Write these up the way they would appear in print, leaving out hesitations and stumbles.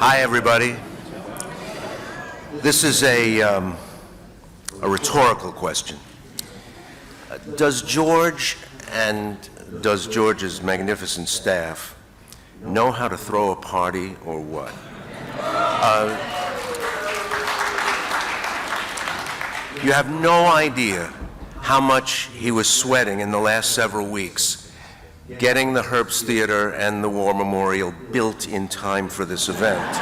Hi, everybody. This is a rhetorical question. Does George and does George's magnificent staff know how to throw a party or what? You have no idea how much he was sweating in the last several weeks getting the Herbst Theater and the War Memorial built in time for this event.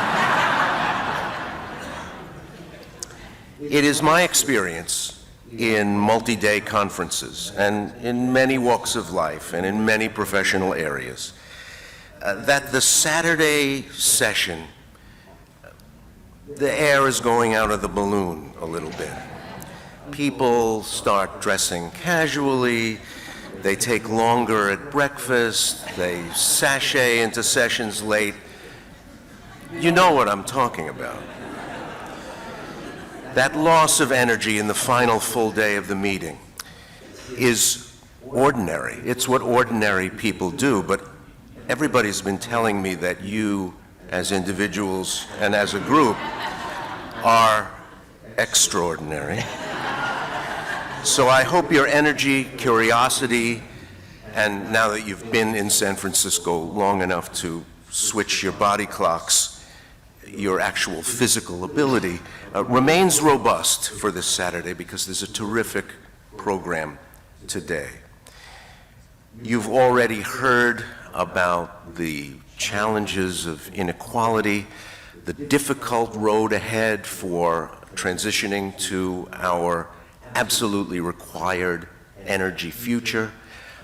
It is my experience in multi-day conferences and in many walks of life and in many professional areas that the Saturday session, the air is going out of the balloon a little bit. People start dressing casually, they take longer at breakfast, they sashay into sessions late. You know what I'm talking about. That loss of energy in the final full day of the meeting is ordinary. It's what ordinary people do, but everybody's been telling me that you, as individuals and as a group, are extraordinary. So I hope your energy, curiosity, and now that you've been in San Francisco long enough to switch your body clocks, your actual physical ability remains robust for this Saturday because there's a terrific program today. You've already heard about the challenges of inequality, the difficult road ahead for transitioning to our absolutely required energy future,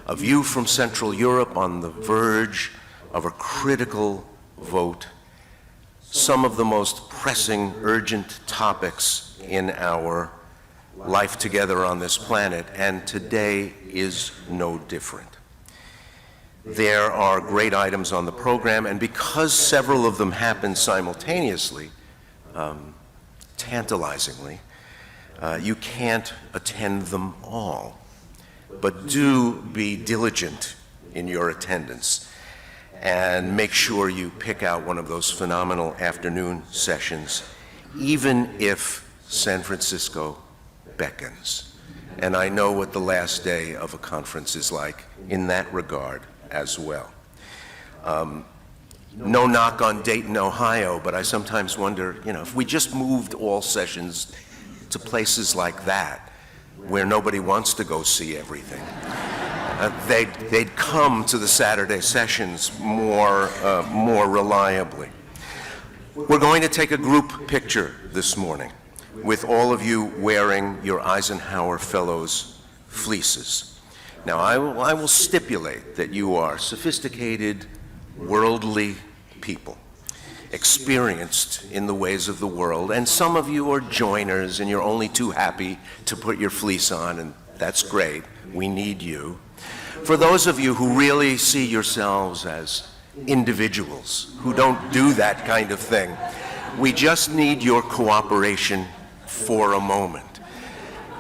a view from Central Europe on the verge of a critical vote, some of the most pressing, urgent topics in our life together on this planet, and today is no different. There are great items on the program, and because several of them happen simultaneously, tantalizingly, you can't attend them all, but do be diligent in your attendance and make sure you pick out one of those phenomenal afternoon sessions, even if San Francisco beckons. And I know what the last day of a conference is like in that regard as well. No knock on Dayton, Ohio, but I sometimes wonder, if we just moved all sessions to places like that, where nobody wants to go see everything, they'd come to the Saturday sessions more reliably. We're going to take a group picture this morning with all of you wearing your Eisenhower Fellows fleeces. Now, I will stipulate that you are sophisticated, worldly people, experienced in the ways of the world, and some of you are joiners and you're only too happy to put your fleece on, and that's great. We need you. For those of you who really see yourselves as individuals who don't do that kind of thing, we just need your cooperation for a moment.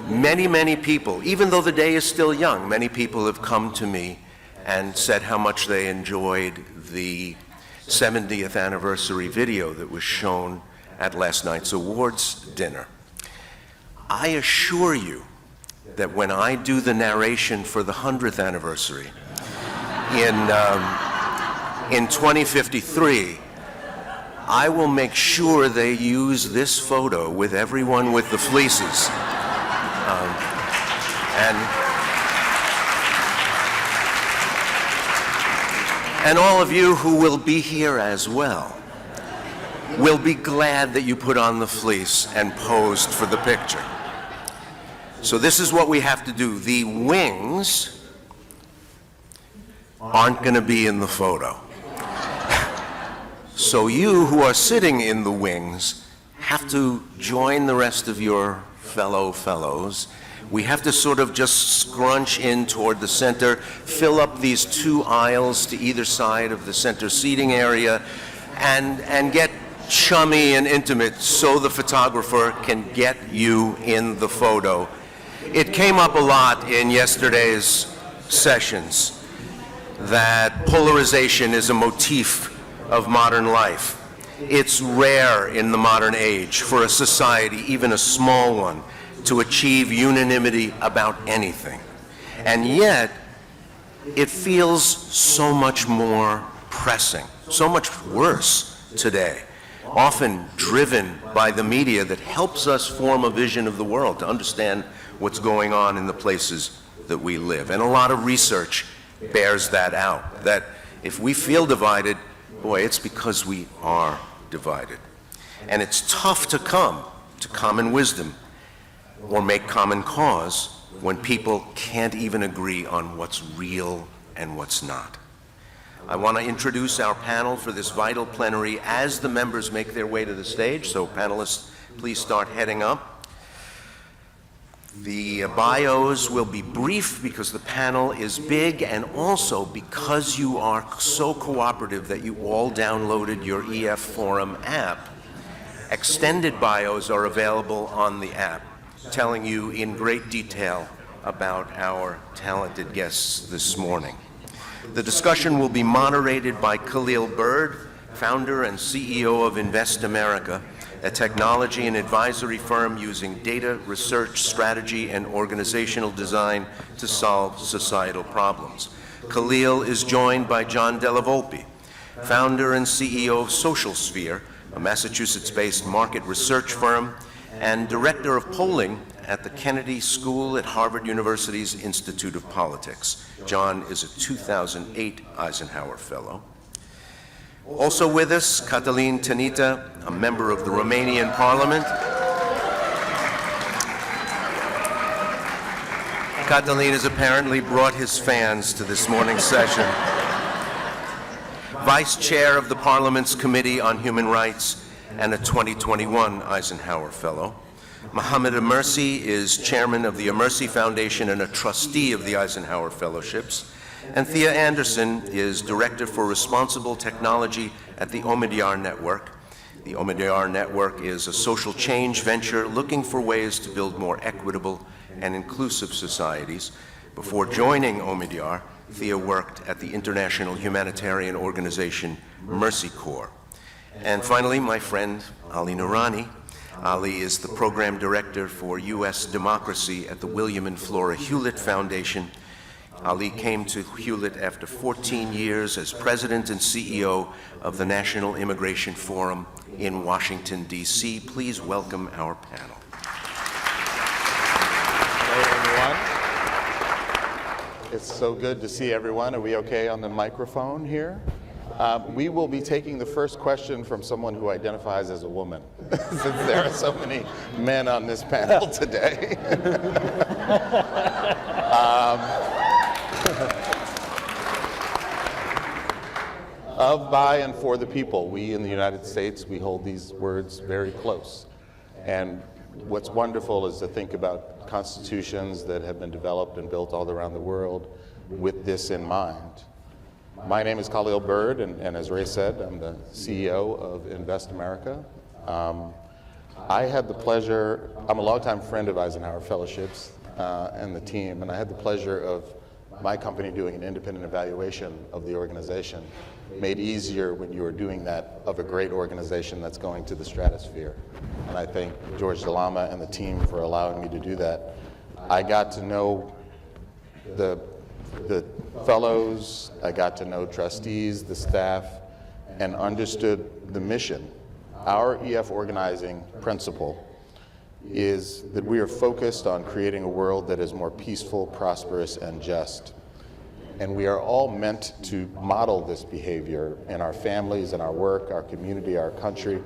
Many, many people, even though the day is still young, many people have come to me and said how much they enjoyed the 70th anniversary video that was shown at last night's awards dinner. I assure you that when I do the narration for the 100th anniversary in 2053, I will make sure they use this photo with everyone with the fleeces. And all of you who will be here as well will be glad that you put on the fleece and posed for the picture. So this is what we have to do. The wings aren't going to be in the photo. So you who are sitting in the wings have to join the rest of your fellows. We have to sort of just scrunch in toward the center, fill up these two aisles to either side of the center seating area, and get chummy and intimate so the photographer can get you in the photo. It came up a lot in yesterday's sessions that polarization is a motif of modern life. It's rare in the modern age for a society, even a small one, to achieve unanimity about anything. And yet, it feels so much more pressing, so much worse today, often driven by the media that helps us form a vision of the world, to understand what's going on in the places that we live. And a lot of research bears that out, that if we feel divided, boy, it's because we are divided. And it's tough to come to common wisdom or make common cause when people can't even agree on what's real and what's not. I want to introduce our panel for this vital plenary as the members make their way to the stage. So panelists, please start heading up. The bios will be brief because the panel is big, and also because you are so cooperative that you all downloaded your EF Forum app. Extended bios are available on the app, telling you in great detail about our talented guests this morning. The discussion will be moderated by Khalil Bird, founder and CEO of Invest America, a technology and advisory firm using data, research, strategy, and organizational design to solve societal problems. Khalil is joined by John Della Volpe, founder and CEO of Social Sphere, a Massachusetts-based market research firm, and director of polling at the Kennedy School at Harvard University's Institute of Politics. John is a 2008 Eisenhower Fellow. Also with us, Cătălin Tănită, a member of the Romanian Parliament. Cătălin has apparently brought his fans to this morning's session. Vice Chair of the Parliament's Committee on Human Rights and a 2021 Eisenhower Fellow. Mohammed Amersi is Chairman of the Amersi Foundation and a trustee of the Eisenhower Fellowships. And Thea Anderson is Director for Responsible Technology at the Omidyar Network. The Omidyar Network is a social change venture looking for ways to build more equitable and inclusive societies. Before joining Omidyar, Thea worked at the international humanitarian organization Mercy Corps. And finally, my friend Ali Noorani. Ali is the Program Director for U.S. Democracy at the William and Flora Hewlett Foundation. Ali came to Hewlett after 14 years as President and CEO of the National Immigration Forum in Washington, D.C. Please welcome our panel. Hello, everyone. It's so good to see everyone. Are we okay on the microphone here? We will be taking the first question from someone who identifies as a woman, since there are so many men on this panel today. Of, by, and for the people. We in the United States, we hold these words very close. And what's wonderful is to think about constitutions that have been developed and built all around the world with this in mind. My name is Khalil Bird, and as Ray said, I'm the CEO of Invest America. I had the pleasure, I'm a longtime friend of Eisenhower Fellowships and the team, and I had the pleasure of my company doing an independent evaluation of the organization, made easier when you are doing that of a great organization that's going to the stratosphere. And I thank George Dalama and the team for allowing me to do that. I got to know the fellows, I got to know trustees, the staff, and understood the mission. Our EF organizing principle is that we are focused on creating a world that is more peaceful, prosperous, and just. And we are all meant to model this behavior in our families, in our work, our community, our country.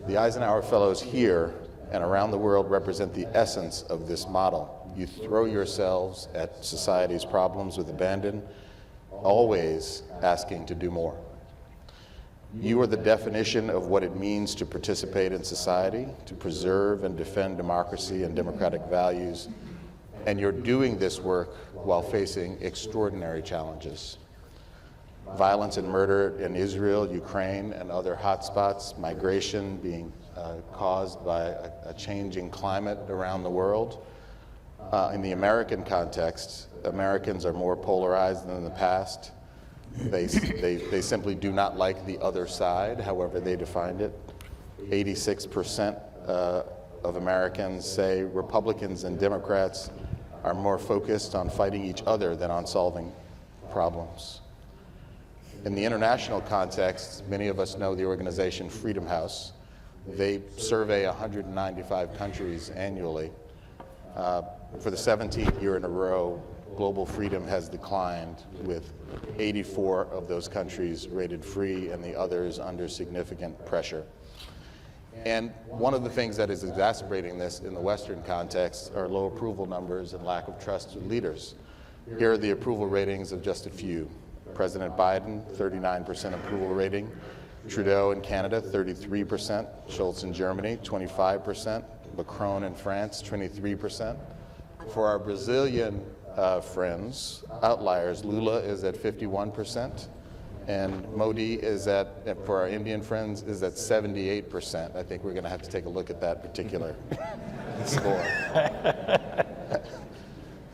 The Eisenhower Fellows here and around the world represent the essence of this model. You throw yourselves at society's problems with abandon, always asking to do more. You are the definition of what it means to participate in society, to preserve and defend democracy and democratic values, and you're doing this work while facing extraordinary challenges. Violence and murder in Israel, Ukraine, and other hotspots, migration being caused by a changing climate around the world. In the American context, Americans are more polarized than in the past. They simply do not like the other side, however they defined it. 86% of Americans say Republicans and Democrats are more focused on fighting each other than on solving problems. In the international context, many of us know the organization Freedom House. They survey 195 countries annually. For the 17th year in a row, global freedom has declined, with 84 of those countries rated free and the others under significant pressure. And one of the things that is exacerbating this in the Western context are low approval numbers and lack of trust in leaders. Here are the approval ratings of just a few. President Biden, 39% approval rating. Trudeau in Canada, 33%. Schultz in Germany, 25%. Macron in France, 23%. For our Brazilian friends, outliers, Lula is at 51%. And Modi is for our Indian friends, is at 78%. I think we're going to have to take a look at that particular score.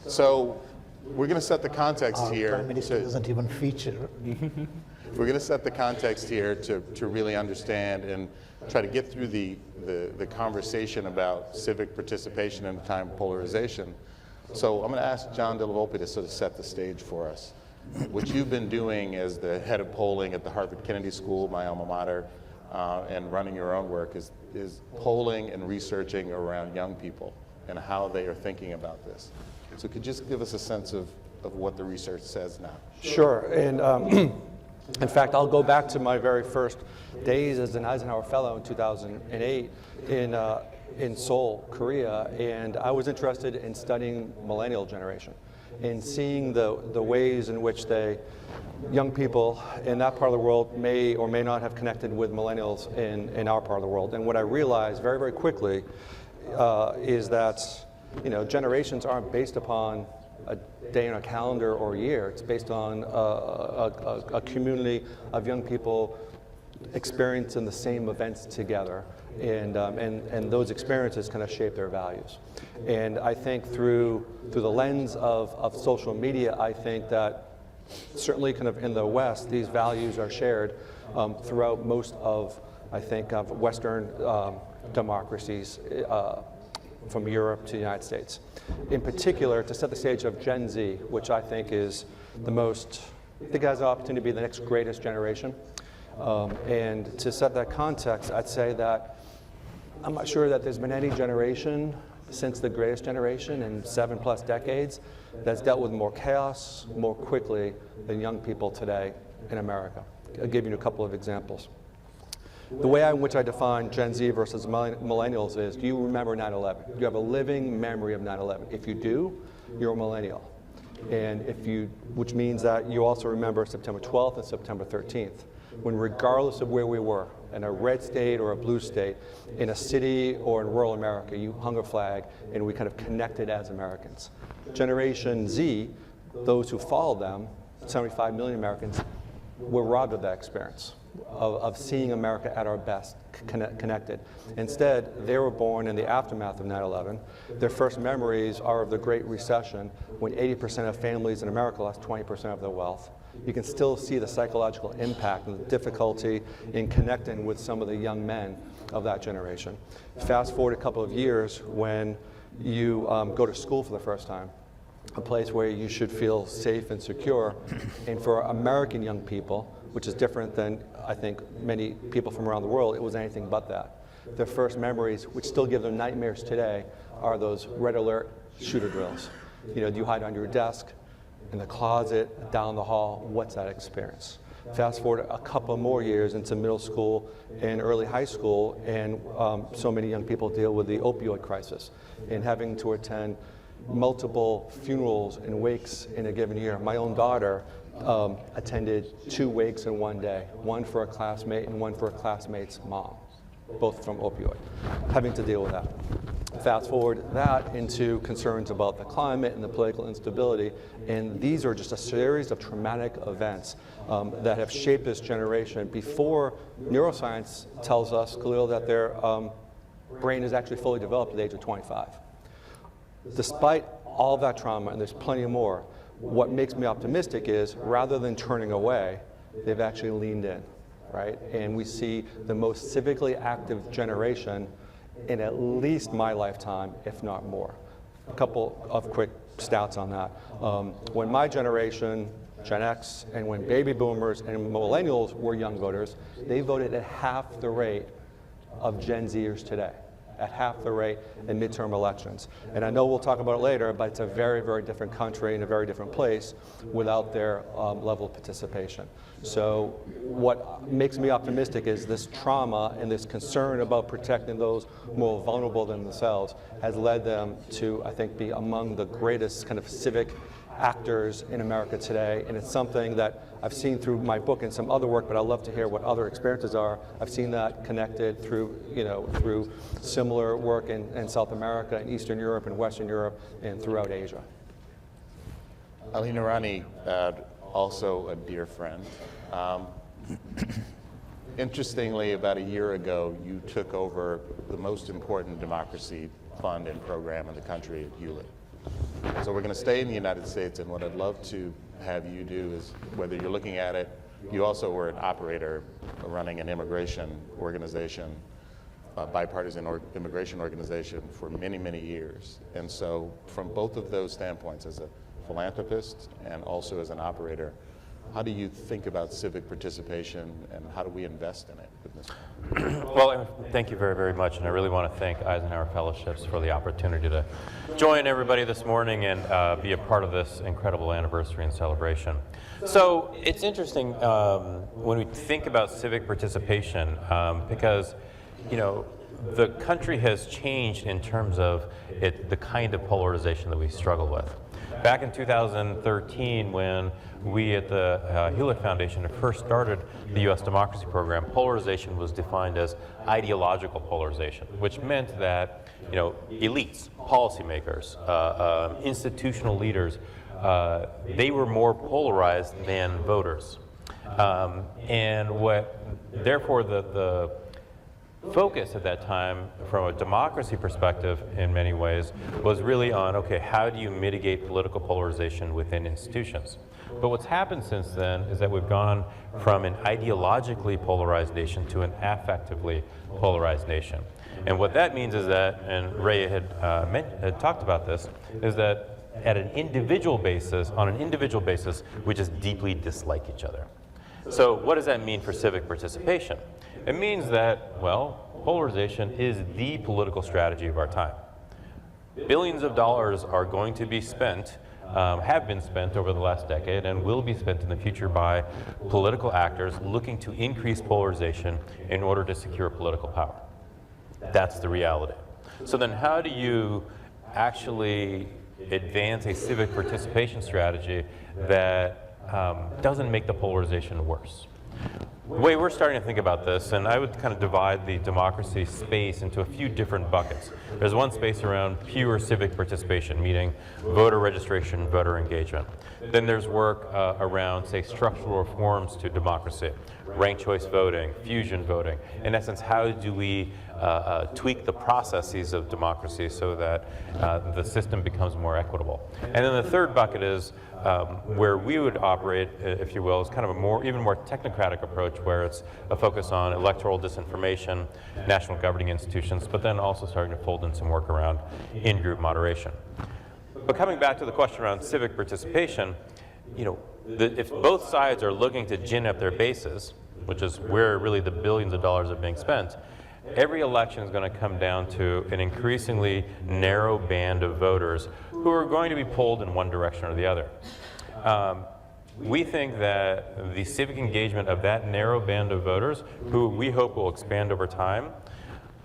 So we're going to set the context here. Prime Minister doesn't even feature. We're going to set the context here to really understand and try to get through the conversation about civic participation in a time of polarization. So I'm going to ask John Della Volpe to sort of set the stage for us. What you've been doing as the head of polling at the Harvard Kennedy School, my alma mater, and running your own work is polling and researching around young people and how they are thinking about this. So could you just give us a sense of what the research says now? Sure, and in fact, I'll go back to my very first days as an Eisenhower Fellow in 2008 in Seoul, Korea, and I was interested in studying millennial generation and seeing the ways in which young people in that part of the world may or may not have connected with millennials in our part of the world. And what I realized very, very quickly is that generations aren't based upon a day in a calendar or a year. It's based on a community of young people experiencing the same events together, and those experiences kind of shape their values. And I think through the lens of social media, I think that certainly kind of in the West, these values are shared throughout most of, I think, of Western democracies from Europe to the United States. In particular, to set the stage of Gen Z, which I think is I think has the opportunity to be the next greatest generation. And to set that context, I'd say that I'm not sure that there's been any generation since the greatest generation in 7+ decades that's dealt with more chaos more quickly than young people today in America. I'll give you a couple of examples. The way in which I define Gen Z versus millennials is, do you remember 9/11? Do you have a living memory of 9/11? If you do, you're a millennial. And which means that you also remember September 12th and September 13th, when regardless of where we were, in a red state or a blue state, in a city or in rural America, you hung a flag and we kind of connected as Americans. Generation Z, those who followed them, 75 million Americans, were robbed of that experience, of seeing America at our best, connected. Instead, they were born in the aftermath of 9/11. Their first memories are of the Great Recession, when 80% of families in America lost 20% of their wealth. You can still see the psychological impact and the difficulty in connecting with some of the young men of that generation. Fast forward a couple of years when you go to school for the first time, a place where you should feel safe and secure. And for American young people, which is different than I think many people from around the world, it was anything but that. Their first memories, which still give them nightmares today, are those red alert shooter drills. Do you hide under your desk, in the closet, down the hall? What's that experience? Fast forward a couple more years into middle school and early high school, and so many young people deal with the opioid crisis and having to attend multiple funerals and wakes in a given year. My own daughter attended 2 wakes in one day, one for a classmate and one for a classmate's mom, both from opioid, having to deal with that. Fast forward that into concerns about the climate and the political instability, and these are just a series of traumatic events that have shaped this generation before neuroscience tells us, Khalil, that their brain is actually fully developed at the age of 25. Despite all of that trauma, and there's plenty more, what makes me optimistic is rather than turning away, they've actually leaned in, right? And we see the most civically active generation in at least my lifetime, if not more. A couple of quick stats on that. When my generation, Gen X, and when baby boomers and millennials were young voters, they voted at half the rate of Gen Zers today, at half the rate in midterm elections. And I know we'll talk about it later, but it's a very, very different country and a very different place without their level of participation. So what makes me optimistic is this trauma and this concern about protecting those more vulnerable than themselves has led them to, I think, be among the greatest kind of civic actors in America today, and it's something that I've seen through my book and some other work, but I'd love to hear what other experiences are. I've seen that connected through, through similar work in South America, and Eastern Europe, and Western Europe, and throughout Asia. Ali Noorani, also a dear friend. Interestingly, about a year ago, you took over the most important democracy fund and program in the country at Hewlett. So we're going to stay in the United States, and what I'd love to have you do is, whether you're looking at it, you also were an operator running an immigration organization, bipartisan immigration organization for many, many years. And so from both of those standpoints, as a philanthropist and also as an operator, how do you think about civic participation, and how do we invest in it? Well, thank you very, very much, and I really want to thank Eisenhower Fellowships for the opportunity to join everybody this morning and be a part of this incredible anniversary and celebration. So it's interesting when we think about civic participation because, the country has changed in terms of the kind of polarization that we struggle with. Back in 2013, when we at the Hewlett Foundation had first started the U.S. democracy program, polarization was defined as ideological polarization, which meant that elites, policymakers, institutional leaders, they were more polarized than voters. Therefore the focus at that time from a democracy perspective in many ways was really on, okay, how do you mitigate political polarization within institutions? But what's happened since then is that we've gone from an ideologically polarized nation to an affectively polarized nation. And what that means is that, and Ray had talked about this, is that at an individual basis, we just deeply dislike each other. So what does that mean for civic participation? It means that, well, polarization is the political strategy of our time. Billions of dollars are going to be spent, have been spent over the last decade, and will be spent in the future by political actors looking to increase polarization in order to secure political power. That's the reality. So then how do you actually advance a civic participation strategy that doesn't make the polarization worse? The way we're starting to think about this, and I would kind of divide the democracy space into a few different buckets. There's one space around pure civic participation, meaning voter registration, voter engagement. Then there's work around, say, structural reforms to democracy, ranked choice voting, fusion voting. In essence, how do we tweak the processes of democracy so that the system becomes more equitable? And then the third bucket is where we would operate, if you will, is kind of a even more technocratic approach, where it's a focus on electoral disinformation, national governing institutions, but then also starting to fold in some work around in-group moderation. But coming back to the question around civic participation, if both sides are looking to gin up their bases, which is where really the billions of dollars are being spent, every election is going to come down to an increasingly narrow band of voters who are going to be pulled in one direction or the other. We think that the civic engagement of that narrow band of voters, who we hope will expand over time,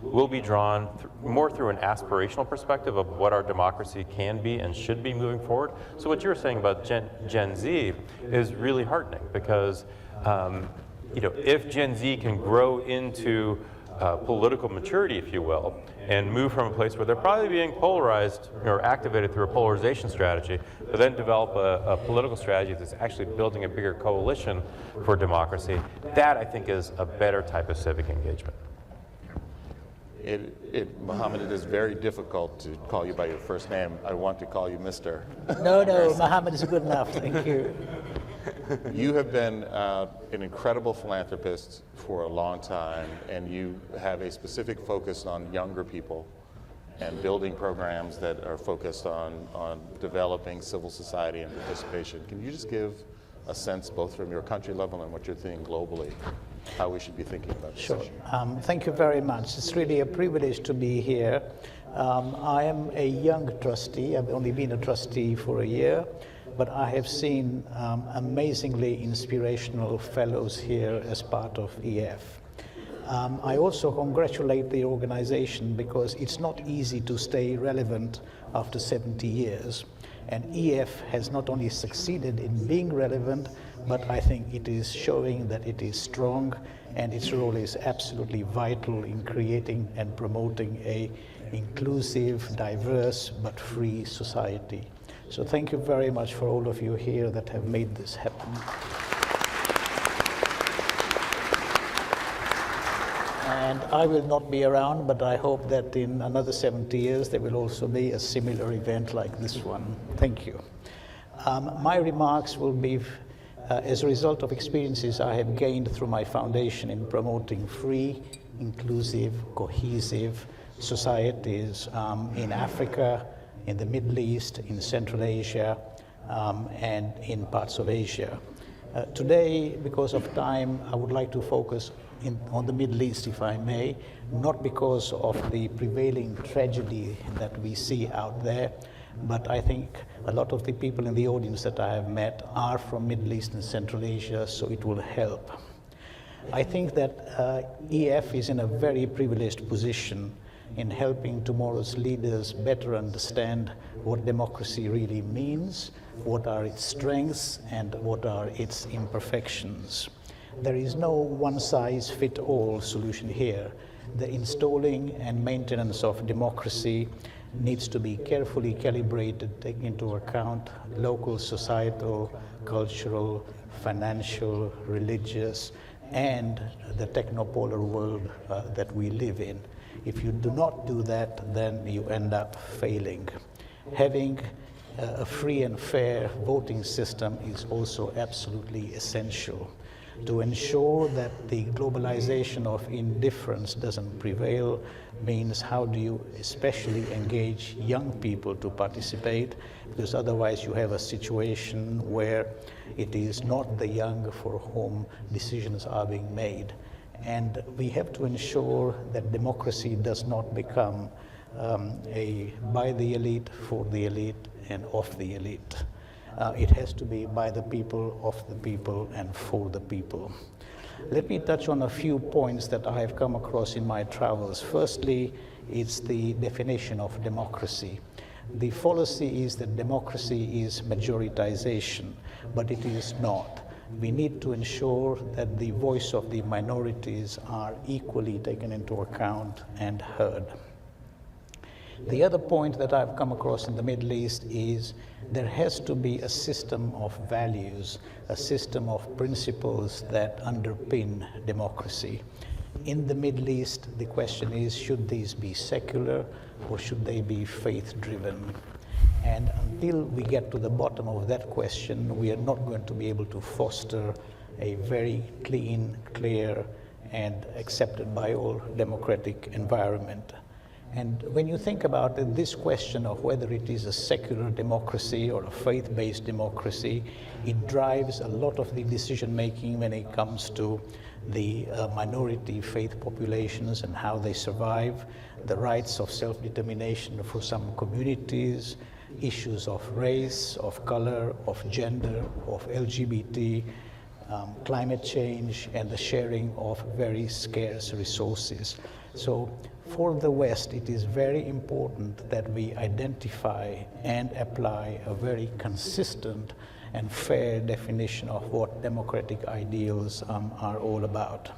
will be drawn more through an aspirational perspective of what our democracy can be and should be moving forward. So what you're saying about Gen Z is really heartening, because if Gen Z can grow into political maturity, if you will, and move from a place where they're probably being polarized or activated through a polarization strategy, but then develop a political strategy that's actually building a bigger coalition for democracy, that I think is a better type of civic engagement. Mohammed, it is very difficult to call you by your first name. I want to call you Mr. No, Mohammed is good enough. Thank you. You have been an incredible philanthropist for a long time, and you have a specific focus on younger people and building programs that are focused on developing civil society and participation. Can you just give a sense, both from your country level and what you're thinking globally, how we should be thinking about this issue? Thank you very much. It's really a privilege to be here. I am a young trustee. I've only been a trustee for a year, but I have seen amazingly inspirational fellows here as part of EF. I also congratulate the organization because it's not easy to stay relevant after 70 years. And EF has not only succeeded in being relevant, but I think it is showing that it is strong, and its role is absolutely vital in creating and promoting a inclusive, diverse, but free society. So thank you very much for all of you here that have made this happen. And I will not be around, but I hope that in another 70 years there will also be a similar event like this one. Thank you. My remarks will be as a result of experiences I have gained through my foundation in promoting free, inclusive, cohesive societies in Africa, in the Middle East, in Central Asia, and in parts of Asia. Today, because of time, I would like to focus on the Middle East, if I may, not because of the prevailing tragedy that we see out there, but I think a lot of the people in the audience that I have met are from Middle East and Central Asia, so it will help. I think that EF is in a very privileged position in helping tomorrow's leaders better understand what democracy really means, what are its strengths, and what are its imperfections. There is no one-size-fits-all solution here. The installing and maintenance of democracy needs to be carefully calibrated, taking into account local, societal, cultural, financial, religious, and the technopolar world that we live in. If you do not do that, then you end up failing. Having a free and fair voting system is also absolutely essential. To ensure that the globalization of indifference doesn't prevail means how do you especially engage young people to participate, because otherwise you have a situation where it is not the young for whom decisions are being made. And we have to ensure that democracy does not become by the elite, for the elite, and of the elite. It has to be by the people, of the people, and for the people. Let me touch on a few points that I have come across in my travels. Firstly, it's the definition of democracy. The fallacy is that democracy is majoritization, but it is not. We need to ensure that the voice of the minorities are equally taken into account and heard. The other point that I've come across in the Middle East is there has to be a system of values, a system of principles that underpin democracy. In the Middle East, the question is, should these be secular or should they be faith-driven? And until we get to the bottom of that question, we are not going to be able to foster a very clean, clear, and accepted by all democratic environment. And when you think about it, this question of whether it is a secular democracy or a faith-based democracy, it drives a lot of the decision-making when it comes to the minority faith populations and how they survive, the rights of self-determination for some communities, issues of race, of color, of gender, of LGBT, climate change, and the sharing of very scarce resources. So for the West, it is very important that we identify and apply a very consistent and fair definition of what democratic ideals are all about.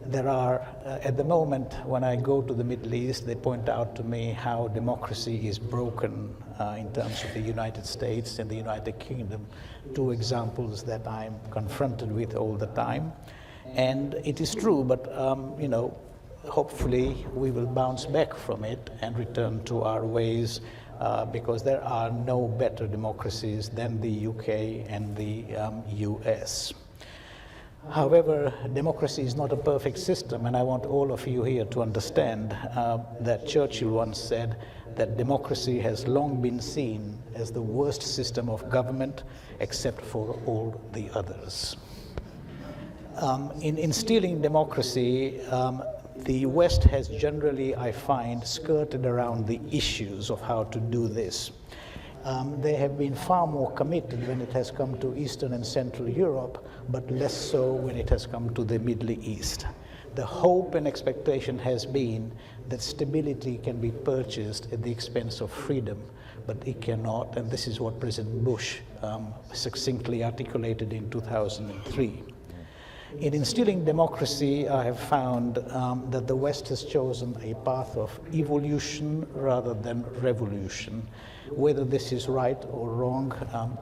There are, at the moment, when I go to the Middle East, they point out to me how democracy is broken in terms of the United States and the United Kingdom, two examples that I'm confronted with all the time. And it is true, but hopefully we will bounce back from it and return to our ways, because there are no better democracies than the UK and the US. However, democracy is not a perfect system, and I want all of you here to understand that Churchill once said that democracy has long been seen as the worst system of government except for all the others. In instilling democracy, the West has generally, I find, skirted around the issues of how to do this. They have been far more committed when it has come to Eastern and Central Europe, but less so when it has come to the Middle East. The hope and expectation has been that stability can be purchased at the expense of freedom, but it cannot, and this is what President Bush succinctly articulated in 2003. In instilling democracy, I have found that the West has chosen a path of evolution rather than revolution. Whether this is right or wrong,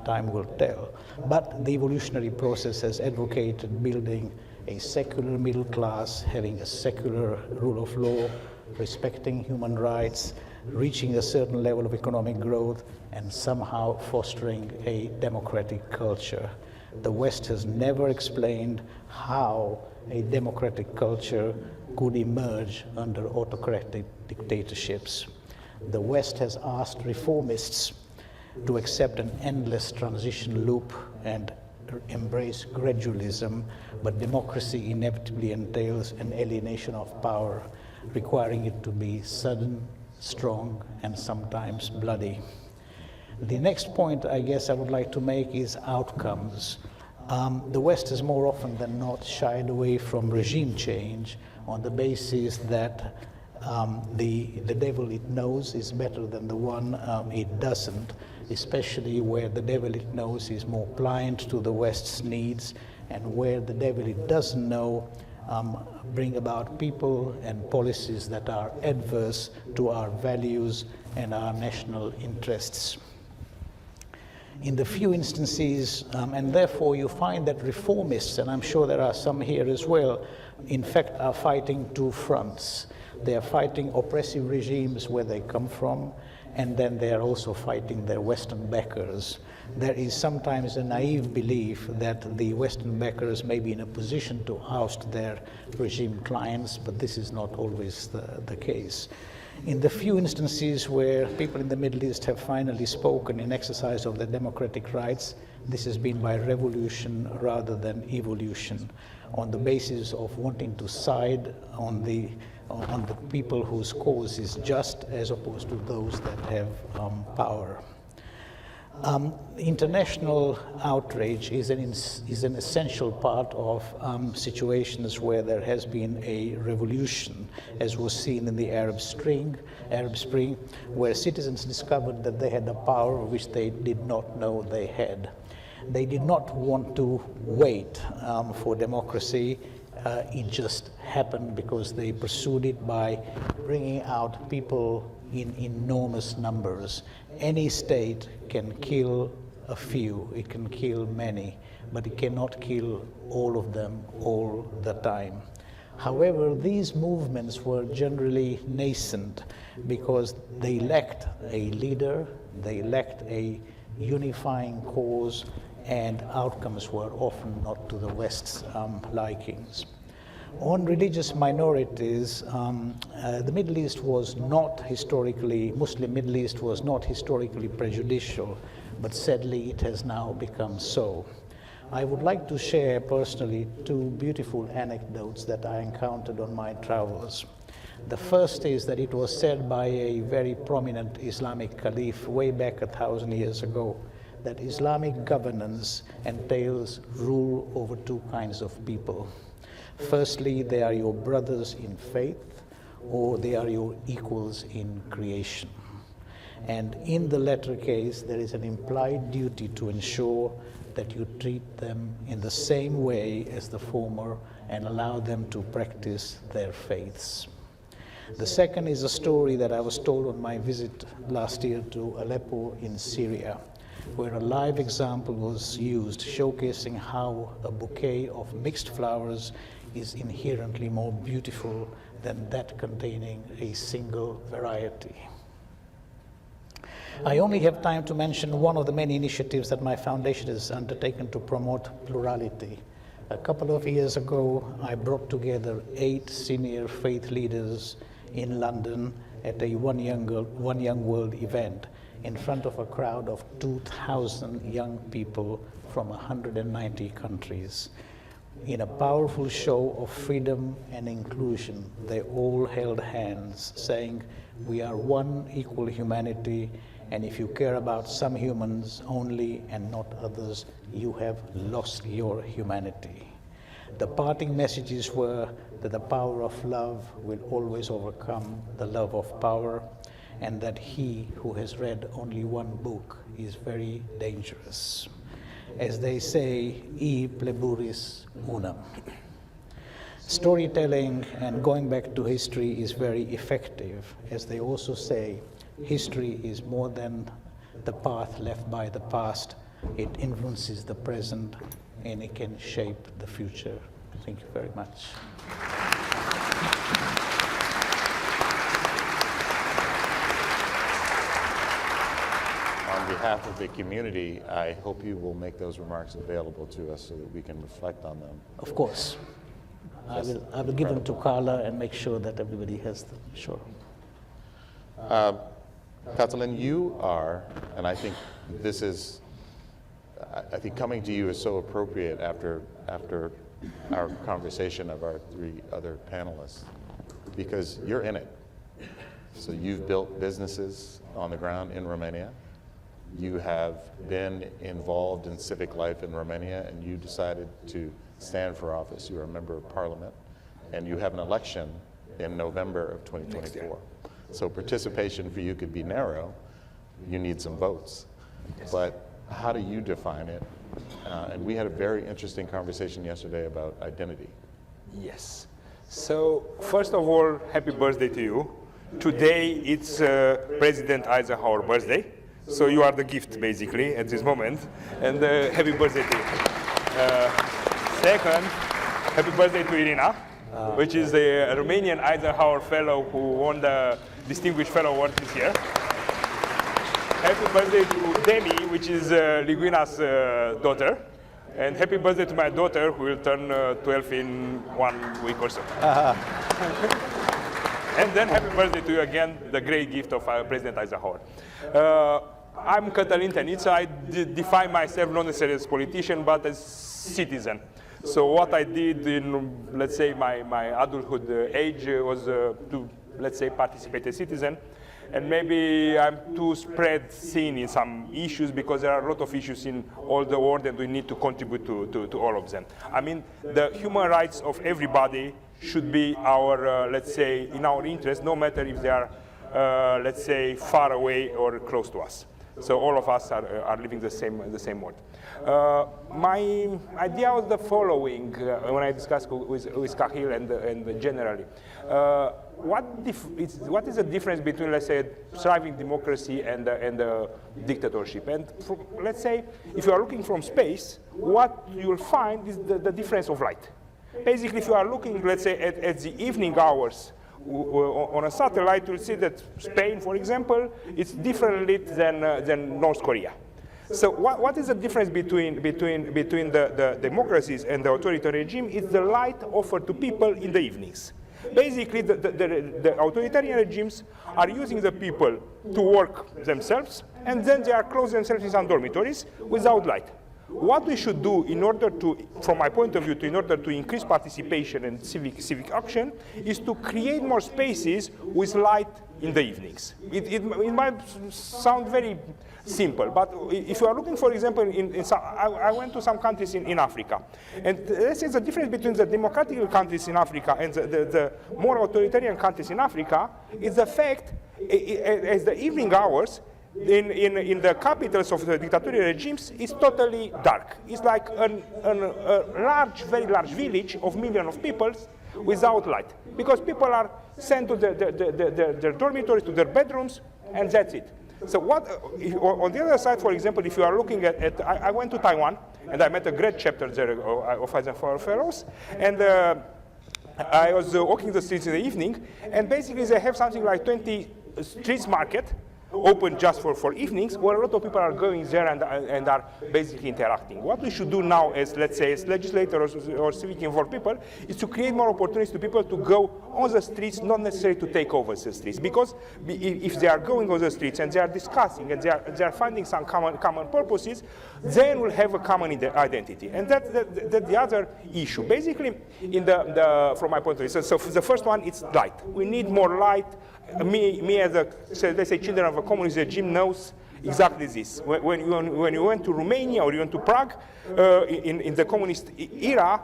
time will tell. But the evolutionary process has advocated building a secular middle class, having a secular rule of law, respecting human rights, reaching a certain level of economic growth, and somehow fostering a democratic culture. The West has never explained how a democratic culture could emerge under autocratic dictatorships. The West has asked reformists to accept an endless transition loop and embrace gradualism, but democracy inevitably entails an alienation of power, requiring it to be sudden, strong, and sometimes bloody. The next point I guess I would like to make is outcomes. The West has more often than not shied away from regime change on the basis that the devil it knows is better than the one it doesn't, especially where the devil it knows is more pliant to the West's needs, and where the devil it doesn't know bring about people and policies that are adverse to our values and our national interests. In the few instances, and therefore you find that reformists, and I'm sure there are some here as well, in fact are fighting two fronts. They are fighting oppressive regimes where they come from, and then they are also fighting their Western backers. There is sometimes a naive belief that the Western backers may be in a position to oust their regime clients, but this is not always the case. In the few instances where people in the Middle East have finally spoken in exercise of their democratic rights, this has been by revolution rather than evolution, on the basis of wanting to side on the people whose cause is just, as opposed to those that have power. International outrage is an essential part of situations where there has been a revolution, as was seen in the Arab Spring, where citizens discovered that they had a power which they did not know they had. They did not want to wait for democracy. It just happened because they pursued it by bringing out people in enormous numbers. Any state can kill a few, it can kill many, but it cannot kill all of them all the time. However, these movements were generally nascent because they lacked a leader, they lacked a unifying cause, and outcomes were often not to the West's likings. On religious minorities, the Middle East was not historically, Muslim Middle East was not historically prejudicial, but sadly it has now become so. I would like to share personally two beautiful anecdotes that I encountered on my travels. The first is that it was said by a very prominent Islamic caliph way back 1,000 years ago that Islamic governance entails rule over two kinds of people. Firstly, they are your brothers in faith, or they are your equals in creation. And in the latter case, there is an implied duty to ensure that you treat them in the same way as the former and allow them to practice their faiths. The second is a story that I was told on my visit last year to Aleppo in Syria. where a live example was used showcasing how a bouquet of mixed flowers is inherently more beautiful than that containing a single variety. I only have time to mention one of the many initiatives that my foundation has undertaken to promote plurality. A couple of years ago, I brought together 8 senior faith leaders in London at a One Young World event in front of a crowd of 2,000 young people from 190 countries. In a powerful show of freedom and inclusion, they all held hands, saying, "We are one equal humanity, and if you care about some humans only and not others, you have lost your humanity." The parting messages were that the power of love will always overcome the love of power, and that he who has read only one book is very dangerous. As they say, e pleburis unum. Storytelling and going back to history is very effective. As they also say, history is more than the path left by the past. It influences the present, and it can shape the future. Thank you very much. On behalf of the community, I hope you will make those remarks available to us so that we can reflect on them. Of course. I will give them to Carla and make sure that everybody has them. Sure. Katalin, you are, and I think this is, I think coming to you is so appropriate after our conversation of our 3 other panelists, because you're in it. So you've built businesses on the ground in Romania. You have been involved in civic life in Romania, and you decided to stand for office. You're a member of parliament, and you have an election in November of 2024. So participation for you could be narrow. You need some votes. But how do you define it? And we had a very interesting conversation yesterday about identity. Yes. So first of all, happy birthday to you. Today it's President Eisenhower birthday. So you are the gift basically at this moment. And happy birthday to you. Second, happy birthday to Irina, which is the Romanian Eisenhower Fellow who won the Distinguished Fellow Award this year. Happy birthday to Demi, which is Liguina's daughter. And happy birthday to my daughter, who will turn 12 in 1 week or so. And then happy birthday to you again, the great gift of President Eisenhower. I'm Cătălin Teniță. I define myself not necessarily as a politician, but as citizen. So what I did in, let's say, my adulthood age was to, let's say, participate as a citizen. And maybe I'm too spread thin in some issues because there are a lot of issues in all the world and we need to contribute to all of them. I mean, the human rights of everybody should be our, let's say, in our interest, no matter if they are, let's say, far away or close to us. So all of us are living the same world. My idea was the following when I discussed with Kahil and generally. What is the difference between, let's say, thriving democracy and dictatorship? And let's say, if you are looking from space, what you'll find is the difference of light. Basically, if you are looking, let's say, at the evening hours on a satellite, you'll see that Spain, for example, is different lit than North Korea. So what is the difference between the democracies and the authoritarian regime? It's the light offered to people in the evenings. Basically, the authoritarian regimes are using the people to work themselves, and then they are closed themselves in some dormitories without light. What we should do in order to, from my point of view, in order to increase participation and civic action, is to create more spaces with light in the evenings. It might sound very simple, but if you are looking, for example, I went to some countries in Africa, and let's say the difference between the democratic countries in Africa and the more authoritarian countries in Africa is the fact, as the evening hours, in the capitals of the dictatorial regimes, it's totally dark. It's like a very large village of millions of people without light. Because people are sent to their dormitories, to their bedrooms, and that's it. So on the other side, for example, if you are looking at I went to Taiwan, and I met a great chapter there of Eisenhower Fellows, and I was walking the streets in the evening, and basically they have something like 20 streets market, open just for evenings, where a lot of people are going there and are basically interacting. What we should do now as, let's say, as legislators or civic involved people is to create more opportunities to people to go on the streets, not necessarily to take over the streets. Because if they are going on the streets and they are discussing and they are finding some common purposes, then we'll have a common identity. And that's the other issue. Basically, from my point of view, so the first one, it's light. We need more light. Me as let's say, children of a communist regime knows exactly this. When you went to Romania or you went to Prague, in the communist era,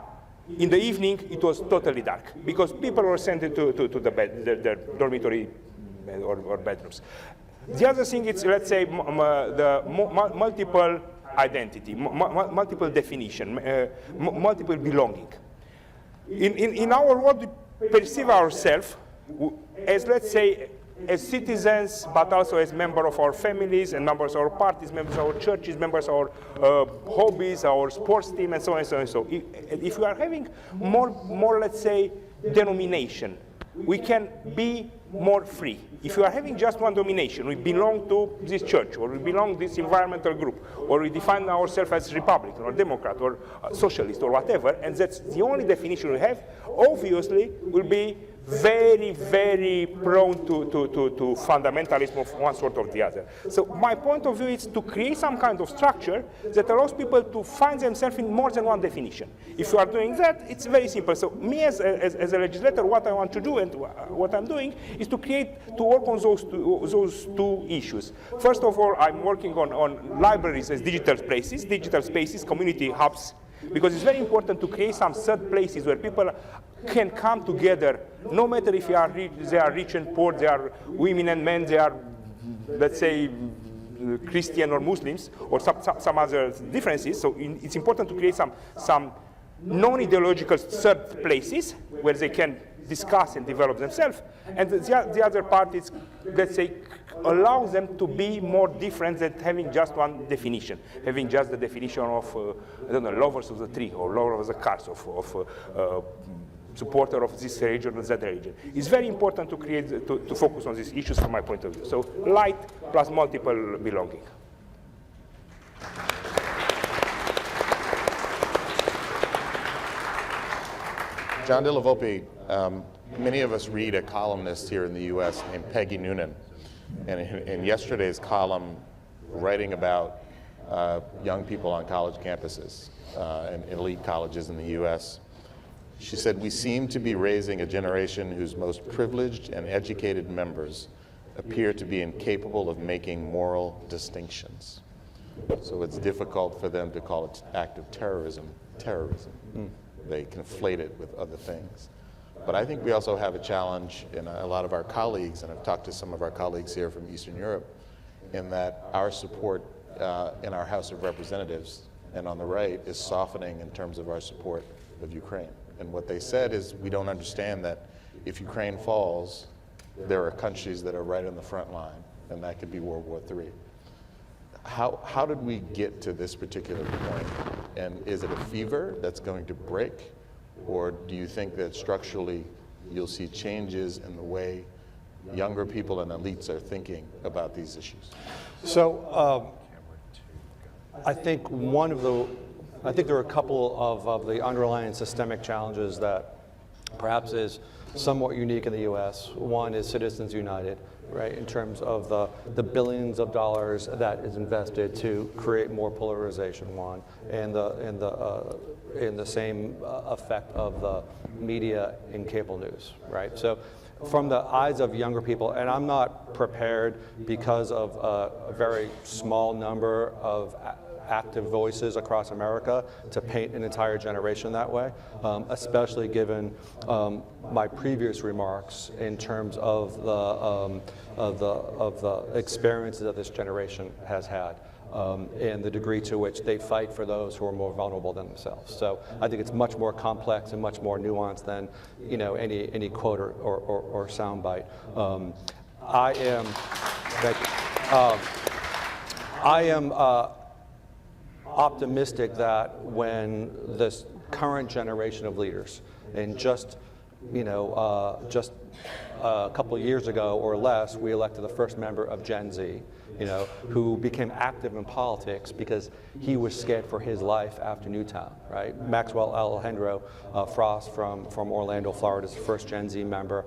in the evening, it was totally dark because people were sent to their dormitory or bedrooms. The other thing is, let's say, the multiple identity, multiple definition, multiple belonging. In our world, we perceive ourselves as, let's say, as citizens, but also as members of our families and members of our parties, members of our churches, members of our hobbies, our sports team, and so on and so on and so. If we are having more, let's say, denomination, we can be more free. If you are having just one domination, we belong to this church, or we belong to this environmental group, or we define ourselves as Republican or Democrat or Socialist or whatever, and that's the only definition we have, obviously will be very, very prone to fundamentalism of one sort or the other. So my point of view is to create some kind of structure that allows people to find themselves in more than one definition. If you are doing that, it's very simple. So me as a legislator, what I want to do and what I'm doing is to work on those two issues. First of all, I'm working on libraries as digital spaces, community hubs, because it's very important to create some third places where people can come together, no matter if they are rich and poor, they are women and men, they are, let's say, Christian or Muslims, or some other differences. So it's important to create some non-ideological third places where they can discuss and develop themselves. And the other part is, let's say, allows them to be more different than having just one definition, having just the definition of, I don't know, lovers of the tree or lovers of the cars, of supporter of this religion or that religion. It's very important to create, to focus on these issues from my point of view. So light plus multiple belonging. John Della Volpe, many of us read a columnist here in the U.S. named Peggy Noonan. And in yesterday's column, writing about young people on college campuses and elite colleges in the U.S., she said, "We seem to be raising a generation whose most privileged and educated members appear to be incapable of making moral distinctions. So it's difficult for them to call it active terrorism, terrorism. They conflate it with other things." But I think we also have a challenge in a lot of our colleagues, and I've talked to some of our colleagues here from Eastern Europe, in that our support in our House of Representatives and on the right is softening in terms of our support of Ukraine. And what they said is, we don't understand that if Ukraine falls, there are countries that are right on the front line, and that could be World War III. How did we get to this particular point? And is it a fever that's going to break? Or do you think that structurally you'll see changes in the way younger people and elites are thinking about these issues? So I think there are a couple of the underlying systemic challenges that perhaps is somewhat unique in the U.S. One is Citizens United, right, in terms of the billions of dollars that is invested to create more polarization, one, and the same effect of the media and cable news, right? So from the eyes of younger people, and I'm not prepared because of a very small number of active voices across America to paint an entire generation that way, especially given my previous remarks in terms of the experiences that this generation has had, and the degree to which they fight for those who are more vulnerable than themselves. So I think it's much more complex and much more nuanced than any quote or soundbite. I am optimistic that when this current generation of leaders, and just a couple of years ago or less, we elected the first member of Gen Z, who became active in politics because he was scared for his life after Newtown, right? Maxwell Alejandro Frost from Orlando, Florida, is the first Gen Z member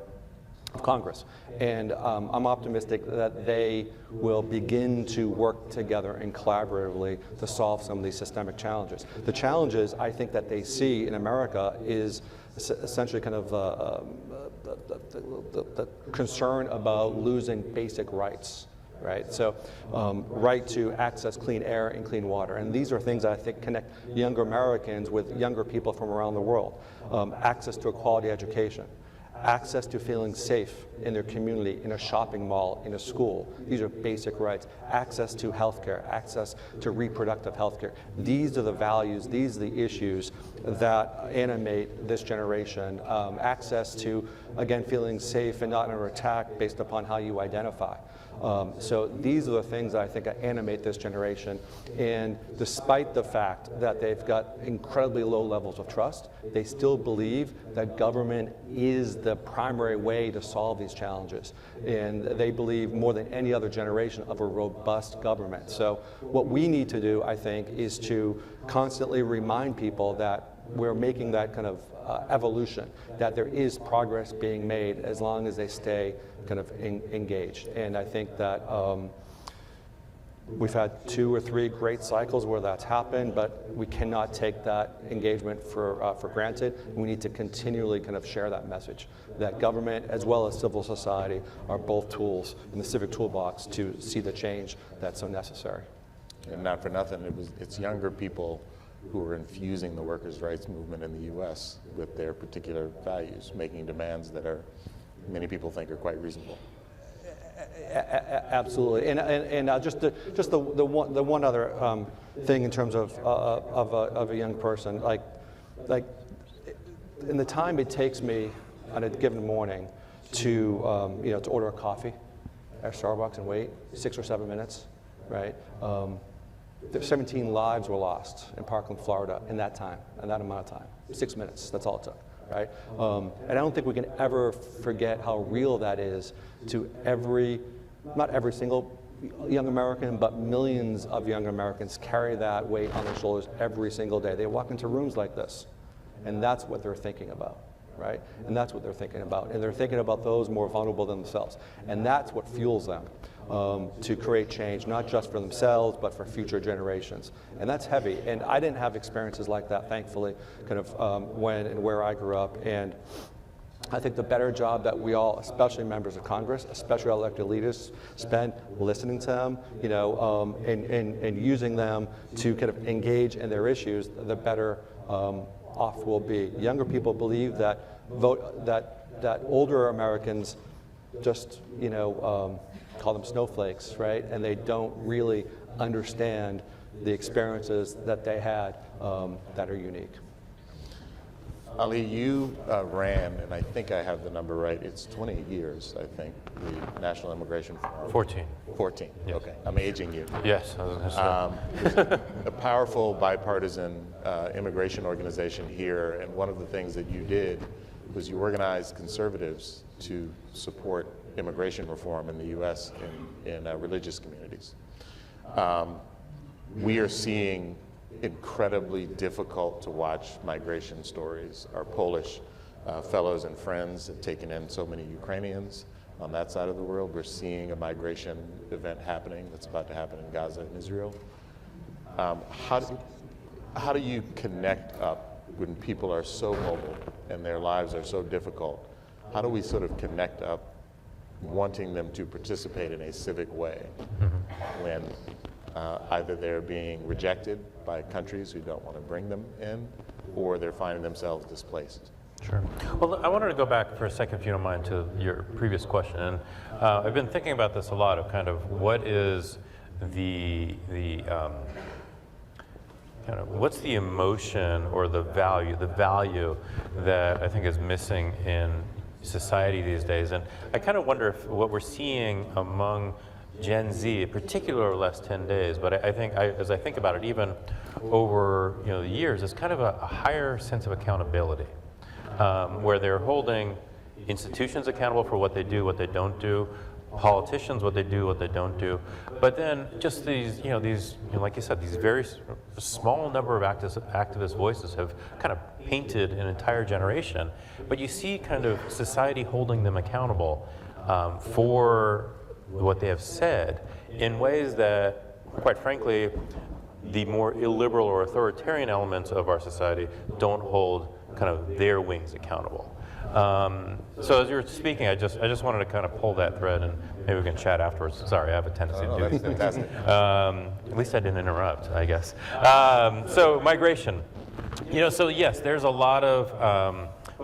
of Congress. And I'm optimistic that they will begin to work together and collaboratively to solve some of these systemic challenges. The challenges I think that they see in America is essentially kind of the concern about losing basic rights, right? So right to access clean air and clean water. And these are things that I think connect younger Americans with younger people from around the world. Access to a quality education. Access to feeling safe in their community, in a shopping mall, in a school. These are basic rights. Access to healthcare, access to reproductive healthcare. These are the values, these are the issues that animate this generation. Access to, again, feeling safe and not under attack based upon how you identify. So these are the things that I think animate this generation. And despite the fact that they've got incredibly low levels of trust, they still believe that government is the primary way to solve these challenges. And they believe more than any other generation of a robust government. So what we need to do, I think, is to constantly remind people that we're making that kind of evolution, that there is progress being made as long as they stay kind of engaged. And I think that we've had 2 or 3 great cycles where that's happened, but we cannot take that engagement for granted. We need to continually kind of share that message, that government as well as civil society are both tools in the civic toolbox to see the change that's so necessary. And not for nothing, it's younger people who are infusing the workers' rights movement in the U.S. with their particular values, making demands that many people think are quite reasonable. Absolutely, and just the one other thing in terms of a young person, like in the time it takes me on a given morning to to order a coffee at Starbucks and wait 6 or 7 minutes, right? 17 lives were lost in Parkland, Florida in that time, in that amount of time. 6 minutes, that's all it took, right? And I don't think we can ever forget how real that is to not every single young American, but millions of young Americans carry that weight on their shoulders every single day. They walk into rooms like this, and that's what they're thinking about, right? And that's what they're thinking about. And they're thinking about those more vulnerable than themselves. And that's what fuels them to create change, not just for themselves, but for future generations. And that's heavy. And I didn't have experiences like that, thankfully, kind of when and where I grew up. And I think the better job that we all, especially members of Congress, especially elected leaders, spend listening to them, and using them to kind of engage in their issues, the better off we'll be. Younger people believe that older Americans just, call them snowflakes, right? And they don't really understand the experiences that they had that are unique. Ali, you ran, and I think I have the number right, it's 28 years, I think, the National Immigration Forum. 14. 14, Yes. Okay. I'm aging you. Yes. I was gonna say. A powerful bipartisan immigration organization here, and one of the things that you did was you organized conservatives to support immigration reform in the U.S. in religious communities. We are seeing incredibly difficult to watch migration stories. Our Polish fellows and friends have taken in so many Ukrainians on that side of the world. We're seeing a migration event happening that's about to happen in Gaza and Israel. How do you connect up when people are so mobile and their lives are so difficult? How do we sort of connect up wanting them to participate in a civic way when either they're being rejected by countries who don't want to bring them in, or they're finding themselves displaced? Sure. Well, I wanted to go back for a second, if you don't mind, to your previous question. And I've been thinking about this a lot, of kind of what is the kind of what's the emotion or the value that I think is missing in society these days. And I kind of wonder if what we're seeing among Gen Z, in particular, over the last 10 days, but I think, as I think about it, even over the years, it's kind of a higher sense of accountability, where they're holding institutions accountable for what they do, what they don't do, politicians what they do, what they don't do, but then just these, like you said, these very small number of activist voices have kind of painted an entire generation. But you see kind of society holding them accountable for what they have said in ways that, quite frankly, the more illiberal or authoritarian elements of our society don't hold kind of their wings accountable. So as you were speaking, I just wanted to kind of pull that thread, and maybe we can chat afterwards. Sorry, I have a tendency to do these things. At least I didn't interrupt, I guess. So migration. So yes, there's a lot of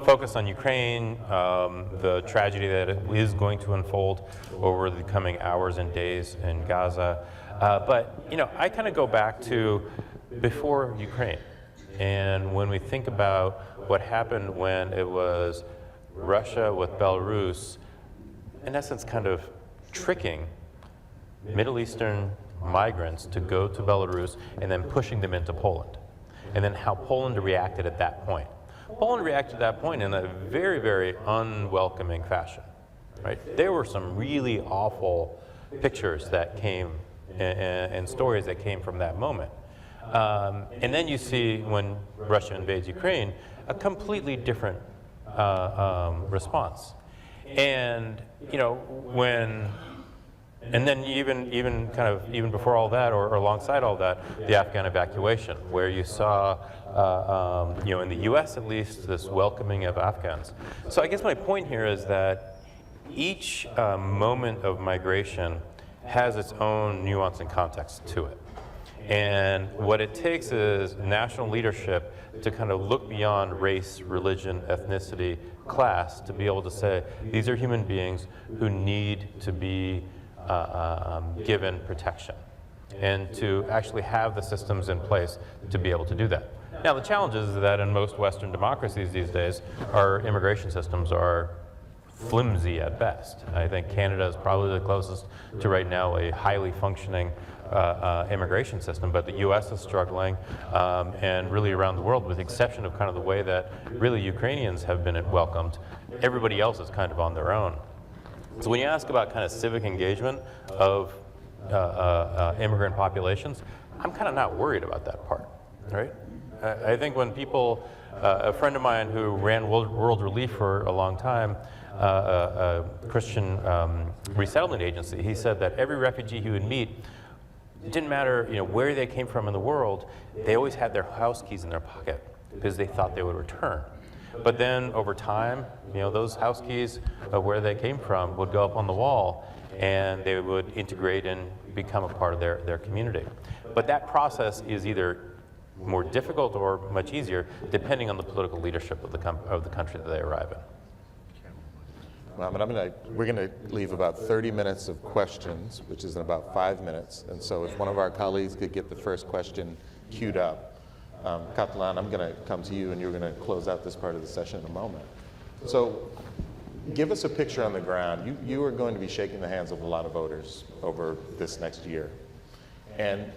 focus on Ukraine, the tragedy that is going to unfold over the coming hours and days in Gaza. But I kind of go back to before Ukraine. And when we think about what happened when it was Russia with Belarus, in essence kind of tricking Middle Eastern migrants to go to Belarus and then pushing them into Poland, and then how Poland reacted at that point. Poland reacted at that point in a very, very unwelcoming fashion, right? There were some really awful pictures that came and stories that came from that moment. And then you see when Russia invades Ukraine, a completely different response. And and then even before all that, or alongside all that, the Afghan evacuation, where you saw in the U.S. at least, this welcoming of Afghans. So I guess my point here is that each moment of migration has its own nuance and context to it. And what it takes is national leadership to kind of look beyond race, religion, ethnicity, class, to be able to say, these are human beings who need to be given protection, and to actually have the systems in place to be able to do that. Now, the challenge is that in most Western democracies these days, our immigration systems are flimsy at best. I think Canada is probably the closest to right now a highly functioning immigration system, but the U.S. is struggling, and really around the world, with the exception of kind of the way that really Ukrainians have been welcomed, everybody else is kind of on their own. So when you ask about kind of civic engagement of immigrant populations, I'm kind of not worried about that part, right? I think when people, a friend of mine who ran World Relief for a long time, a Christian resettlement agency, he said that every refugee he would meet, it didn't matter where they came from in the world, they always had their house keys in their pocket because they thought they would return. But then over time, those house keys of where they came from would go up on the wall, and they would integrate and become a part of their community. But that process is either more difficult or much easier depending on the political leadership of the country that they arrive in. We're going to leave about 30 minutes of questions, which is in about 5 minutes. And so if one of our colleagues could get the first question queued up. Catalan, I'm going to come to you, and you're going to close out this part of the session in a moment. So give us a picture on the ground. You are going to be shaking the hands of a lot of voters over this next year. And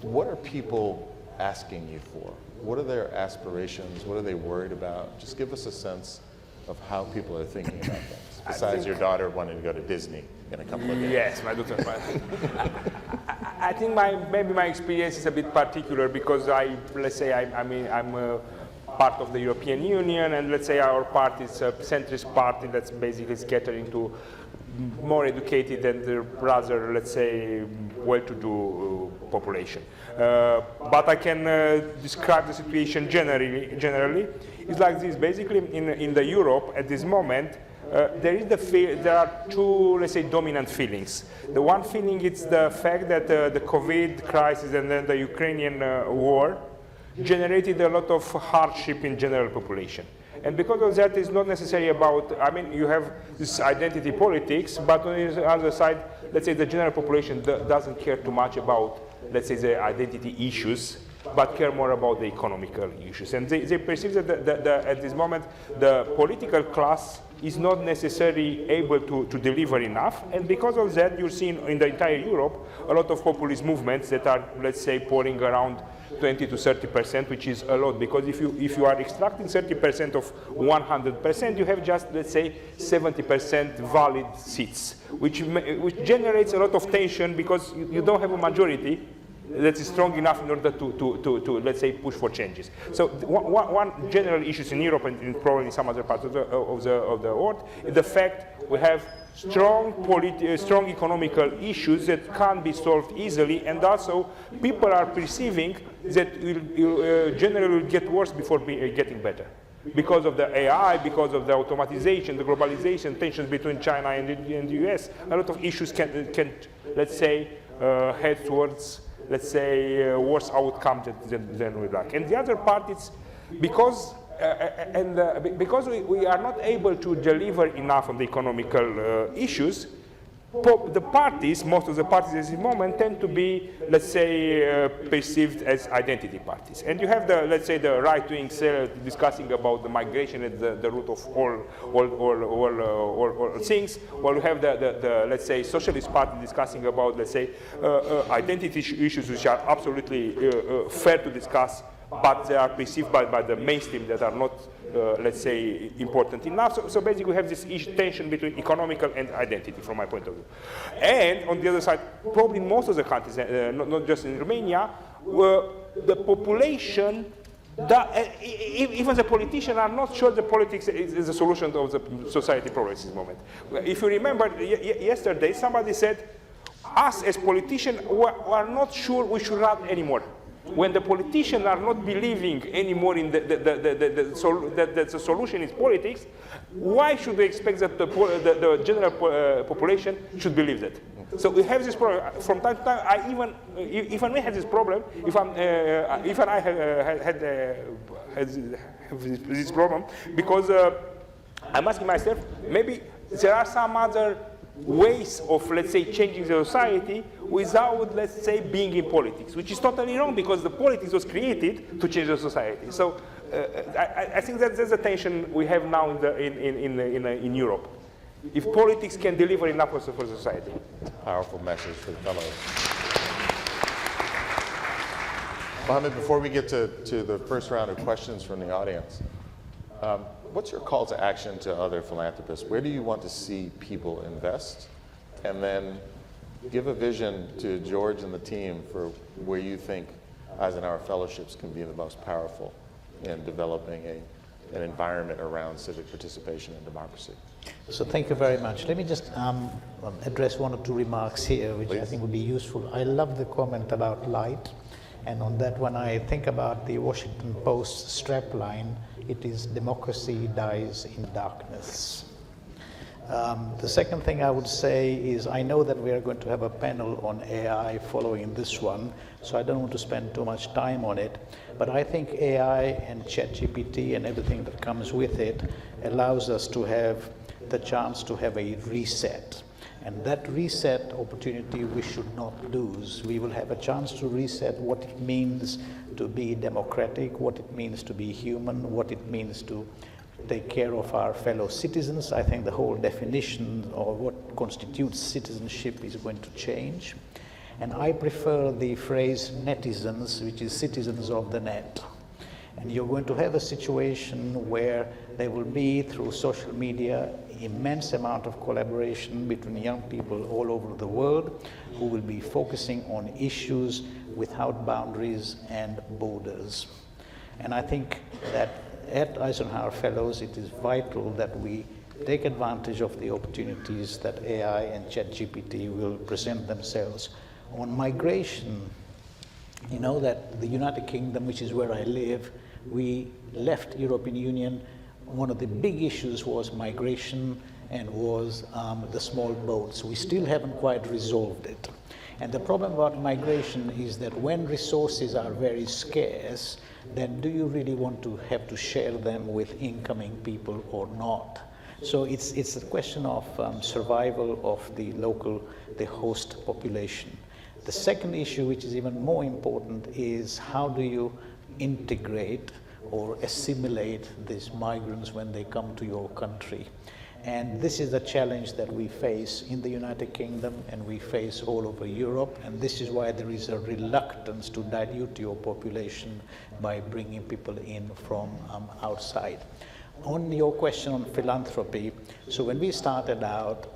what are people asking you for? What are their aspirations? What are they worried about? Just give us a sense of how people are thinking about things. Besides your daughter wanting to go to Disney in a couple of days. Yes, my daughter. I think maybe my experience is a bit particular because I'm a part of the European Union, and let's say our party is a centrist party that's basically catering to more educated and rather, let's say, well-to-do population. But I can describe the situation generally. It's like this. Basically, in the Europe at this moment, there are two, let's say, dominant feelings. The one feeling is the fact that the COVID crisis and then the Ukrainian war generated a lot of hardship in general population. And because of that, it's not necessarily about, you have this identity politics, but on the other side, let's say the general population doesn't care too much about, let's say, the identity issues. but care more about the economical issues. And they perceive that at this moment, the political class is not necessarily able to deliver enough. And because of that, you're seeing in the entire Europe a lot of populist movements that are, let's say, pouring around 20 to 30%, which is a lot. Because if you are extracting 30% of 100%, you have just, let's say, 70% valid seats, which generates a lot of tension because you don't have a majority that is strong enough in order to let's say, push for changes. So one general issue in Europe and probably in some other parts of the world is the fact we have strong economical issues that can't be solved easily, and also people are perceiving that it will generally get worse before getting better. Because of the AI, because of the automatization, the globalization, tensions between China and the US, a lot of issues can let's say, head towards, let's say, worse outcome than we like. And the other part is because because we are not able to deliver enough on the economical issues, the parties, most of the parties at this moment tend to be, let's say, perceived as identity parties. And you have the, let's say, the right-wing discussing about the migration at the root of all things, while you have the let's say, socialist party discussing about, let's say, identity issues which are absolutely fair to discuss, but they are perceived by the mainstream that are not, let's say, important enough. So basically we have this tension between economical and identity from my point of view. And on the other side, probably most of the countries, not just in Romania, the population, even the politicians are not sure the politics is the solution of the society problems at this moment. If you remember, yesterday somebody said, us as politicians are not sure we should run anymore. When the politicians are not believing anymore in that the solution is politics, why should we expect that the general population should believe that? So we have this problem. From time to time, even we have this problem, if I had this problem, because I'm asking myself, maybe there are some other ways of, let's say, changing the society without, let's say, being in politics, which is totally wrong because the politics was created to change the society. So I think that there's a tension we have now in Europe. If politics can deliver enough for society. Powerful message for the fellows. Mohammed, before we get to the first round of questions from the audience, what's your call to action to other philanthropists? Where do you want to see people invest? And then give a vision to George and the team for where you think Eisenhower Fellowships can be the most powerful in developing an environment around civic participation and democracy. So thank you very much. Let me just address one or two remarks here, which I think would be useful. I love the comment about light. And on that one, I think about the Washington Post strapline. It is democracy dies in darkness. The second thing I would say is I know that we are going to have a panel on AI following this one, so I don't want to spend too much time on it. But I think AI and ChatGPT and everything that comes with it allows us to have the chance to have a reset. And that reset opportunity we should not lose. We will have a chance to reset what it means to be democratic, what it means to be human, what it means to take care of our fellow citizens. I think the whole definition of what constitutes citizenship is going to change. And I prefer the phrase netizens, which is citizens of the net. And you're going to have a situation where there will be, through social media, immense amount of collaboration between young people all over the world who will be focusing on issues without boundaries and borders. And I think that at Eisenhower Fellows, it is vital that we take advantage of the opportunities that AI and ChatGPT will present themselves. On migration, you know that the United Kingdom, which is where I live, we left European Union. One of the big issues was migration and was the small boats. We still haven't quite resolved it. And the problem about migration is that when resources are very scarce, then do you really want to have to share them with incoming people or not? So it's a question of survival of the host population. The second issue, which is even more important, is how do you integrate or assimilate these migrants when they come to your country? And this is a challenge that we face in the United Kingdom and we face all over Europe, and this is why there is a reluctance to dilute your population by bringing people in from outside. On your question on philanthropy, so when we started out,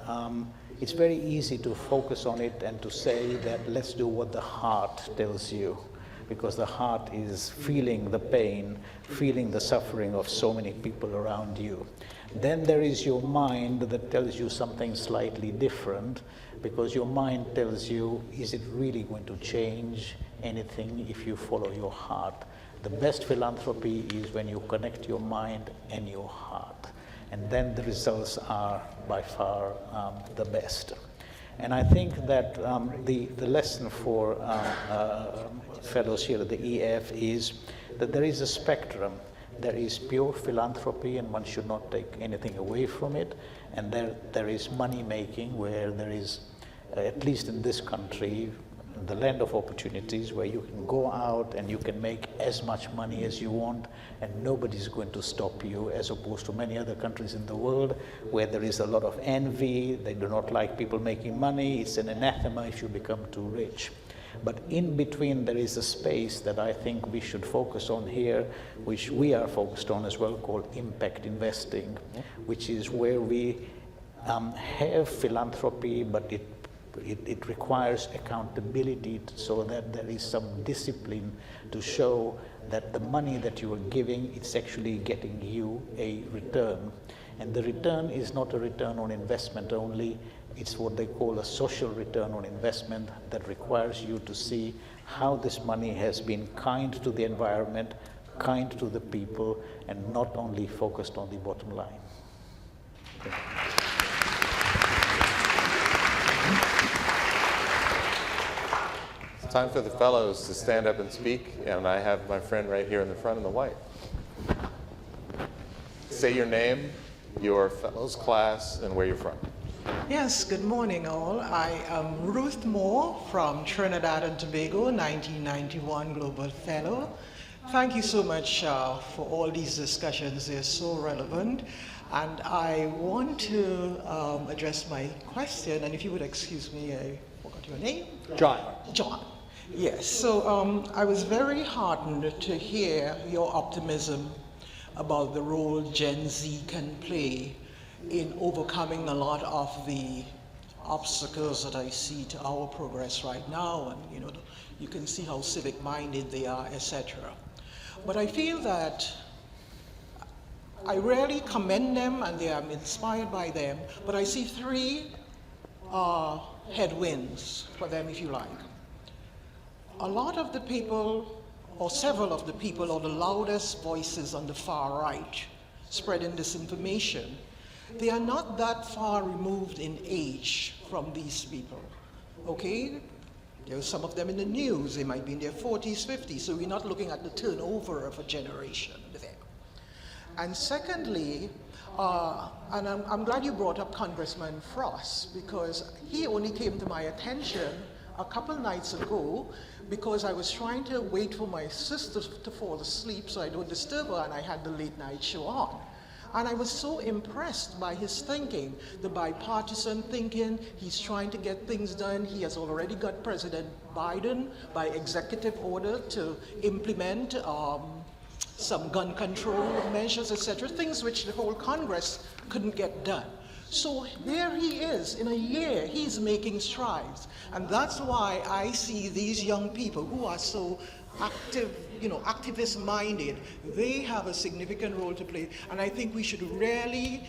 it's very easy to focus on it and to say that let's do what the heart tells you, because the heart is feeling the pain, feeling the suffering of so many people around you. Then there is your mind that tells you something slightly different, because your mind tells you, is it really going to change anything if you follow your heart? The best philanthropy is when you connect your mind and your heart, and then the results are by far the best. And I think that the lesson for fellows here at the EF is that there is a spectrum. There is pure philanthropy, and one should not take anything away from it. And there is money making, where there is, at least in this country, the land of opportunities, where you can go out and you can make as much money as you want, and nobody's going to stop you, as opposed to many other countries in the world where there is a lot of envy. They do not like people making money. It's an anathema if you become too rich. But in between, there is a space that I think we should focus on here, which we are focused on as well, called impact investing, which is where we have philanthropy, but it requires accountability, so that there is some discipline to show that the money that you are giving, it's actually getting you a return. And the return is not a return on investment only. It's what they call a social return on investment, that requires you to see how this money has been kind to the environment, kind to the people, and not only focused on the bottom line. It's time for the fellows to stand up and speak, and I have my friend right here in the front in the white. Say your name, your fellows class, and where you're from. Yes, good morning all. I am Ruth Moore from Trinidad and Tobago, 1991 Global Fellow. Thank you so much for all these discussions. They're so relevant. And I want to address my question, and if you would excuse me, I forgot your name? John. John. Yes, so I was very heartened to hear your optimism about the role Gen Z can play in overcoming a lot of the obstacles that I see to our progress right now, and you can see how civic-minded they are, etc. But I feel that I rarely commend them, and I'm inspired by them, but I see three headwinds for them, if you like. A lot of the people, or several of the people, or the loudest voices on the far right spreading disinformation, they are not that far removed in age from these people, okay? There are some of them in the news. They might be in their 40s, 50s, so we're not looking at the turnover of a generation there. And secondly, and I'm glad you brought up Congressman Frost, because he only came to my attention a couple nights ago, because I was trying to wait for my sister to fall asleep so I don't disturb her, and I had the late night show on. And I was so impressed by his thinking, the bipartisan thinking. He's trying to get things done. He has already got President Biden by executive order to implement some gun control measures, etc., things which the whole Congress couldn't get done. So there he is, in a year, he's making strides. And that's why I see these young people who are so active, activist-minded, they have a significant role to play. And I think we should really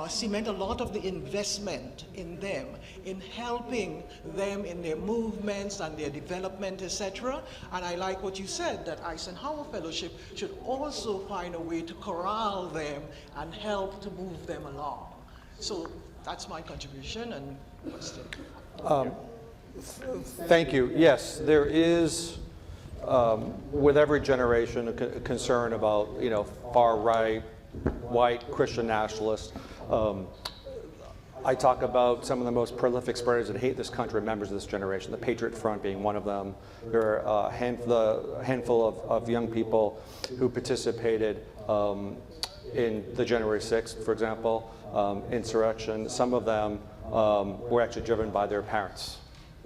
cement a lot of the investment in them, in helping them in their movements and their development, etc. And I like what you said, that Eisenhower Fellowship should also find a way to corral them and help to move them along. So that's my contribution, and question. Thank you. Yes, there is, with every generation, a concern about, far right, white Christian nationalists. I talk about some of the most prolific spreaders that hate this country, members of this generation, the Patriot Front being one of them. There are a handful of young people who participated in the January 6th, for example, insurrection. Some of them were actually driven by their parents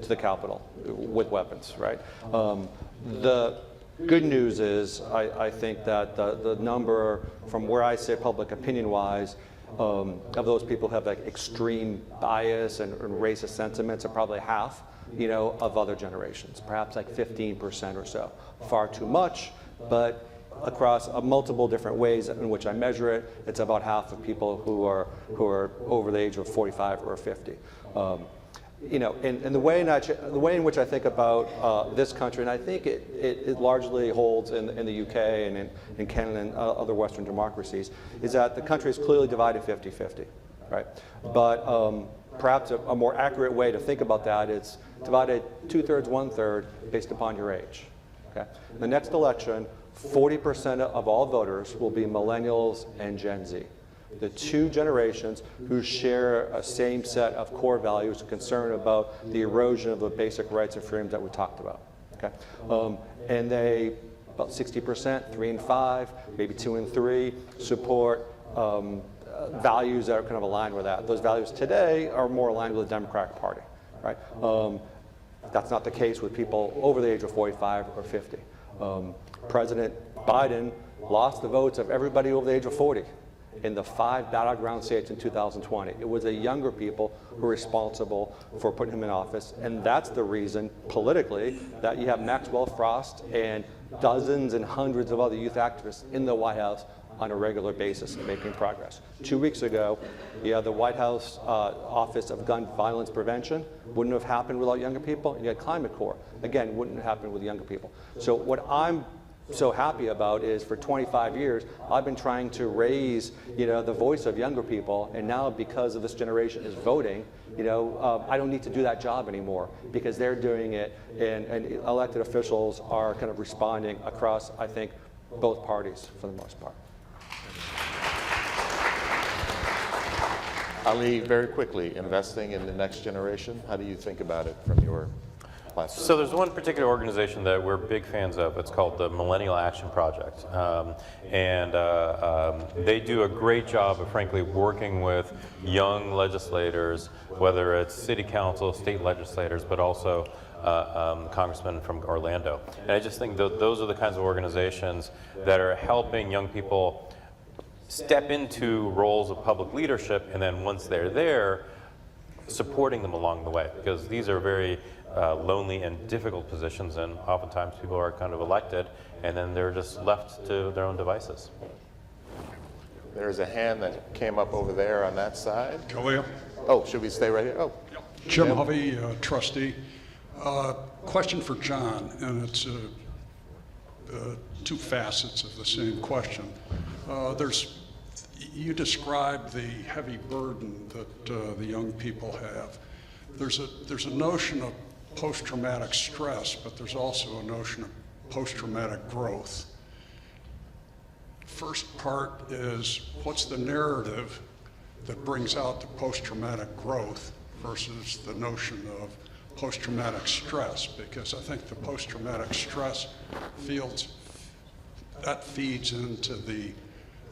to the Capitol with weapons, right? The good news is, I think that the number from where I sit public opinion-wise of those people who have like extreme bias and racist sentiments are probably half, of other generations, perhaps like 15% or so. Far too much, but across multiple different ways in which I measure it, it's about half of people who are over the age of 45 or 50. And the way in which I think about this country, and I think it largely holds in the UK and in Canada and other Western democracies, is that the country is clearly divided 50-50, right? But perhaps a more accurate way to think about that is divided 2/3, 1/3 based upon your age. Okay? In the next election, 40% of all voters will be millennials and Gen Z. The two generations who share a same set of core values, concern about the erosion of the basic rights and freedoms that we talked about. Okay? And they, about 60%, 3 and 5, maybe 2 and 3, support values that are kind of aligned with that. Those values today are more aligned with the Democratic Party, right? That's not the case with people over the age of 45 or 50. President Biden lost the votes of everybody over the age of 40 in the 5 battleground states in 2020. It was the younger people who were responsible for putting him in office, and that's the reason politically that you have Maxwell Frost and dozens and hundreds of other youth activists in the White House on a regular basis making progress. 2 weeks ago, the White House Office of Gun Violence Prevention wouldn't have happened without younger people, and you had Climate Corps, again, wouldn't have happened with younger people. So what I'm so happy about is for 25 years, I've been trying to raise, the voice of younger people, and now because of this generation is voting, I don't need to do that job anymore because they're doing it, and elected officials are kind of responding across, I think, both parties for the most part. Ali, very quickly, investing in the next generation, how do you think about it from your platform? So there's one particular organization that we're big fans of. It's called the Millennial Action Project. They do a great job of, frankly, working with young legislators, whether it's city council, state legislators, but also congressmen from Orlando. And I just think those are the kinds of organizations that are helping young people step into roles of public leadership, and then once they're there, supporting them along the way, because these are very lonely and difficult positions, and oftentimes people are kind of elected and then they're just left to their own devices. There's a hand that came up over there on that side. Julia? Oh, should we stay right here? Oh. Jim Hovey, trustee. Question for John, and it's two facets of the same question. You described the heavy burden that the young people have. There's a notion of post-traumatic stress, but there's also a notion of post-traumatic growth. First part is, what's the narrative that brings out the post-traumatic growth versus the notion of post-traumatic stress? Because I think the post-traumatic stress feeds into the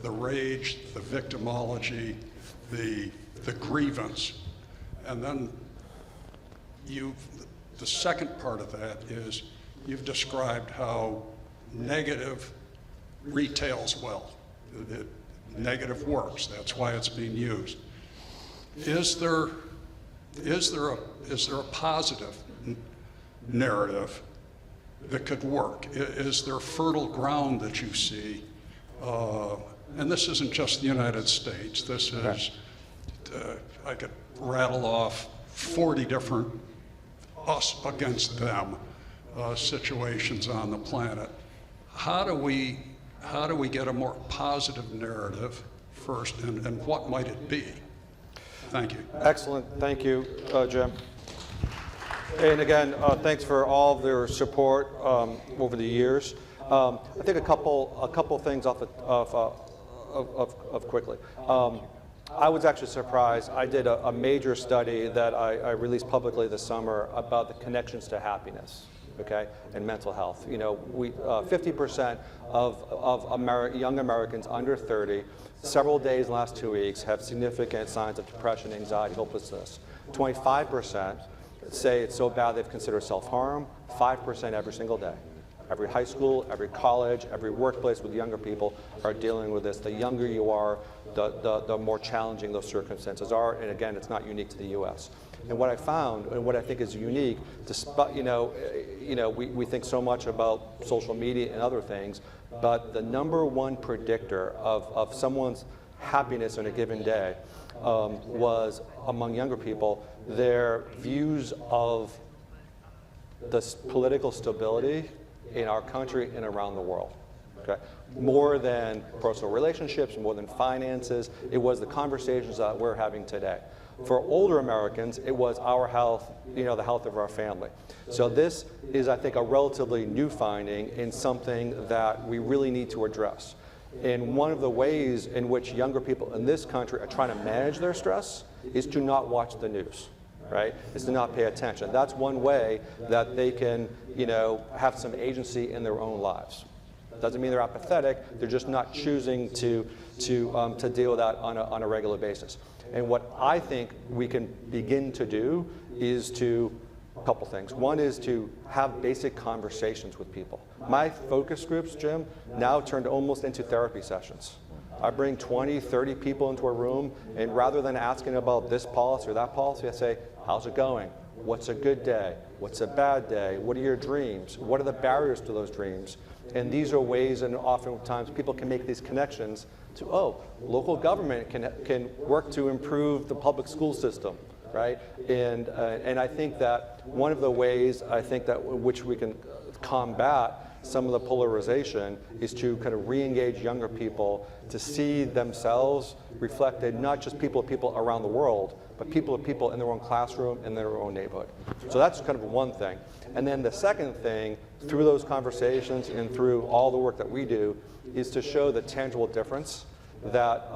rage, the victimology, the grievance. And then the second part of that is you've described how negative retails well. Negative works, that's why it's being used. Is there a positive narrative that could work? Is there fertile ground that you see? And this isn't just the United States. This is, I could rattle off 40 different us against them situations on the planet. How do we get a more positive narrative first, and what might it be? Thank you. Excellent, thank you, Jim. And again, thanks for all of their support over the years. I think a couple things off quickly. I was actually surprised. I did a major study that I released publicly this summer about the connections to happiness, okay, and mental health. You know, 50% of young Americans under 30, several days in the last 2 weeks, have significant signs of depression, anxiety, hopelessness. 25% say it's so bad they've considered self-harm, 5% every single day. Every high school, every college, every workplace with younger people are dealing with this. The younger you are, the more challenging those circumstances are. And again, it's not unique to the U.S. And what I found, and what I think is unique, despite, we think so much about social media and other things, but the number one predictor of someone's happiness in a given day was, among younger people, their views of the political stability in our country and around the world. Okay? More than personal relationships, more than finances, it was the conversations that we're having today. For older Americans, it was our health, the health of our family. So this is, I think, a relatively new finding and something that we really need to address. And one of the ways in which younger people in this country are trying to manage their stress is to not watch the news. Right? Is to not pay attention. That's one way that they can, have some agency in their own lives. Doesn't mean they're apathetic. They're just not choosing to deal with that on a regular basis. And what I think we can begin to do is a couple things. One is to have basic conversations with people. My focus groups, Jim, now turned almost into therapy sessions. I bring 20, 30 people into a room, and rather than asking about this policy or that policy, I say, how's it going? What's a good day? What's a bad day? What are your dreams? What are the barriers to those dreams? And these are ways, and oftentimes people can make these connections to, local government can work to improve the public school system, right? And I think that one of the ways I think that which we can combat some of the polarization is to kind of re-engage younger people to see themselves reflected, not just people around the world, but people in their own classroom, in their own neighborhood. So that's kind of one thing. And then the second thing, through those conversations and through all the work that we do, is to show the tangible difference that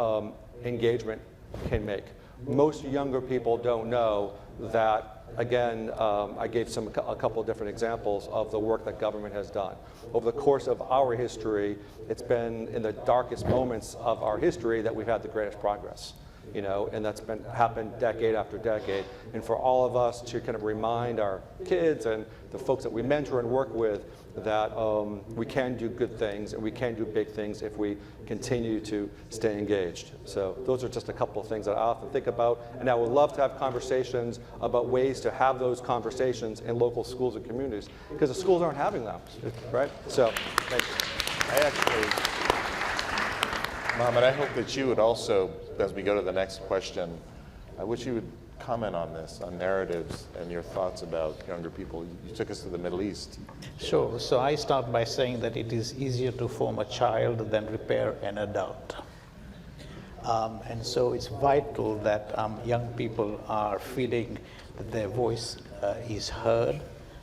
engagement can make. Most younger people don't know that. Again, I gave a couple of different examples of the work that government has done. Over the course of our history, it's been in the darkest moments of our history that we've had the greatest progress. And that's happened decade after decade. And for all of us to kind of remind our kids and the folks that we mentor and work with that we can do good things and we can do big things if we continue to stay engaged. So those are just a couple of things that I often think about. And I would love to have conversations about ways to have those conversations in local schools and communities, because the schools aren't having them, right? So, thank you. Mohammed, I hope that you would also, as we go to the next question, I wish you would comment on this, on narratives and your thoughts about younger people. You took us to the Middle East. Sure. So I start by saying that it is easier to form a child than repair an adult. And so it's vital that young people are feeling that their voice is heard,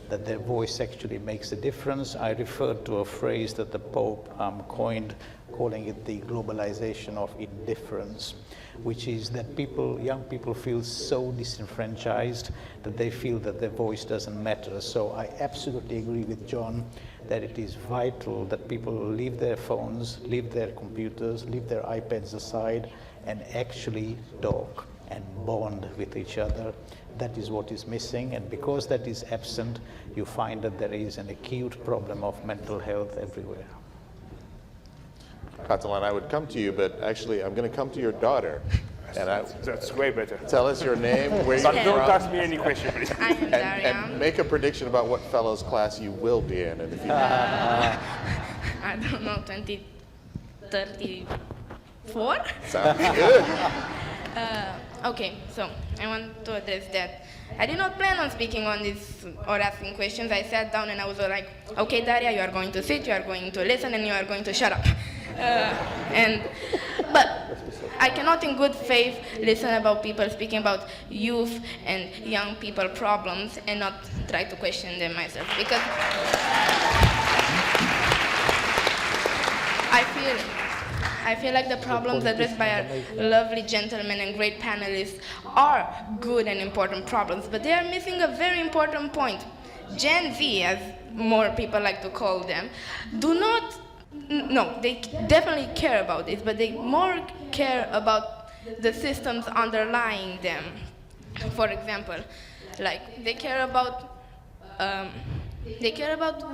that their voice actually makes a difference. I referred to a phrase that the Pope coined, calling it the globalization of indifference, which is that young people feel so disenfranchised that they feel that their voice doesn't matter. So I absolutely agree with John that it is vital that people leave their phones, leave their computers, leave their iPads aside, and actually talk and bond with each other. That is what is missing, and because that is absent, you find that there is an acute problem of mental health everywhere. Catalan, I would come to you, but actually I'm going to come to your daughter. And That's way better. Tell us your name, where you're But don't from, ask me any question, please. I am Daria. and make a prediction about what fellows class you will be in. And if you I don't know, 2034? sounds good. Okay, so I want to address that. I did not plan on speaking on this or asking questions. I sat down and I was all like, okay, Daria, you are going to sit, you are going to listen, and you are going to shut up. But I cannot in good faith listen about people speaking about youth and young people problems and not try to question them myself, because I feel like the problems addressed by our lovely gentlemen and great panelists are good and important problems, but they are missing a very important point. Gen Z, as more people like to call them, do not, no, they definitely care about this, but they more care about the systems underlying them. For example, like they care about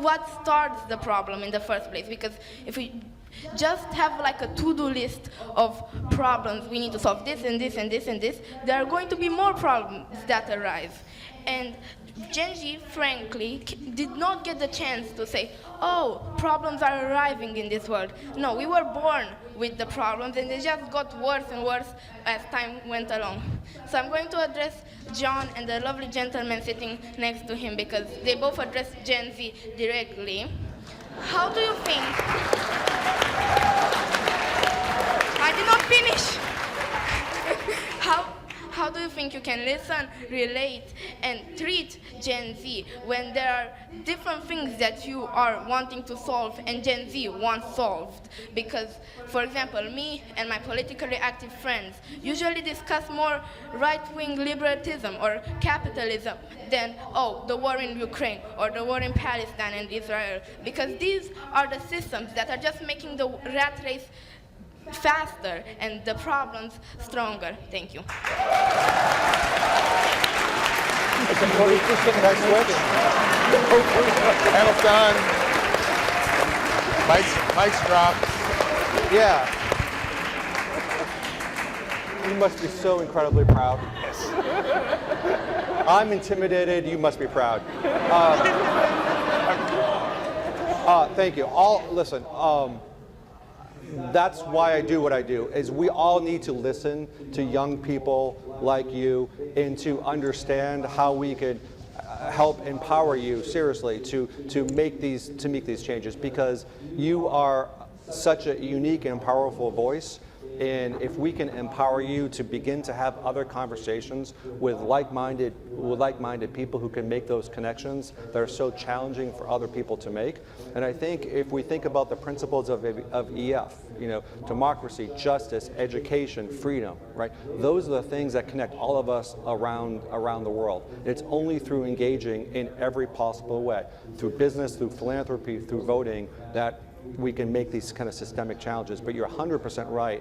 what starts the problem in the first place, because if we just have like a to-do list of problems, we need to solve this and this and this and this, there are going to be more problems that arise. And Gen Z, frankly, did not get the chance to say, oh, problems are arriving in this world. No, we were born with the problems, and they just got worse and worse as time went along. So I'm going to address John and the lovely gentleman sitting next to him, because they both address Gen Z directly. How do you think? I did not finish. How do you think you can listen, relate, and treat Gen Z when there are different things that you are wanting to solve and Gen Z wants solved? Because, for example, me and my politically active friends usually discuss more right-wing liberalism or capitalism than, oh, the war in Ukraine or the war in Palestine and Israel, because these are the systems that are just making the rat race faster and the problems stronger. Thank you. Can I switch? Panel's done. Mic's dropped. Yeah. You must be so incredibly proud. Yes. I'm intimidated. You must be proud. Thank you. Listen. That's why I do what I do, is we all need to listen to young people like you and to understand how we could help empower you, seriously, to make these changes, because you are such a unique and powerful voice. And if we can empower you to begin to have other conversations with like-minded people who can make those connections that are so challenging for other people to make. And I think if we think about the principles of EF, democracy, justice, education, freedom, right? Those are the things that connect all of us around the world. It's only through engaging in every possible way, through business, through philanthropy, through voting, that we can make these kind of systemic challenges. But you're 100% right.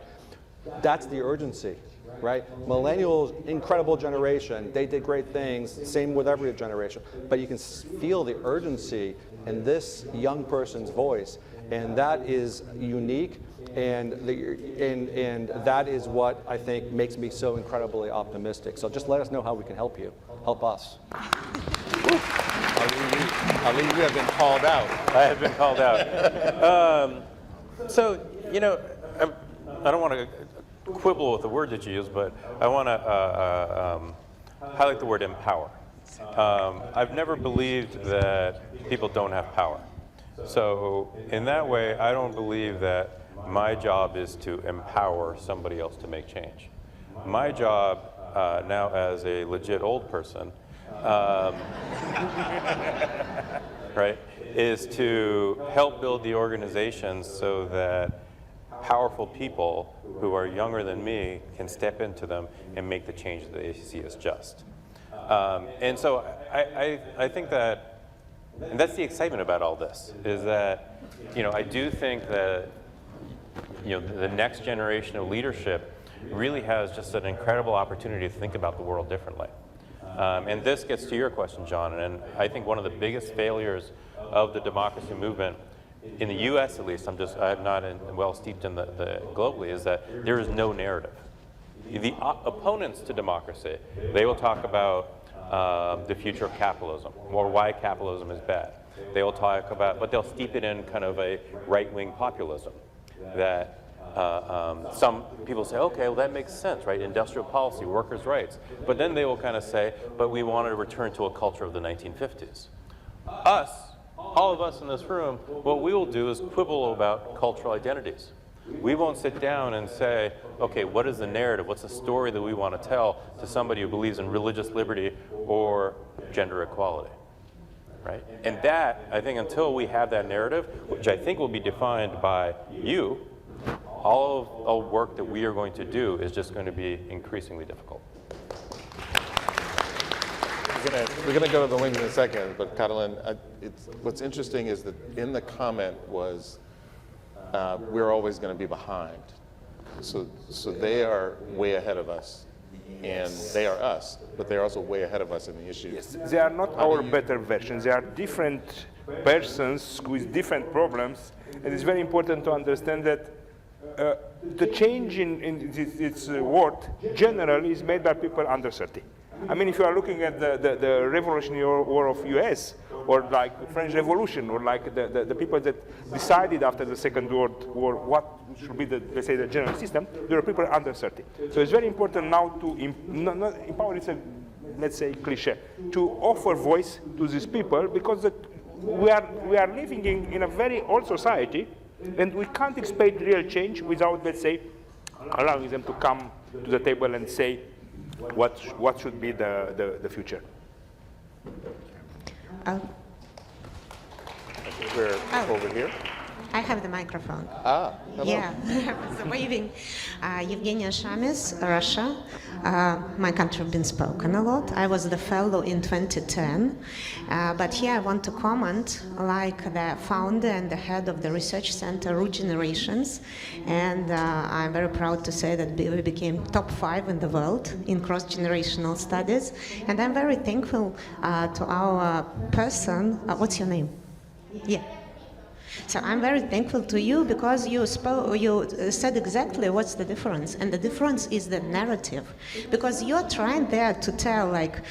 That's the urgency, right? Millennials, incredible generation. They did great things. Same with every generation. But you can feel the urgency in this young person's voice, and that is unique. And that is what I think makes me so incredibly optimistic. So just let us know how we can help you. Help us. Ali, you have been called out. I have been called out. So, I don't want to quibble with the word that you use, but I want to highlight the word empower. I've never believed that people don't have power. So in that way, I don't believe that my job is to empower somebody else to make change. My job now as a legit old person, right, is to help build the organizations so that powerful people who are younger than me can step into them and make the change that they see as just. And so I think that, and that's the excitement about all this, is that, I do think that, the next generation of leadership really has just an incredible opportunity to think about the world differently. And this gets to your question, John, and I think one of the biggest failures of the democracy movement, in the U.S. at least, I'm not well steeped in the globally, is that there is no narrative. The opponents to democracy, they will talk about the future of capitalism, or why capitalism is bad. They will talk about, but they'll steep it in kind of a right-wing populism. That some people say, okay, well that makes sense, right? Industrial policy, workers' rights. But then they will kind of say, but we want to return to a culture of the 1950s. All of us in this room, what we will do is quibble about cultural identities. We won't sit down and say, okay, what is the narrative? What's the story that we want to tell to somebody who believes in religious liberty or gender equality, right? And that, I think, until we have that narrative, which I think will be defined by you, all of the work that we are going to do is just going to be increasingly difficult. We're going to go to the wings in a second, but Catalin, what's interesting is that in the comment was, we're always going to be behind. So they are way ahead of us, and they are us, but they're also way ahead of us in the issues. Yes, they are not our better versions. They are different persons with different problems, and it's very important to understand that the change in its world generally is made by people under 30. I mean, if you are looking at the Revolutionary War of US, or like the French Revolution, or like the people that decided after the Second World War what should be let's say, the general system, there are people under 30. So it's very important now to empower, it's a, let's say, cliche, to offer voice to these people, because we are living in a very old society, and we can't expect real change without, let's say, allowing them to come to the table and say what should be the future. We're over here. I have the microphone. Hello. Yeah, so waving. Evgenia Shamis, Russia. My country has been spoken a lot. I was the fellow in 2010. But here I want to comment, like the founder and the head of the research center, Root Generations. And I'm very proud to say that we became top 5 in the world in cross-generational studies. And I'm very thankful to our person. What's your name? Yeah. So I'm very thankful to you, because you said exactly what's the difference, and the difference is the narrative, because you're trying there to tell like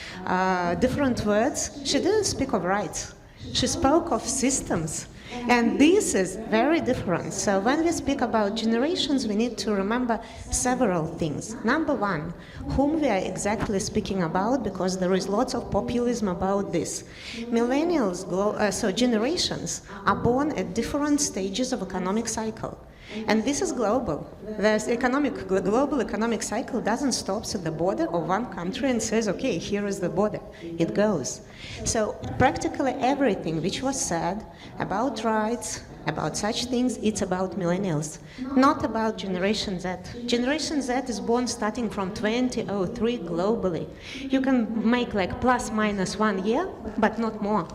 different words. She didn't speak of rights, she spoke of systems, and this is very different. So when we speak about generations, we need to remember several things. Number one, whom we are exactly speaking about, because there is lots of populism about this. Millennials, so generations, are born at different stages of economic cycle. And this is global. The global economic cycle doesn't stop at the border of one country and says, okay, here is the border. It goes. So practically everything which was said about rights, about such things, it's about millennials, not about Generation Z. Generation Z is born starting from 2003 globally. You can make like plus minus 1 year, but not more.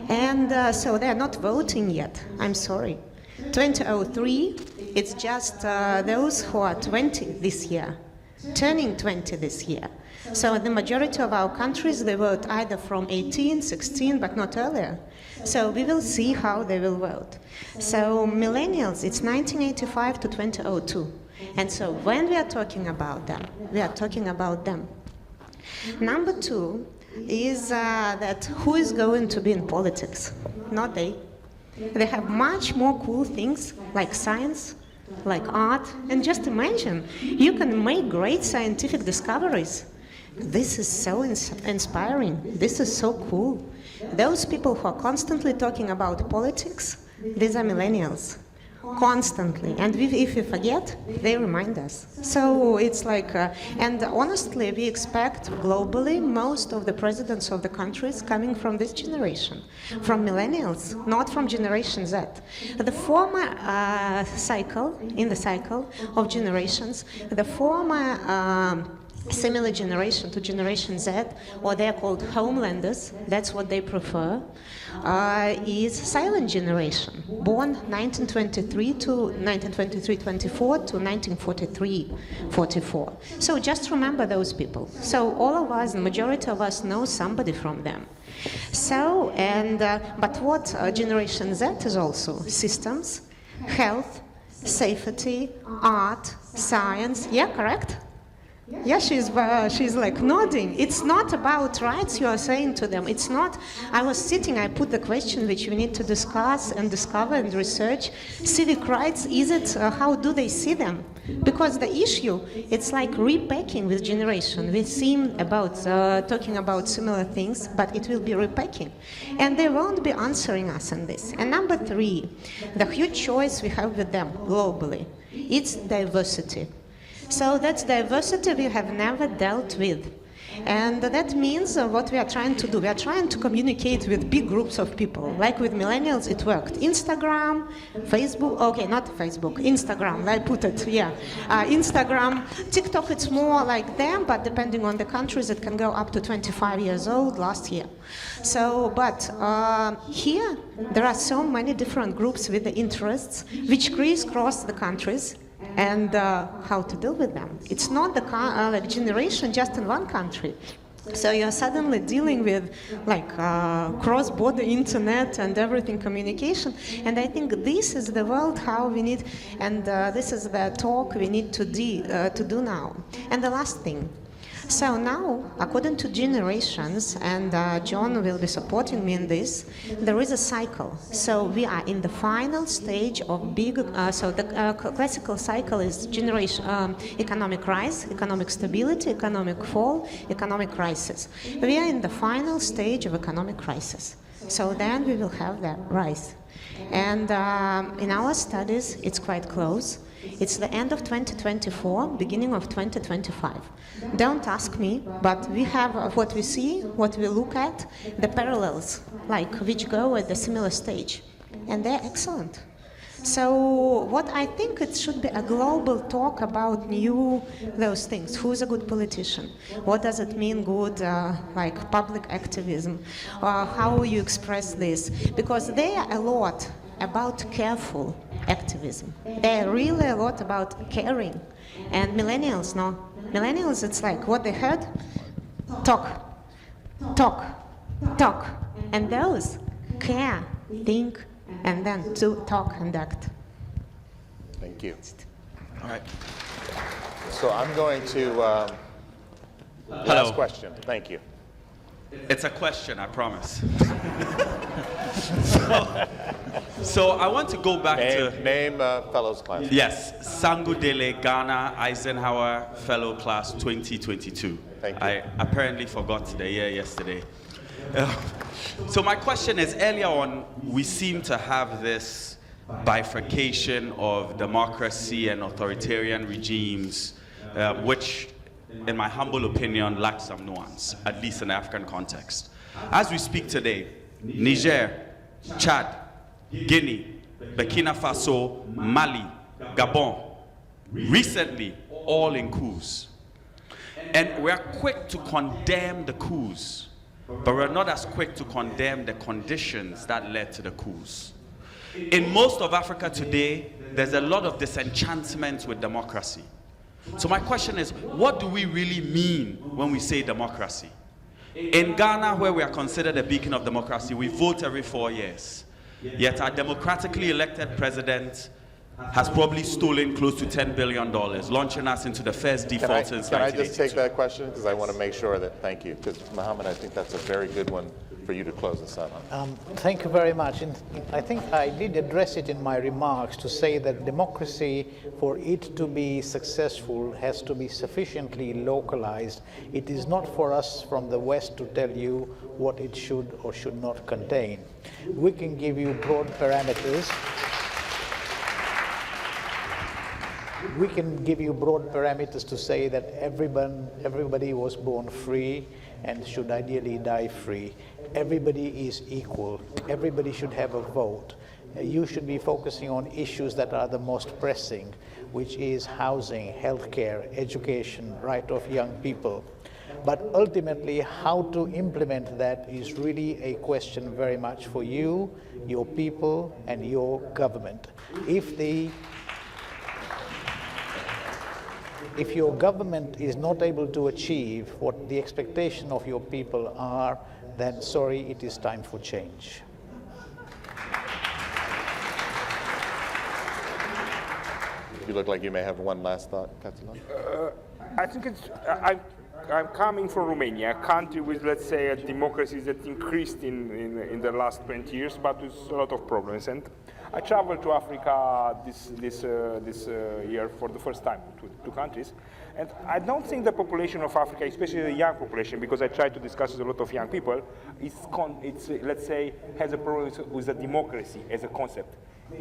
And so they're not voting yet, I'm sorry. 2003, it's just those who are 20 this year, turning 20 this year. So the majority of our countries, they vote either from 18, 16, but not earlier. So we will see how they will vote. So millennials, it's 1985 to 2002. And so when we are talking about them, we are talking about them. Number two is that who is going to be in politics? Not they. They have much more cool things like science, like art, and just imagine, you can make great scientific discoveries. This is so inspiring. This is so cool. Those people who are constantly talking about politics, these are millennials. Constantly. And if we forget, they remind us. So it's like, and honestly, we expect globally most of the presidents of the countries coming from this generation, from millennials, not from Generation Z. The former cycle, in the cycle of generations, the former similar generation to Generation Z, or they're called homelanders, that's what they prefer, is silent generation, born 1923 to 1923-24 to 1943-44. So just remember those people. So all of us, the majority of us, know somebody from them. So, and but what Generation Z is also systems, health, safety, art, science. Yeah, correct? Yeah, she's like nodding. It's not about rights you are saying to them. It's not, I was sitting, I put the question which we need to discuss and discover and research. Civic rights, is it, how do they see them? Because the issue, it's like repacking with generation. We seem about talking about similar things, but it will be repacking. And they won't be answering us on this. And number three, the huge choice we have with them globally, it's diversity. So that's diversity we have never dealt with. And that means what we are trying to do. We are trying to communicate with big groups of people. Like with millennials, it worked. Instagram, Facebook, okay, not Facebook, Instagram, I put it, yeah. Instagram, TikTok, it's more like them, but depending on the countries, it can go up to 25 years old last year. So, but here, there are so many different groups with the interests, which crisscross the countries, and how to deal with them. It's not the like generation just in one country. So you're suddenly dealing with like cross-border internet and everything communication. And I think this is the world how we need, and this is the talk we need to do now. And the last thing. So now, according to generations, and John will be supporting me in this, there is a cycle. So we are in the final stage of big, so the classical cycle is generation, economic rise, economic stability, economic fall, economic crisis. We are in the final stage of economic crisis. So then we will have that rise. And in our studies, it's quite close. It's the end of 2024, beginning of 2025. Don't ask me, but we have what we see, what we look at, the parallels, like which go at the similar stage. And they're excellent. So what I think it should be a global talk about those things. Who's a good politician? What does it mean good, like public activism? How you express this? Because they are a lot about careful activism. They're really a lot about caring. And millennials, no. Millennials, it's like what they heard, talk, talk, talk. And those care, think, and then to talk and act. Thank you. All right. So I'm going to last question. Thank you. It's a question, I promise. So I want to go back to... Name fellows class. Yes, Sango Dele, Ghana, Eisenhower Fellow Class 2022. Thank you. I apparently forgot the year yesterday. So my question is, earlier on, we seem to have this bifurcation of democracy and authoritarian regimes, which, in my humble opinion, lack some nuance, at least in the African context. As we speak today, Niger, Chad, Guinea, Burkina Faso, Mali, Gabon, recently all in coups. And we're quick to condemn the coups, but we're not as quick to condemn the conditions that led to the coups. In most of Africa today, there's a lot of disenchantment with democracy. So my question is, what do we really mean when we say democracy? In Ghana, where we are considered a beacon of democracy, we vote every 4 years. Yet our democratically elected president has probably stolen close to $10 billion, launching us into the first default since 1982. Can I just take that question? Because I want to make sure that, thank you. Because Mohammed, I think that's a very good one for you to close us out on. Thank you very much. And I think I did address it in my remarks to say that democracy, for it to be successful, has to be sufficiently localized. It is not for us from the West to tell you what it should or should not contain. We can give you broad parameters. We can give you broad parameters to say that everybody was born free and should ideally die free. Everybody is equal. Everybody should have a vote. You should be focusing on issues that are the most pressing, which is housing, healthcare, education, right of young people. But ultimately, how to implement that is really a question very much for you, your people, and your government. If your government is not able to achieve what the expectation of your people are, then sorry, it is time for change. You look like you may have one last thought, Catalan. I think I'm coming from Romania, a country with, let's say, a democracy that increased in the last 20 years, but with a lot of problems. And I traveled to Africa this year for the first time to 2 countries. And I don't think the population of Africa, especially the young population, because I try to discuss with a lot of young people, let's say, has a problem with the democracy as a concept.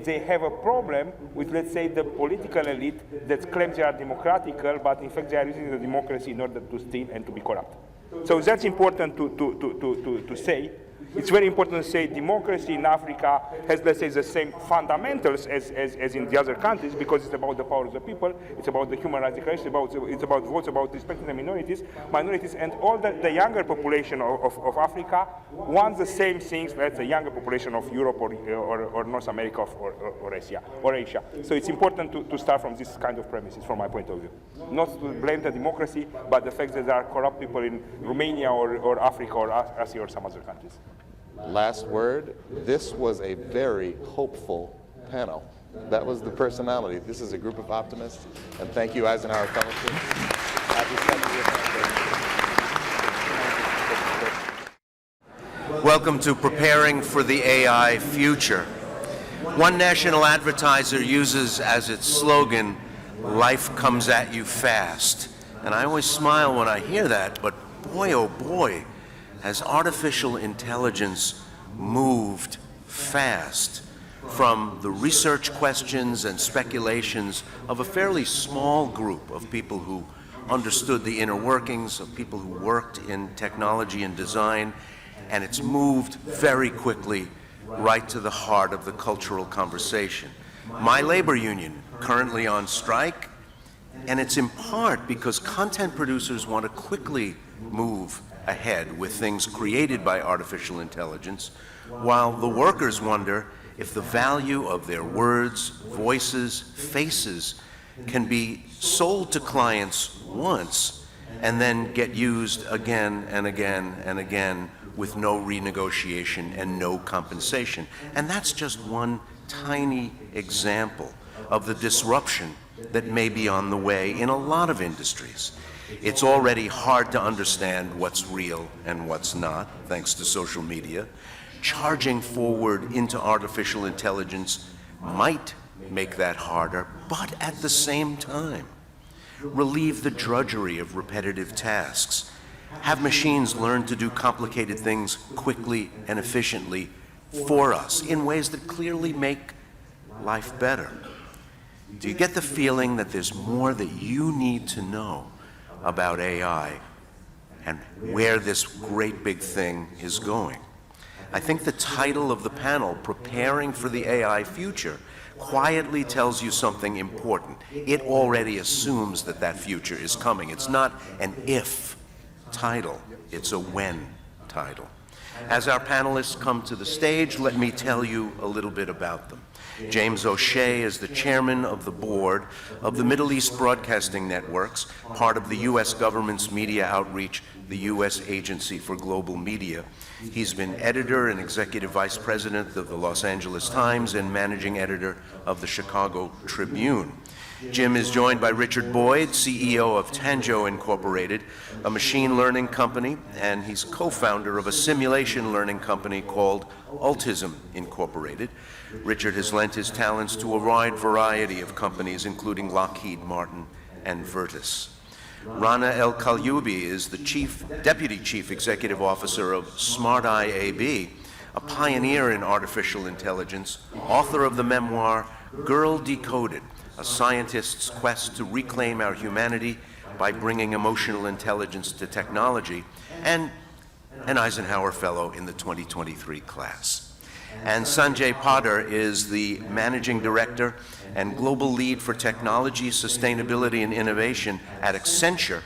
They have a problem with, let's say, the political elite that claims they are democratical, but in fact they are using the democracy in order to steal and to be corrupt. So that's important to say. It's very important to say democracy in Africa has, let's say, the same fundamentals as in the other countries, because it's about the power of the people, it's about the human rights declaration, it's about votes, about respecting the minorities, and all the younger population of Africa wants the same things that the younger population of Europe or North America or Asia. So it's important to start from this kind of premises, from my point of view. Not to blame the democracy, but the fact that there are corrupt people in Romania or Africa or Asia or some other countries. Last word, this was a very hopeful panel. That was the personality. This is a group of optimists, and thank you, Eisenhower Fellowship. Happy 70th anniversary. Welcome to Preparing for the AI Future. One national advertiser uses as its slogan, "Life comes at you fast." And I always smile when I hear that, but boy, oh boy, has artificial intelligence moved fast from the research questions and speculations of a fairly small group of people who understood the inner workings, of people who worked in technology and design, and it's moved very quickly right to the heart of the cultural conversation. My labor union, currently on strike, and it's in part because content producers want to quickly move ahead with things created by artificial intelligence, while the workers wonder if the value of their words, voices, faces can be sold to clients once and then get used again and again and again with no renegotiation and no compensation. And that's just one tiny example of the disruption that may be on the way in a lot of industries. It's already hard to understand what's real and what's not, thanks to social media. Charging forward into artificial intelligence might make that harder, but at the same time, relieve the drudgery of repetitive tasks. Have machines learn to do complicated things quickly and efficiently for us in ways that clearly make life better. Do you get the feeling that there's more that you need to know about AI and where this great big thing is going? I think the title of the panel, Preparing for the AI Future, quietly tells you something important. It already assumes that that future is coming. It's not an if title, it's a when title. As our panelists come to the stage, let me tell you a little bit about them. James O'Shea is the chairman of the board of the Middle East Broadcasting Networks, part of the U.S. government's media outreach, the U.S. Agency for Global Media. He's been editor and executive vice president of the Los Angeles Times and managing editor of the Chicago Tribune. Jim is joined by Richard Boyd, CEO of Tango Incorporated, a machine learning company, and he's co-founder of a simulation learning company called Autism Incorporated. Richard has lent his talents to a wide variety of companies, including Lockheed Martin and Vertus. Rana El-Kalyoubi is the Deputy Chief Executive Officer of SmartEye AB, a pioneer in artificial intelligence, author of the memoir Girl Decoded, a scientist's quest to reclaim our humanity by bringing emotional intelligence to technology, and an Eisenhower Fellow in the 2023 class. And Sanjay Poddar is the Managing Director and Global Lead for Technology, Sustainability, and Innovation at Accenture,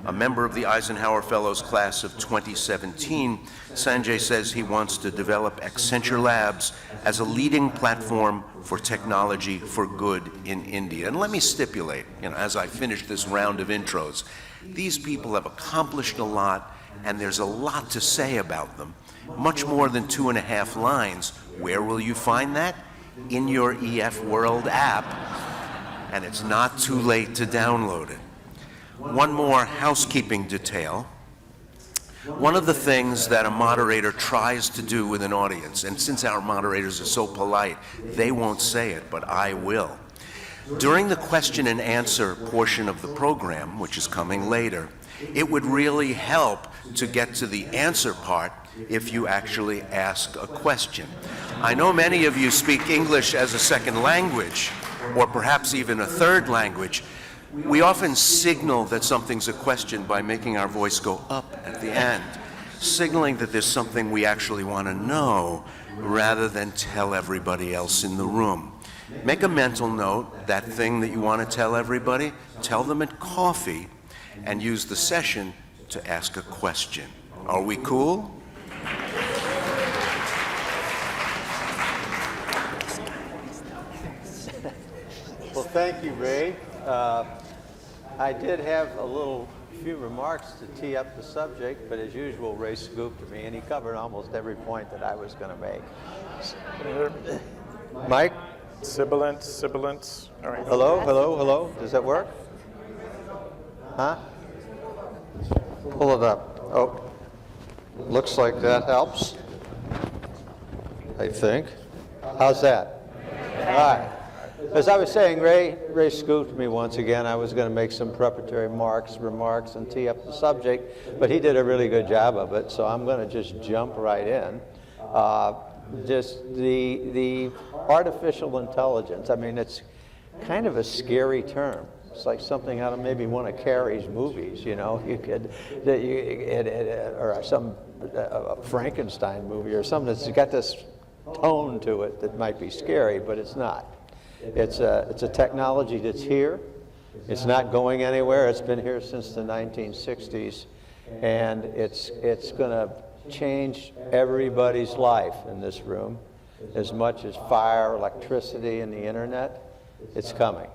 a member of the Eisenhower Fellows class of 2017. Sanjay says he wants to develop Accenture Labs as a leading platform for technology for good in India. And let me stipulate, as I finish this round of intros, these people have accomplished a lot, and there's a lot to say about them. Much more than 2.5 lines. Where will you find that? In your EF World app, and it's not too late to download it. One more housekeeping detail. One of the things that a moderator tries to do with an audience, and since our moderators are so polite, they won't say it, but I will. During the question and answer portion of the program, which is coming later, it would really help to get to the answer part if you actually ask a question. I know many of you speak English as a second language, or perhaps even a third language. We often signal that something's a question by making our voice go up at the end, signaling that there's something we actually want to know rather than tell everybody else in the room. Make a mental note, that thing that you want to tell everybody, tell them at coffee, and use the session to ask a question. Are we cool? Well, thank you, Ray. I did have a few remarks to tee up the subject, but as usual, Ray scooped me, and he covered almost every point that I was going to make. Mike? Sibilance. All right. Hello. Does that work? Huh? Pull it up. Oh, looks like that helps. I think. How's that? All right. As I was saying, Ray scooped me once again. I was going to make some preparatory remarks and tee up the subject, but he did a really good job of it, so I'm going to just jump right in. Just the artificial intelligence. I mean, it's kind of a scary term. It's like something out of maybe one of Carrey's movies, you know. You could, or some a Frankenstein movie or something that's got this tone to it that might be scary, but it's not. It's a technology that's here. It's not going anywhere. It's been here since the 1960s, and it's going to change everybody's life in this room as much as fire, electricity, and the internet. It's coming.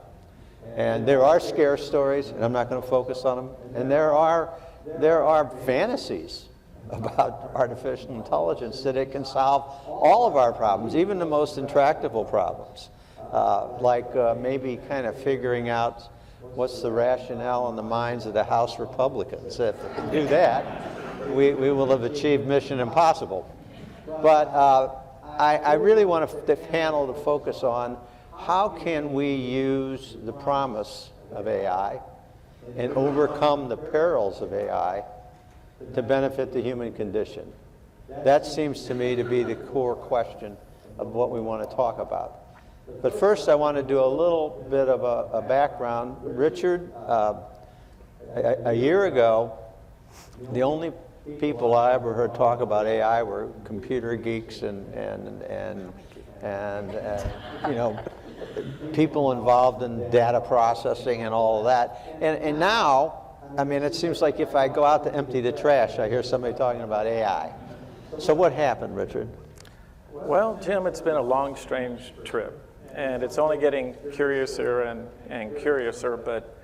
And there are scare stories, and I'm not going to focus on them. And there are fantasies about artificial intelligence that it can solve all of our problems, even the most intractable problems. Like maybe kind of figuring out what's the rationale in the minds of the House Republicans. If we can do that, we will have achieved mission impossible. But I really want the panel to focus on how can we use the promise of AI and overcome the perils of AI to benefit the human condition. That seems to me to be the core question of what we want to talk about. But first, I want to do a little bit of a background. Richard, a year ago, the only people I ever heard talk about AI were computer geeks and you know, people involved in data processing and all of that. And now, I mean, it seems like if I go out to empty the trash, I hear somebody talking about AI. So what happened, Richard? Well, Jim, it's been a long, strange trip, and it's only getting curiouser and curiouser. But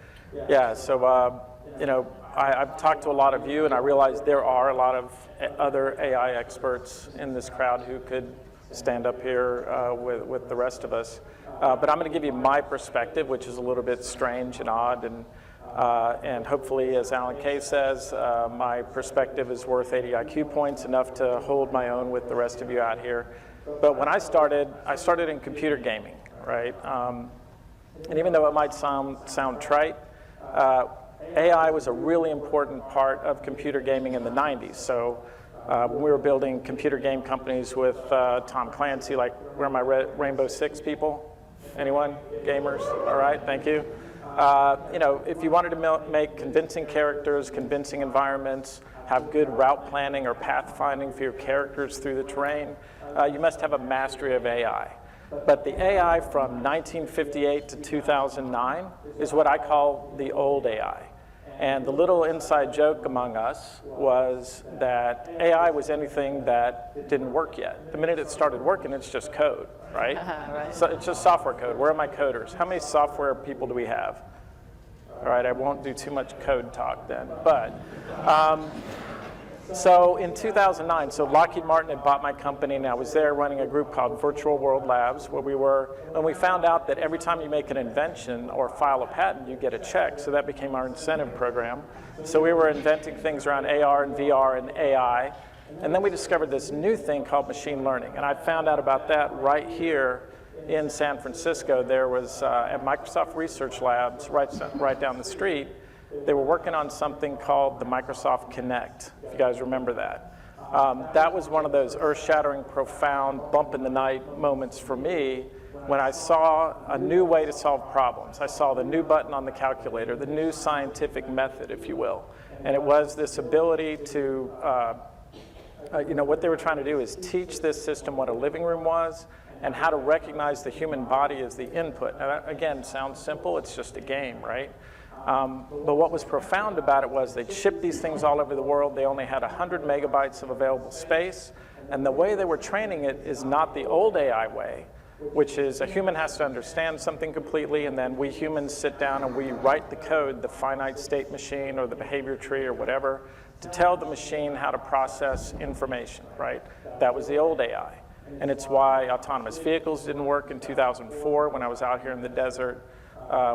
yeah, so you know, I've talked to a lot of you, and I realize there are a lot of other AI experts in this crowd who could stand up here with the rest of us. But I'm going to give you my perspective, which is a little bit strange and odd, and hopefully, as Alan Kay says, my perspective is worth 80 IQ points, enough to hold my own with the rest of you out here. But when I started in computer gaming, right? And even though it might sound trite, AI was a really important part of computer gaming in the 90s. So when we were building computer game companies with Tom Clancy, like, where are my Rainbow Six people? Anyone? Gamers? All right, thank you. You know, if you wanted to make convincing characters, convincing environments, have good route planning or pathfinding for your characters through the terrain, you must have a mastery of AI. But the AI from 1958 to 2009 is what I call the old AI. And the little inside joke among us was that AI was anything that didn't work yet. The minute it started working, it's just code, right? Right. So it's just software code. Where are my coders? How many software people do we have? All right, I won't do too much code talk then. But so in 2009, so Lockheed Martin had bought my company, and I was there running a group called Virtual World Labs, where we found out that every time you make an invention or file a patent, you get a check. So that became our incentive program. So we were inventing things around AR and VR and AI. And then we discovered this new thing called machine learning. And I found out about that right here in San Francisco. There was at Microsoft Research Labs right down the street. They were working on something called the Microsoft Kinect, if you guys remember that. That was one of those earth-shattering, profound, bump-in-the-night moments for me, when I saw a new way to solve problems. I saw the new button on the calculator, the new scientific method, if you will. And it was this ability to, what they were trying to do is teach this system what a living room was and how to recognize the human body as the input. Now, that, again, sounds simple. It's just a game, right? But what was profound about it was they'd ship these things all over the world. They only had 100 megabytes of available space. And the way they were training it is not the old AI way, which is a human has to understand something completely, and then we humans sit down and we write the code, the finite state machine or the behavior tree or whatever, to tell the machine how to process information, right? That was the old AI. And it's why autonomous vehicles didn't work in 2004 when I was out here in the desert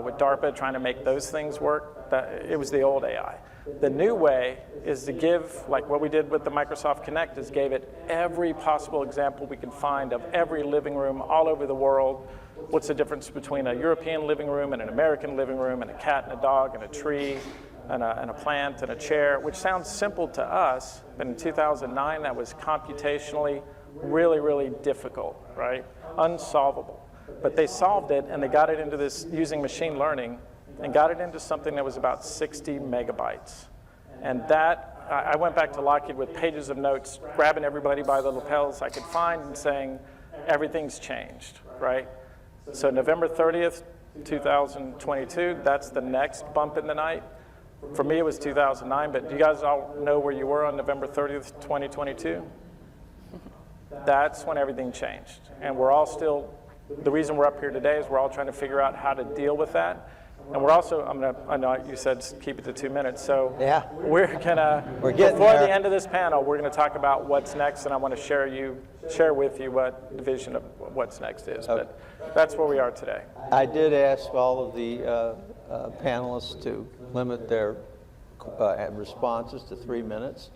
with DARPA trying to make those things work. It was the old AI. The new way is to give, like what we did with the Microsoft Kinect, is gave it every possible example we could find of every living room all over the world. What's the difference between a European living room and an American living room, and a cat and a dog and a tree and a plant and a chair, which sounds simple to us, but in 2009 that was computationally really, really difficult, right? Unsolvable. But they solved it, and they got it into this using machine learning, and got it into something that was about 60 megabytes. And that, I went back to Lockheed with pages of notes, grabbing everybody by the lapels I could find and saying, everything's changed, right? So November 30th, 2022, that's the next bump in the night. For me, it was 2009, but do you guys all know where you were on November 30th, 2022? That's when everything changed. And we're all still, the reason we're up here today is we're all trying to figure out how to deal with that. And we're also, I know you said keep it to 2 minutes, so yeah, we're before the end of this panel, we're gonna talk about what's next, and I want to share with you what the vision of what's next is. Okay. But that's where we are today. I did ask all of the panelists to limit their responses to 3 minutes.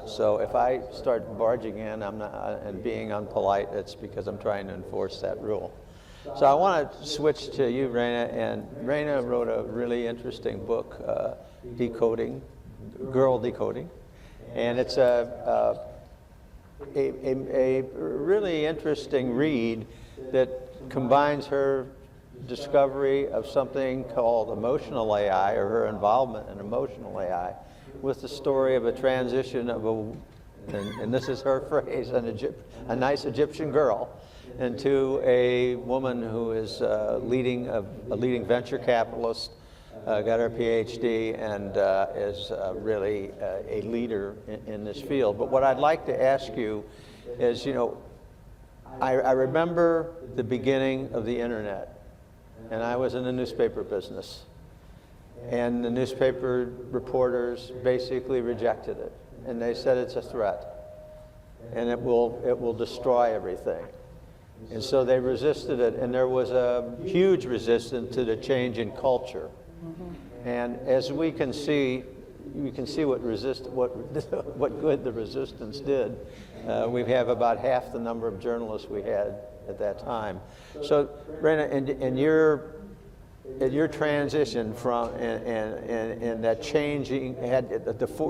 So if I start barging in and being unpolite, it's because I'm trying to enforce that rule. So I want to switch to you, Raina, and Raina wrote a really interesting book, Girl Decoding, and it's a really interesting read that combines her discovery of something called emotional AI, or her involvement in emotional AI, with the story of a transition of and this is her phrase, a nice Egyptian girl, into a woman who is a leading venture capitalist, got her PhD, and is really a leader in this field. But what I'd like to ask you is, I remember the beginning of the internet, and I was in the newspaper business, and the newspaper reporters basically rejected it, and they said it's a threat, and it will destroy everything. And so they resisted it, and there was a huge resistance to the change in culture. Mm-hmm. And as we can see what good the resistance did. We have about half the number of journalists we had at that time. So, Raina, in your transition from and that changing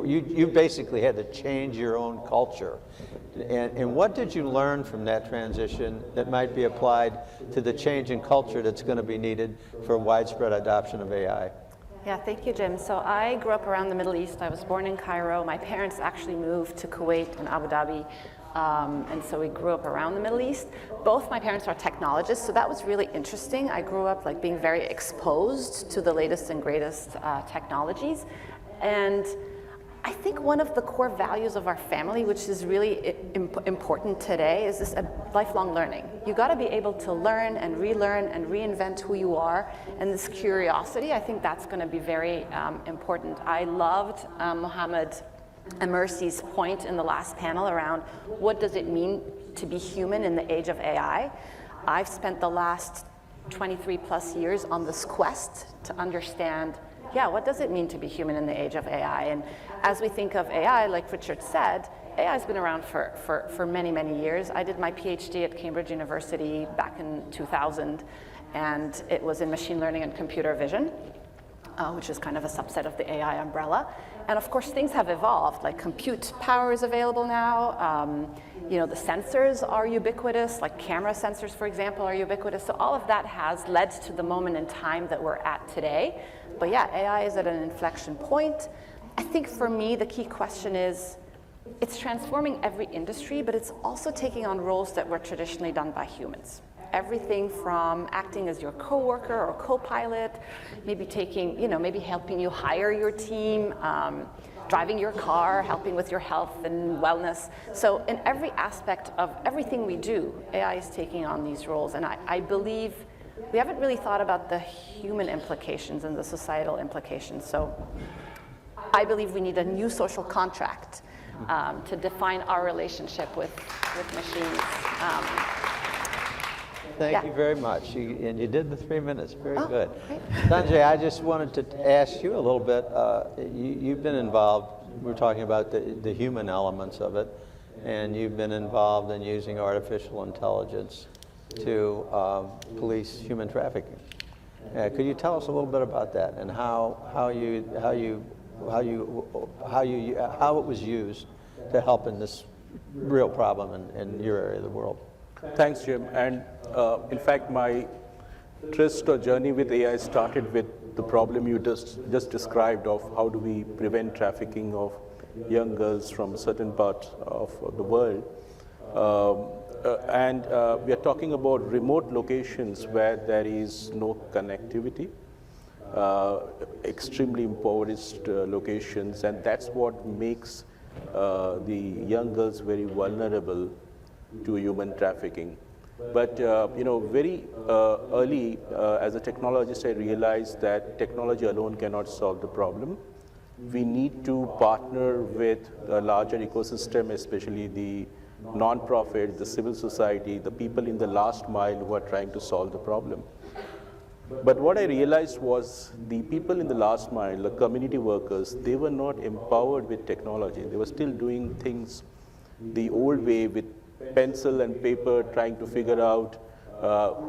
you basically had to change your own culture. And what did you learn from that transition that might be applied to the change in culture that's going to be needed for widespread adoption of AI? Yeah, thank you, Jim. So I grew up around the Middle East. I was born in Cairo. My parents actually moved to Kuwait and Abu Dhabi. And so we grew up around the Middle East. Both my parents are technologists, so that was really interesting. I grew up being very exposed to the latest and greatest technologies. And I think one of the core values of our family, which is really important today, is this lifelong learning. You got to be able to learn and relearn and reinvent who you are, and this curiosity, I think that's going to be very important. I loved Mohammed Amersi's point in the last panel around what does it mean to be human in the age of AI. I've spent the last 23 plus years on this quest to understand, what does it mean to be human in the age of AI? And as we think of AI, like Richard said, AI has been around for many, many years. I did my PhD at Cambridge University back in 2000, and it was in machine learning and computer vision, which is kind of a subset of the AI umbrella. And of course, things have evolved, like compute power is available now. You know, the sensors are ubiquitous, like camera sensors, for example, are ubiquitous. So all of that has led to the moment in time that we're at today. But yeah, AI is at an inflection point. I think for me, the key question is, it's transforming every industry, but it's also taking on roles that were traditionally done by humans. Everything from acting as your coworker or co-pilot, maybe taking, you know, maybe helping you hire your team, driving your car, helping with your health and wellness. So in every aspect of everything we do, AI is taking on these roles. And I believe we haven't really thought about the human implications and the societal implications. So I believe we need a new social contract to define our relationship with machines. Thank you very much. And you did the 3 minutes. Very good. Sanjay, I just wanted to ask you a little bit. You've been involved, we're talking about the human elements of it, and you've been involved in using artificial intelligence to police human trafficking. Could you tell us a little bit about that and how it was used to help in this real problem in your area of the world? Thanks, Jim. And in fact, my tryst or journey with AI started with the problem you just described of how do we prevent trafficking of young girls from certain parts of the world. And we are talking about remote locations where there is no connectivity, extremely impoverished locations, and that's what makes the young girls very vulnerable to human trafficking. But you know, very early as a technologist, I realized that technology alone cannot solve the problem. We need to partner with a larger ecosystem, especially the non-profit, the civil society, the people in the last mile who are trying to solve the problem. But what I realized was the people in the last mile, the community workers, they were not empowered with technology. They were still doing things the old way with pencil and paper, trying to figure out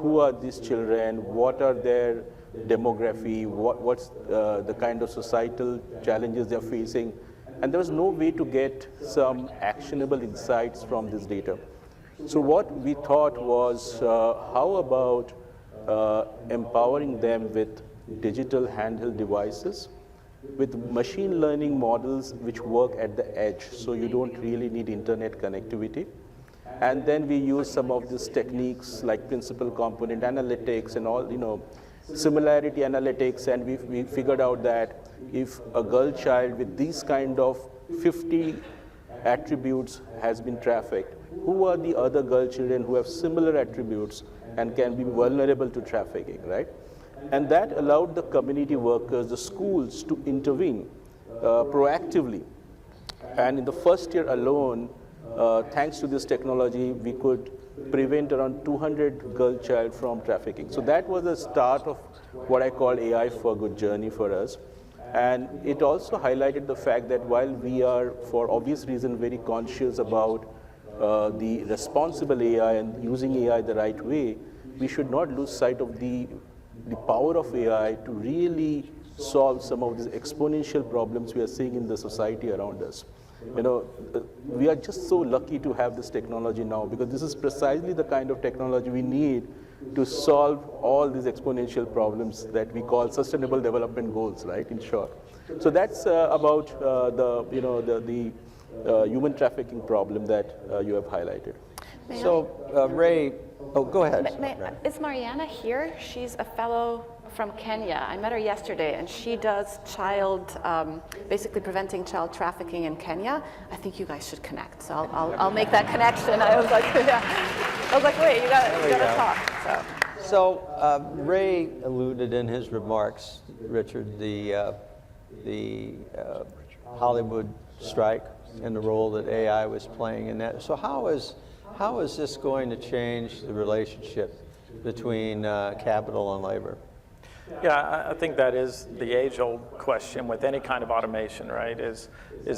who are these children, what are their demography, what's the kind of societal challenges they're facing. And there was no way to get some actionable insights from this data. So what we thought was, how about empowering them with digital handheld devices, with machine learning models which work at the edge, so you don't really need internet connectivity. And then we use some of these techniques like principal component analytics and all, you know, similarity analytics, and we figured out that if a girl child with these kind of 50 attributes has been trafficked, who are the other girl children who have similar attributes and can be vulnerable to trafficking, right? And that allowed the community workers, the schools, to intervene proactively. And in the first year alone, thanks to this technology, we could prevent around 200 girl child from trafficking. So that was the start of what I call AI for Good journey for us. And it also highlighted the fact that while we are, for obvious reason, very conscious about the responsible AI and using AI the right way, we should not lose sight of the power of AI to really solve some of these exponential problems we are seeing in the society around us. You know, we are just so lucky to have this technology now, because this is precisely the kind of technology we need to solve all these exponential problems that we call sustainable development goals, right, in short. So that's about the human trafficking problem that you have highlighted. So Ray, oh, go ahead. Is Mariana here? She's a fellow from Kenya. I met her yesterday, and she does basically preventing child trafficking in Kenya. I think you guys should connect. So I'll make that connection. I was like, wait, you gotta talk. So Ray alluded in his remarks, Richard, the Hollywood strike and the role that AI was playing in that. So how is this going to change the relationship between capital and labor? Yeah, I think that is the age-old question with any kind of automation, right? Is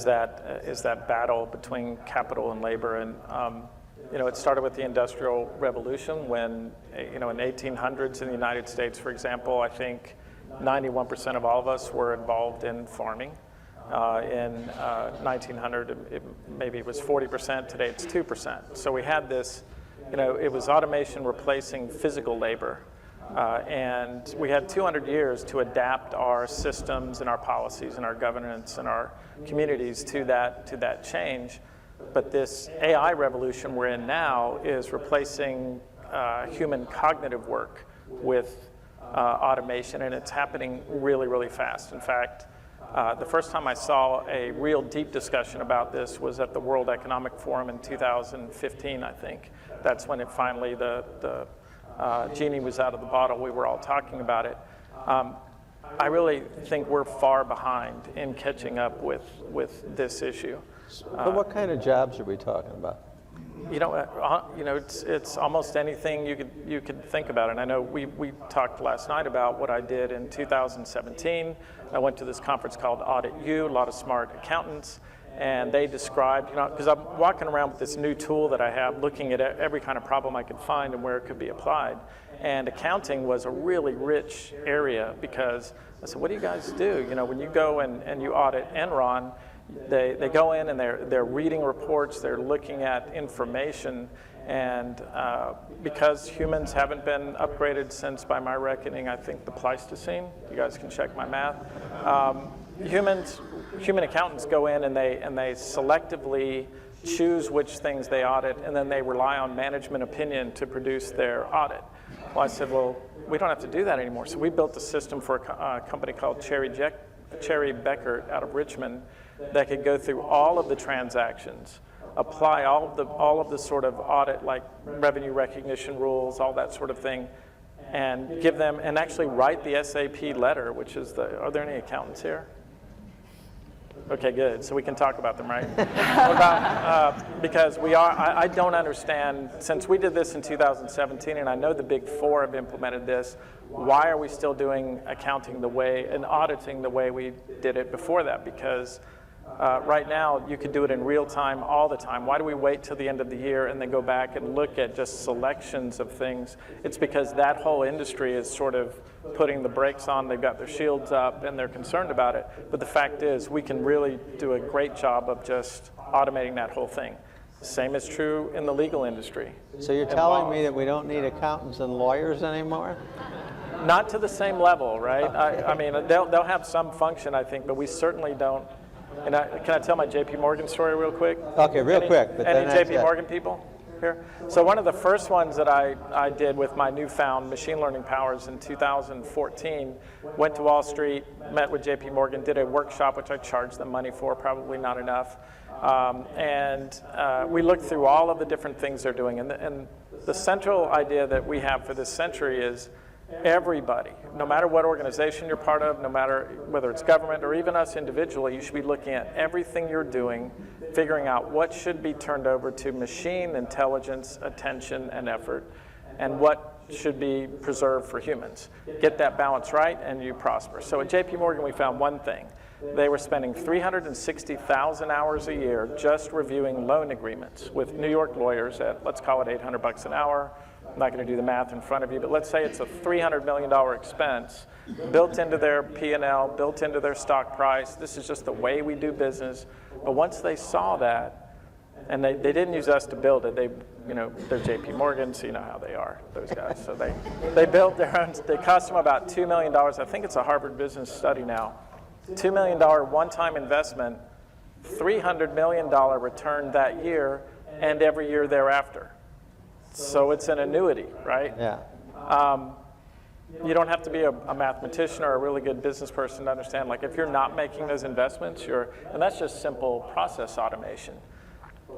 that battle between capital and labor, and it started with the Industrial Revolution when, in the 1800s in the United States, for example, I think 91% of all of us were involved in farming. In 1900, maybe it was 40%. Today it's 2%. So we had this, it was automation replacing physical labor. And we had 200 years to adapt our systems and our policies and our governance and our communities to that change. But this AI revolution we're in now is replacing human cognitive work with automation, and it's happening really, really fast. In fact, the first time I saw a real deep discussion about this was at the World Economic Forum in 2015, I think. That's when it finally, the genie was out of the bottle. We were all talking about it. I really think we're far behind in catching up with this issue. But what kind of jobs are we talking about? It's almost anything you could think about. And I know we talked last night about what I did in 2017. I went to this conference called Audit U, a lot of smart accountants, and they described, because I'm walking around with this new tool that I have, looking at every kind of problem I could find and where it could be applied. And accounting was a really rich area, because I said, what do you guys do? When you go and you audit Enron, they go in and they're reading reports, they're looking at information, and because humans haven't been upgraded since, by my reckoning, I think the Pleistocene, you guys can check my math, human accountants go in and they selectively choose which things they audit, and then they rely on management opinion to produce their audit. Well, I said, well, we don't have to do that anymore. So we built a system for a company called Cherry Beckert out of Richmond that could go through all of the transactions, apply all of the sort of audit, like revenue recognition rules, all that sort of thing, and give them, and actually write the SAP letter, which is are there any accountants here? Okay, good. So we can talk about them, right? What about, because I don't understand, since we did this in 2017, and I know the Big Four have implemented this, why are we still doing accounting the way, and auditing the way we did it before that? Because right now, you could do it in real time, all the time. Why do we wait till the end of the year and then go back and look at just selections of things? It's because that whole industry is sort of putting the brakes on. They've got their shields up and they're concerned about it. But the fact is, we can really do a great job of just automating that whole thing. The same is true in the legal industry. So you're telling me that we don't need accountants and lawyers anymore? Not to the same level, right? I mean, they'll have some function, I think, but we certainly don't. And can I tell my JP Morgan story real quick? Okay, real quick. But any JP Morgan people here? So one of the first ones that I did with my newfound machine learning powers in 2014, went to Wall Street, met with JP Morgan, did a workshop, which I charged them money for, probably not enough. And we looked through all of the different things they're doing. And the central idea that we have for this century is everybody, no matter what organization you're part of, no matter whether it's government or even us individually, you should be looking at everything you're doing, figuring out what should be turned over to machine intelligence, attention, and effort, and what should be preserved for humans. Get that balance right, and you prosper. So at JP Morgan, we found one thing. They were spending 360,000 hours a year just reviewing loan agreements with New York lawyers at, let's call it $800 an hour. I'm not going to do the math in front of you, but let's say it's a $300 million expense built into their P&L, built into their stock price. This is just the way we do business. But once they saw that, and they didn't use us to build it, they're JP Morgan, so you know how they are, those guys. So they built their own, they cost them about $2 million. I think it's a Harvard Business study now. $2 million one-time investment, $300 million return that year, and every year thereafter. So it's an annuity, right? Yeah. You don't have to be a mathematician or a really good business person to understand, like, if you're not making those investments, and that's just simple process automation.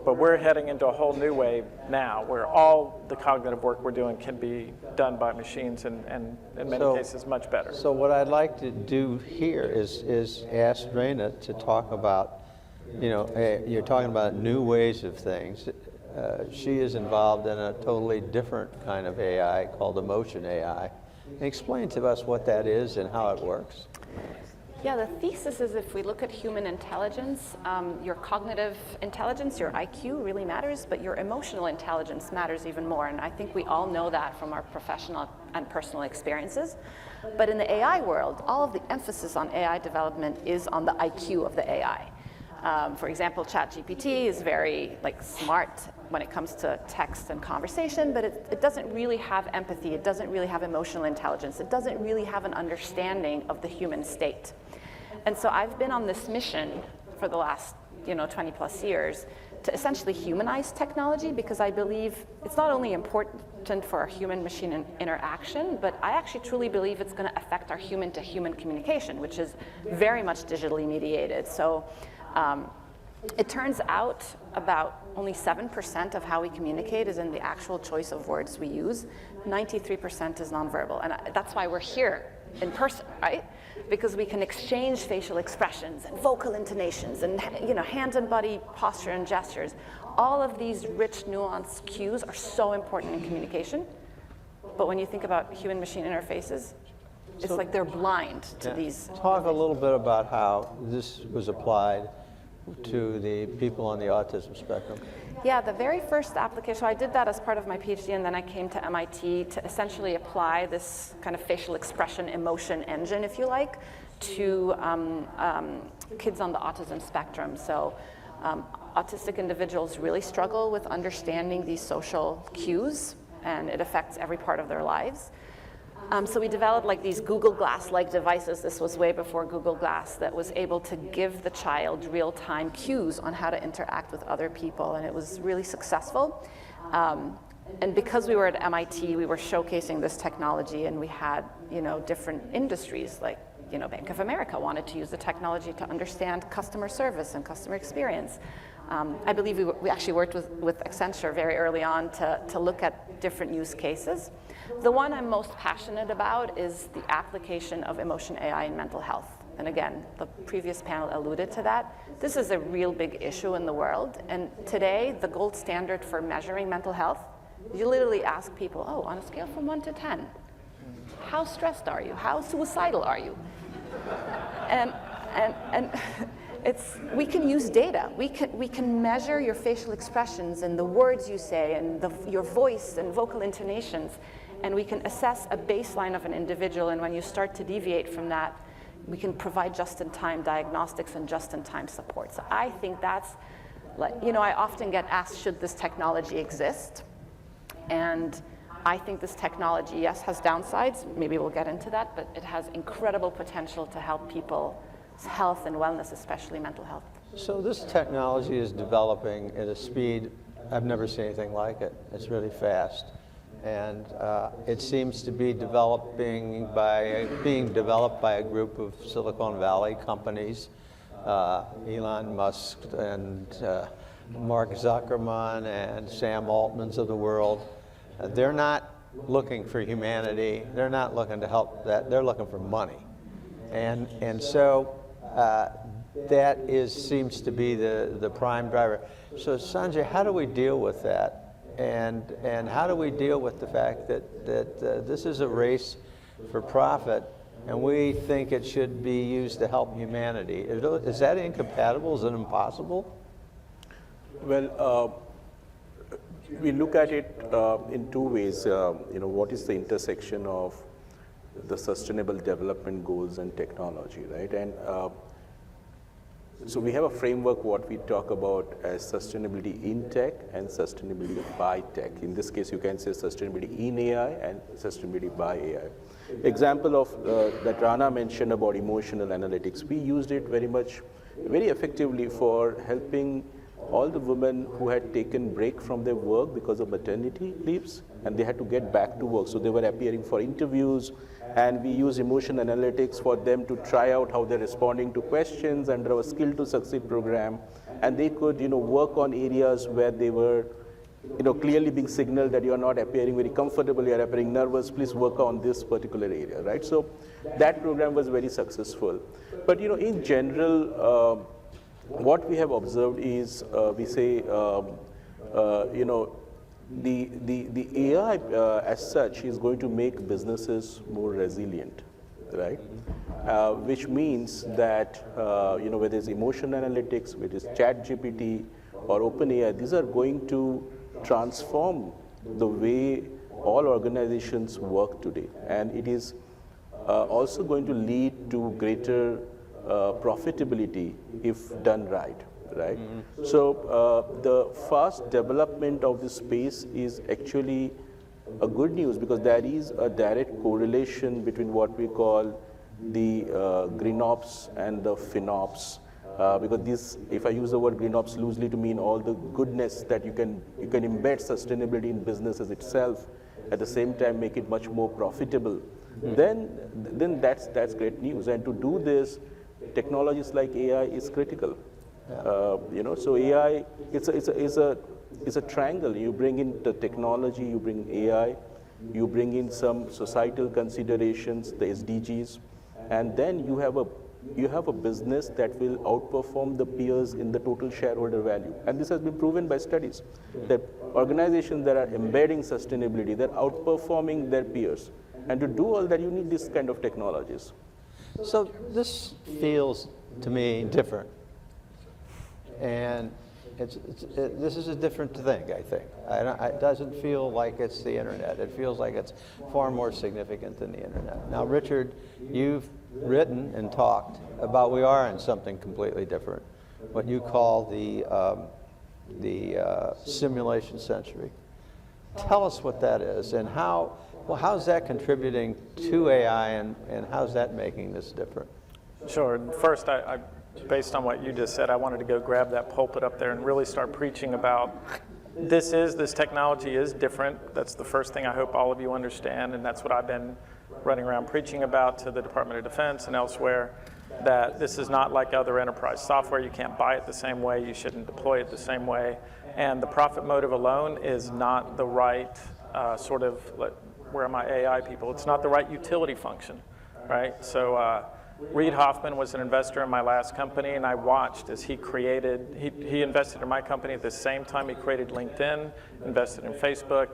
But we're heading into a whole new wave now where all the cognitive work we're doing can be done by machines, and in many cases much better. So what I'd like to do here is ask Rena to talk about, you're talking about new ways of things. She is involved in a totally different kind of AI called emotion AI. Explain to us what that is and how it works. Yeah, the thesis is if we look at human intelligence, your cognitive intelligence, your IQ really matters, but your emotional intelligence matters even more. And I think we all know that from our professional and personal experiences. But in the AI world, all of the emphasis on AI development is on the IQ of the AI. For example, ChatGPT is very smart when it comes to text and conversation, but it doesn't really have empathy. It doesn't really have emotional intelligence. It doesn't really have an understanding of the human state. And so I've been on this mission for the last 20 plus years to essentially humanize technology, because I believe it's not only important for our human-machine interaction, but I actually truly believe it's going to affect our human-to-human communication, which is very much digitally mediated. So it turns out about only 7% of how we communicate is in the actual choice of words we use. 93% is nonverbal, and that's why we're here in person, right? Because we can exchange facial expressions and vocal intonations and hand and body posture and gestures. All of these rich, nuanced cues are so important in communication. But when you think about human-machine interfaces, it's like they're blind to these. Talk a little bit about how this was applied to the people on the autism spectrum. Yeah, the very first application, so I did that as part of my PhD, and then I came to MIT to essentially apply this kind of facial expression emotion engine, if you like, to kids on the autism spectrum. So autistic individuals really struggle with understanding these social cues, and it affects every part of their lives. So we developed these Google Glass-like devices. This was way before Google Glass, that was able to give the child real-time cues on how to interact with other people, and it was really successful. And because we were at MIT, we were showcasing this technology, and we had different industries, like Bank of America wanted to use the technology to understand customer service and customer experience. I believe we actually worked with Accenture very early on to look at different use cases. The one I'm most passionate about is the application of emotion AI in mental health. And again, the previous panel alluded to that. This is a real big issue in the world. And today, the gold standard for measuring mental health, you literally ask people, oh, on a scale from 1 to 10, how stressed are you? How suicidal are you? And we can use data. We can measure your facial expressions and the words you say and your voice and vocal intonations, and we can assess a baseline of an individual, and when you start to deviate from that, we can provide just-in-time diagnostics and just-in-time support. So I think that's, I often get asked, should this technology exist? And I think this technology, yes, has downsides. Maybe we'll get into that, but it has incredible potential to help people's health and wellness, especially mental health. So this technology is developing at a speed I've never seen anything like it. It's really fast. And it seems to be being developed by a group of Silicon Valley companies, Elon Musk and Mark Zuckerman and Sam Altman's of the world. They're not looking for humanity. They're not looking to help that. They're looking for money. And so that seems to be the prime driver. So Sanjay, how do we deal with that? And how do we deal with the fact that this is a race for profit, and we think it should be used to help humanity? Is that incompatible? Is it impossible? Well, we look at it in two ways. What is the intersection of the sustainable development goals and technology, right? And so we have a framework, what we talk about as sustainability in tech and sustainability by tech. In this case, you can say sustainability in AI and sustainability by AI. Example of that Rana mentioned about emotional analytics, we used it very effectively for helping all the women who had taken break from their work because of maternity leaves, and they had to get back to work. So they were appearing for interviews, and we use emotion analytics for them to try out how they're responding to questions under our Skill to Succeed program. And they could, work on areas where they were, clearly being signaled that you're not appearing very comfortable, you're appearing nervous, please work on this particular area, right? So that program was very successful. But, in general, what we have observed is, we say, the AI as such is going to make businesses more resilient, right? Which means that whether it's emotion analytics, whether it's ChatGPT or OpenAI, these are going to transform the way all organizations work today, and it is also going to lead to greater profitability if done right. Right. So the fast development of this space is actually a good news, because there is a direct correlation between what we call the green ops and the FinOps. Because this, if I use the word green ops loosely to mean all the goodness that you can embed sustainability in businesses itself, at the same time make it much more profitable, then that's great news. And to do this, technologies like AI is critical. So AI, it's a triangle. You bring in the technology, you bring AI, you bring in some societal considerations, the SDGs, and then you have a business that will outperform the peers in the total shareholder value. And this has been proven by studies that organizations that are embedding sustainability, they're outperforming their peers. And to do all that, you need this kind of technologies. So this feels to me different. And this is a different thing, I think. It doesn't feel like it's the internet. It feels like it's far more significant than the internet. Now, Richard, you've written and talked about we are in something completely different, what you call the simulation century. Tell us what that is, and how's that contributing to AI, and how's that making this different? Sure. First, I based on what you just said, I wanted to go grab that pulpit up there and really start preaching about this technology is different. That's the first thing I hope all of you understand, and that's what I've been running around preaching about to the Department of Defense and elsewhere, that this is not like other enterprise software. You can't buy it the same way. You shouldn't deploy it the same way. And the profit motive alone is not the right where are my AI people? It's not the right utility function, right? So Reid Hoffman was an investor in my last company, and I watched as he invested in my company at the same time he created LinkedIn, invested in Facebook,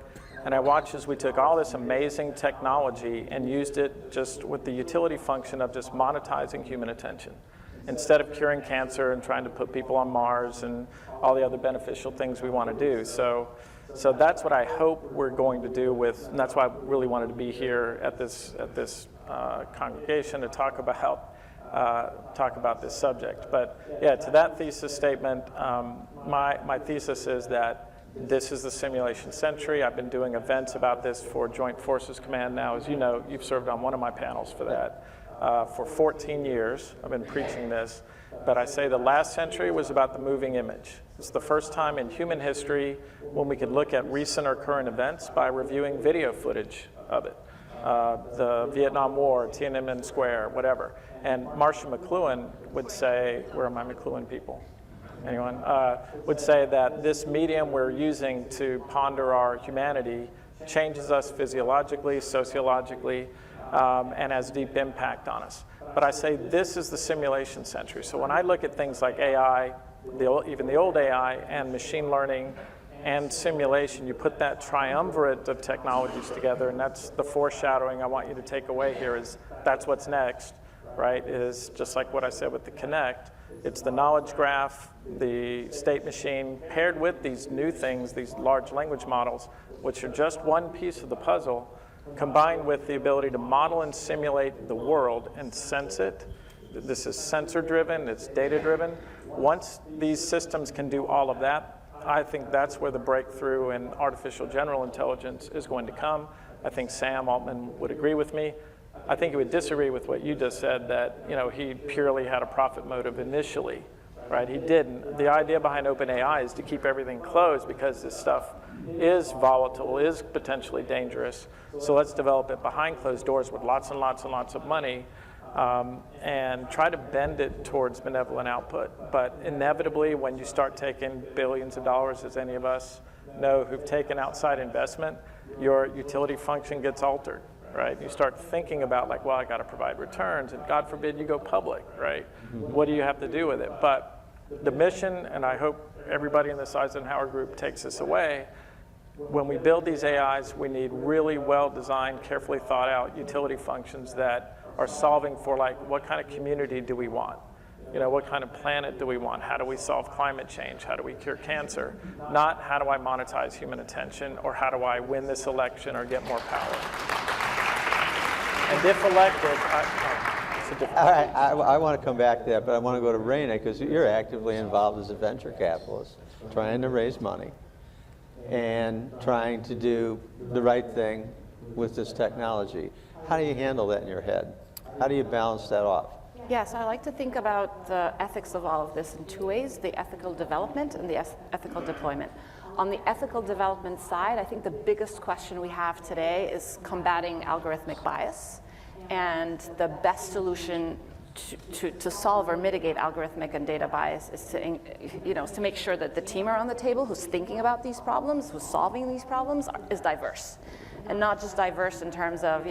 and I watched as we took all this amazing technology and used it just with the utility function of just monetizing human attention. Instead of curing cancer and trying to put people on Mars and all the other beneficial things we want to do. So that's what I hope we're going to do and that's why I really wanted to be here at this congregation to talk about this subject. But yeah, to that thesis statement, my thesis is that this is the simulation century. I've been doing events about this for Joint Forces Command now. As you know, you've served on one of my panels for that. For 14 years, I've been preaching this. But I say the last century was about the moving image. It's the first time in human history when we could look at recent or current events by reviewing video footage of it. The Vietnam War, Tiananmen Square, whatever. And Marshall McLuhan would say, where are my McLuhan people? Anyone? Would say that this medium we're using to ponder our humanity changes us physiologically, sociologically, and has deep impact on us. But I say this is the simulation century. So when I look at things like AI, even the old AI, and machine learning, and simulation, you put that triumvirate of technologies together, and that's the foreshadowing I want you to take away here is that's what's next, right? Is just like what I said with the Connect. It's the knowledge graph, the state machine, paired with these new things, these large language models, which are just one piece of the puzzle, combined with the ability to model and simulate the world and sense it. This is sensor-driven, it's data-driven. Once these systems can do all of that, I think that's where the breakthrough in artificial general intelligence is going to come. I think Sam Altman would agree with me. I think he would disagree with what you just said, that he purely had a profit motive initially, right? He didn't. The idea behind OpenAI is to keep everything closed because this stuff is volatile, is potentially dangerous. So let's develop it behind closed doors with lots and lots and lots of money, and try to bend it towards benevolent output. But inevitably, when you start taking billions of dollars, as any of us know who've taken outside investment, your utility function gets altered, right? You start thinking about like, well, I got to provide returns, and God forbid you go public, right? What do you have to do with it? But the mission, and I hope everybody in this Eisenhower group takes this away, when we build these AIs, we need really well-designed, carefully thought out utility functions that are solving for like, what kind of community do we want? You know, what kind of planet do we want? How do we solve climate change? How do we cure cancer? Not how do I monetize human attention, or how do I win this election or get more power? And if elected, all right, I want to come back to that, but I want to go to Raina, because you're actively involved as a venture capitalist, trying to raise money and trying to do the right thing with this technology. How do you handle that in your head? How do you balance that off? Yes, I like to think about the ethics of all of this in two ways, the ethical development and the ethical deployment. On the ethical development side, I think the biggest question we have today is combating algorithmic bias. And the best solution to solve or mitigate algorithmic and data bias is to make sure that the team around the table who's thinking about these problems, who's solving these problems, is diverse. And not just diverse in terms of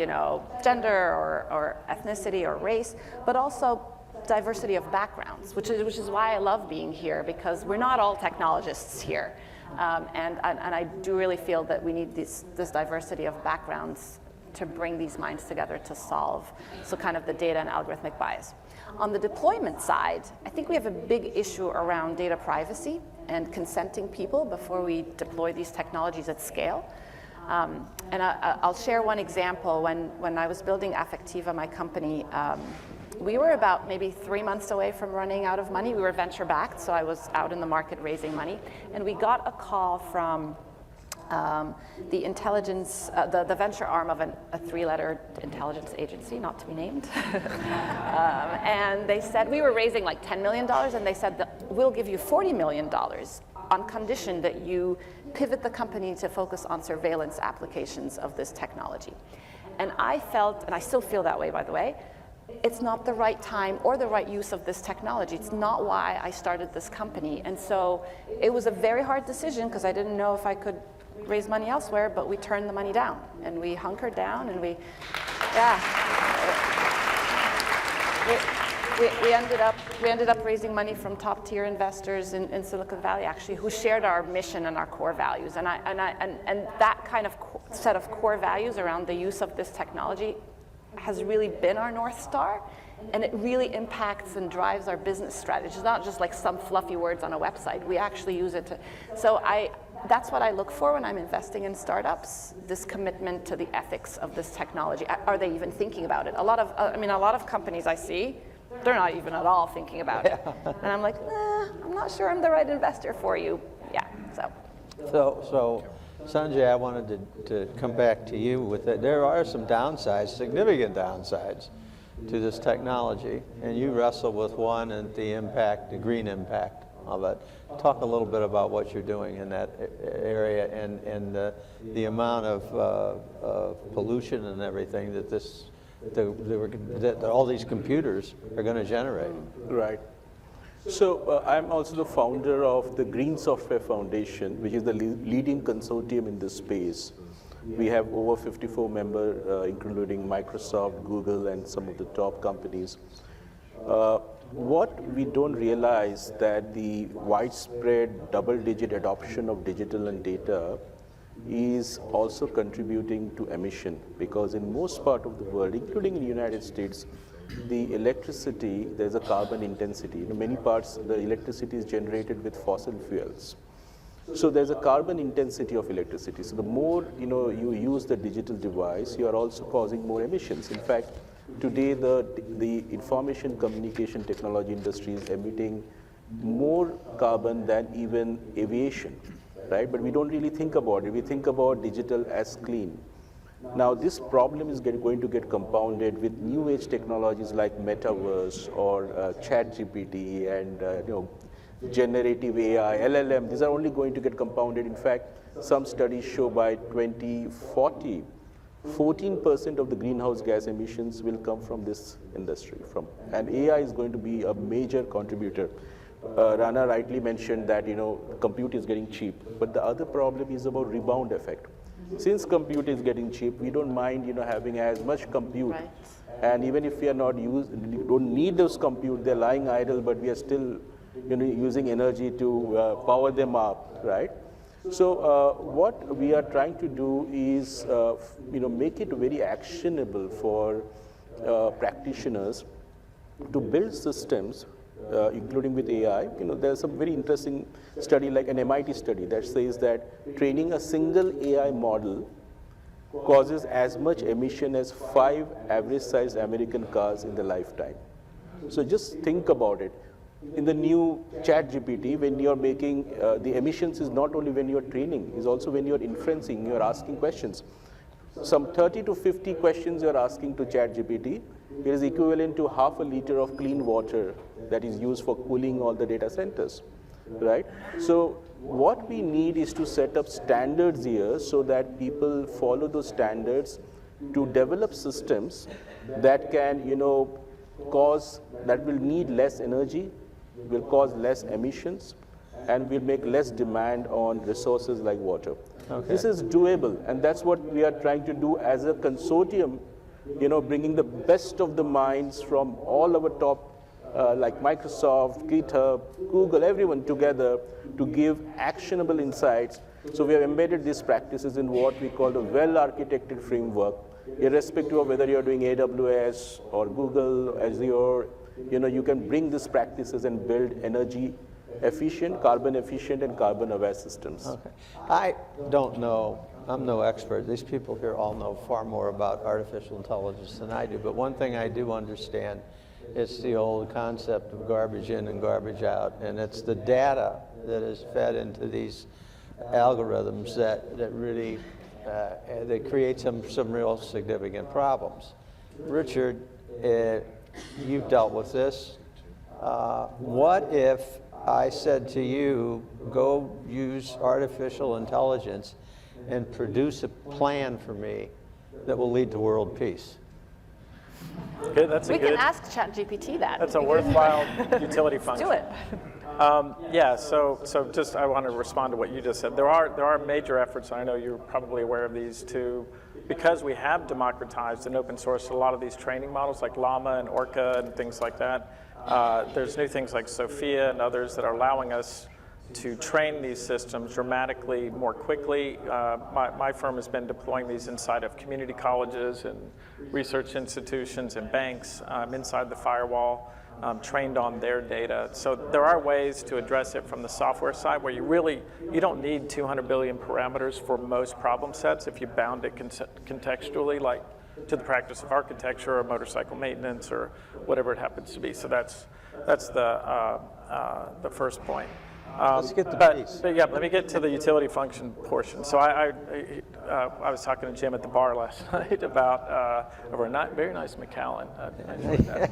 gender or ethnicity or race, but also diversity of backgrounds, which is why I love being here, because we're not all technologists here. And I do really feel that we need this diversity of backgrounds to bring these minds together to solve kind of the data and algorithmic bias. On the deployment side, I think we have a big issue around data privacy and consenting people before we deploy these technologies at scale. And I'll share one example. When I was building Affectiva, my company, we were about maybe 3 months away from running out of money. We were venture backed, so I was out in the market raising money. And we got a call from the intelligence, the venture arm of a three-letter intelligence agency, not to be named. And they said, we were raising like $10 million, and they said, we'll give you $40 million on condition that you pivot the company to focus on surveillance applications of this technology. And I felt, and I still feel that way, by the way, it's not the right time or the right use of this technology. It's not why I started this company. And so it was a very hard decision, because I didn't know if I could raise money elsewhere, but we turned the money down, and we hunkered down, and we ended up raising money from top-tier investors in Silicon Valley, actually, who shared our mission and our core values. And that kind of set of core values around the use of this technology has really been our North Star, and it really impacts and drives our business strategy. It's not just like some fluffy words on a website. We actually use it to, that's what I look for when I'm investing in startups, this commitment to the ethics of this technology. Are they even thinking about it? A lot of companies I see, they're not even at all thinking about it. And I'm like, I'm not sure I'm the right investor for you. Yeah, So Sanjay, I wanted to come back to you with that. There are some downsides, significant downsides to this technology, and you wrestle with one, and the impact, the green impact of it. Talk a little bit about what you're doing in that area, and the amount of pollution and everything that all these computers are going to generate. Right. So I'm also the founder of the Green Software Foundation, which is the leading consortium in this space. We have over 54 members, including Microsoft, Google, and some of the top companies. What we don't realize that the widespread double-digit adoption of digital and data is also contributing to emission, because in most part of the world, including in the United States, the electricity, there's a carbon intensity. In many parts, the electricity is generated with fossil fuels. So there's a carbon intensity of electricity. So the more you use the digital device, you are also causing more emissions. In fact, today the information communication technology industry is emitting more carbon than even aviation, right? But we don't really think about it. We think about digital as clean. Now, this problem is going to get compounded with new age technologies like metaverse or ChatGPT and generative AI, LLM. These are only going to get compounded. In fact, some studies show by 2040, 14% of the greenhouse gas emissions will come from this industry. And AI is going to be a major contributor. Rana rightly mentioned that compute is getting cheap, but the other problem is about rebound effect. Since compute is getting cheap, we don't mind having as much compute. Right. And even if we are not don't need those compute, they're lying idle, but we are still using energy to power them up, right? So what we are trying to do is make it very actionable for practitioners to build systems, including with AI. There's a very interesting study, like an MIT study, that says that training a single AI model causes as much emission as 5 average-sized American cars in their lifetime. So just think about it. In the new ChatGPT, when you're making, the emissions is not only when you're training, is also when you're inferencing, you're asking questions. Some 30 to 50 questions you're asking to ChatGPT, it is equivalent to half a liter of clean water that is used for cooling all the data centers, right? So what we need is to set up standards here so that people follow those standards to develop systems that can, that will need less energy, will cause less emissions, and will make less demand on resources like water. Okay. This is doable, and that's what we are trying to do as a consortium, bringing the best of the minds from all our top, like Microsoft, GitHub, Google, everyone together to give actionable insights. So we have embedded these practices in what we call the well-architected framework, irrespective of whether you're doing AWS or Google, Azure. You can bring these practices and build energy efficient, carbon efficient, and carbon aware systems. Okay. I don't know, I'm no expert. These people here all know far more about artificial intelligence than I do, but one thing I do understand is the old concept of garbage in and garbage out, and it's the data that is fed into these algorithms that really they create some real significant problems. Richard, you've dealt with this. What if I said to you, go use artificial intelligence and produce a plan for me that will lead to world peace? Good, that's a We good, can ask ChatGPT that. that's a worthwhile utility function. Do it. Yeah, so just I want to respond to what you just said. There are major efforts, and I know you're probably aware of these too, because we have democratized and open sourced a lot of these training models like Llama and Orca and things like that. There's new things like Sophia and others that are allowing us to train these systems dramatically more quickly. My firm has been deploying these inside of community colleges and research institutions and banks inside the firewall, trained on their data. So there are ways to address it from the software side where you don't need 200 billion parameters for most problem sets if you bound it contextually, like to the practice of architecture or motorcycle maintenance or whatever it happens to be. So that's the first point. Let's get the piece. But yeah, let me get to the utility function portion. So I was talking to Jim at the bar last night about over a very nice Macallan. I enjoyed that.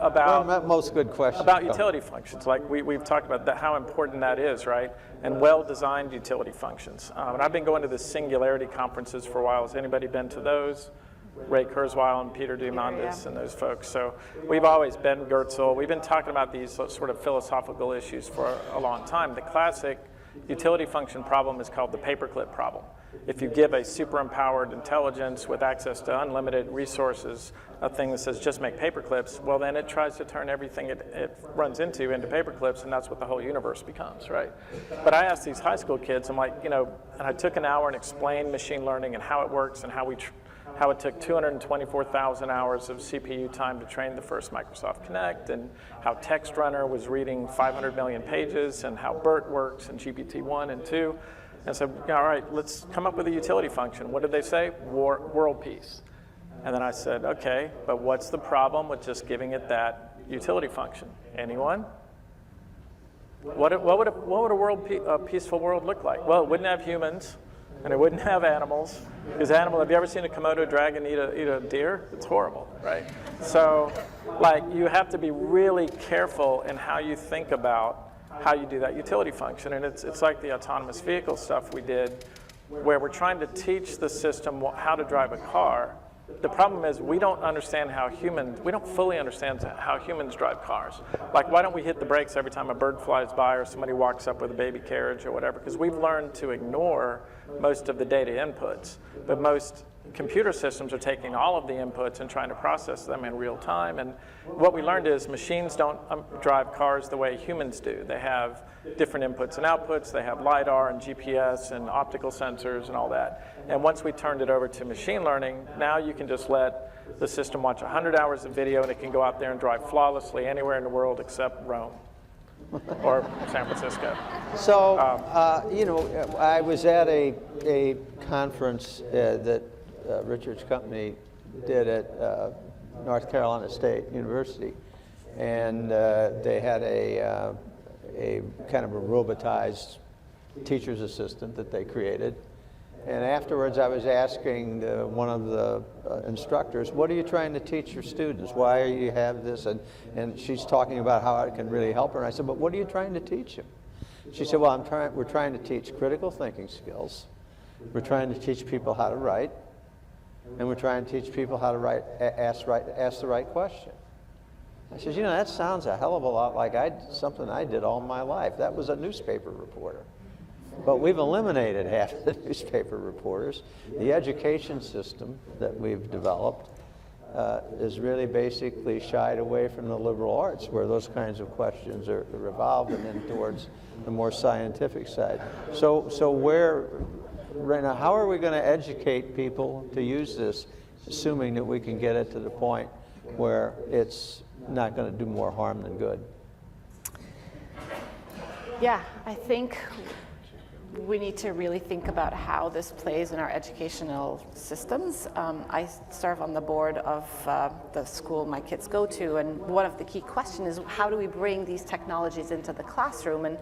About most good questions. About utility functions. Like we've talked about that, how important that is, right? And well-designed utility functions. And I've been going to the Singularity conferences for a while. Has anybody been to those? Ray Kurzweil and Peter Diamandis and those folks. So we've always been Gertzel. We've been talking about these sort of philosophical issues for a long time. The classic utility function problem is called the paperclip problem. If you give a super empowered intelligence with access to unlimited resources, a thing that says just make paperclips, well then it tries to turn everything it runs into paperclips, and that's what the whole universe becomes, right? But I asked these high school kids, I'm like, and I took an hour and explained machine learning and how it works and how it took 224,000 hours of CPU time to train the first Microsoft Connect, and how TextRunner was reading 500 million pages, and how BERT works and GPT-1 and 2. And so, all right, let's come up with a utility function. What did they say? World peace. And then I said, okay, but what's the problem with just giving it that utility function? Anyone? What would a peaceful world look like? Well, it wouldn't have humans. And it wouldn't have animals, because have you ever seen a Komodo dragon eat a deer? It's horrible, right? So, you have to be really careful in how you think about how you do that utility function. And it's like the autonomous vehicle stuff we did, where we're trying to teach the system how to drive a car. The problem is we don't fully understand how humans drive cars. Like, why don't we hit the brakes every time a bird flies by or somebody walks up with a baby carriage or whatever? Because we've learned to ignore most of the data inputs. But most computer systems are taking all of the inputs and trying to process them in real time. And what we learned is machines don't drive cars the way humans do. They have different inputs and outputs. They have LiDAR and GPS and optical sensors and all that. And once we turned it over to machine learning, now you can just let the system watch 100 hours of video and it can go out there and drive flawlessly anywhere in the world except Rome or San Francisco. So, I was at a conference that Richard's company did at North Carolina State University, and they had a kind of a robotized teacher's assistant that they created. And afterwards, I was asking one of the instructors, what are you trying to teach your students? Why do you have this? And she's talking about how it can really help her. And I said, but what are you trying to teach them? She said, well, we're trying to teach critical thinking skills. We're trying to teach people how to write. And we're trying to teach people how to ask the right question. I said, that sounds a hell of a lot like something I did all my life. That was a newspaper reporter. But we've eliminated half the newspaper reporters. The education system that we've developed is really basically shied away from the liberal arts, where those kinds of questions are revolved and then towards the more scientific side. So where, right now, how are we going to educate people to use this, assuming that we can get it to the point where it's not going to do more harm than good? Yeah, I think we need to really think about how this plays in our educational systems. I serve on the board of the school my kids go to, and one of the key questions is how do we bring these technologies into the classroom? And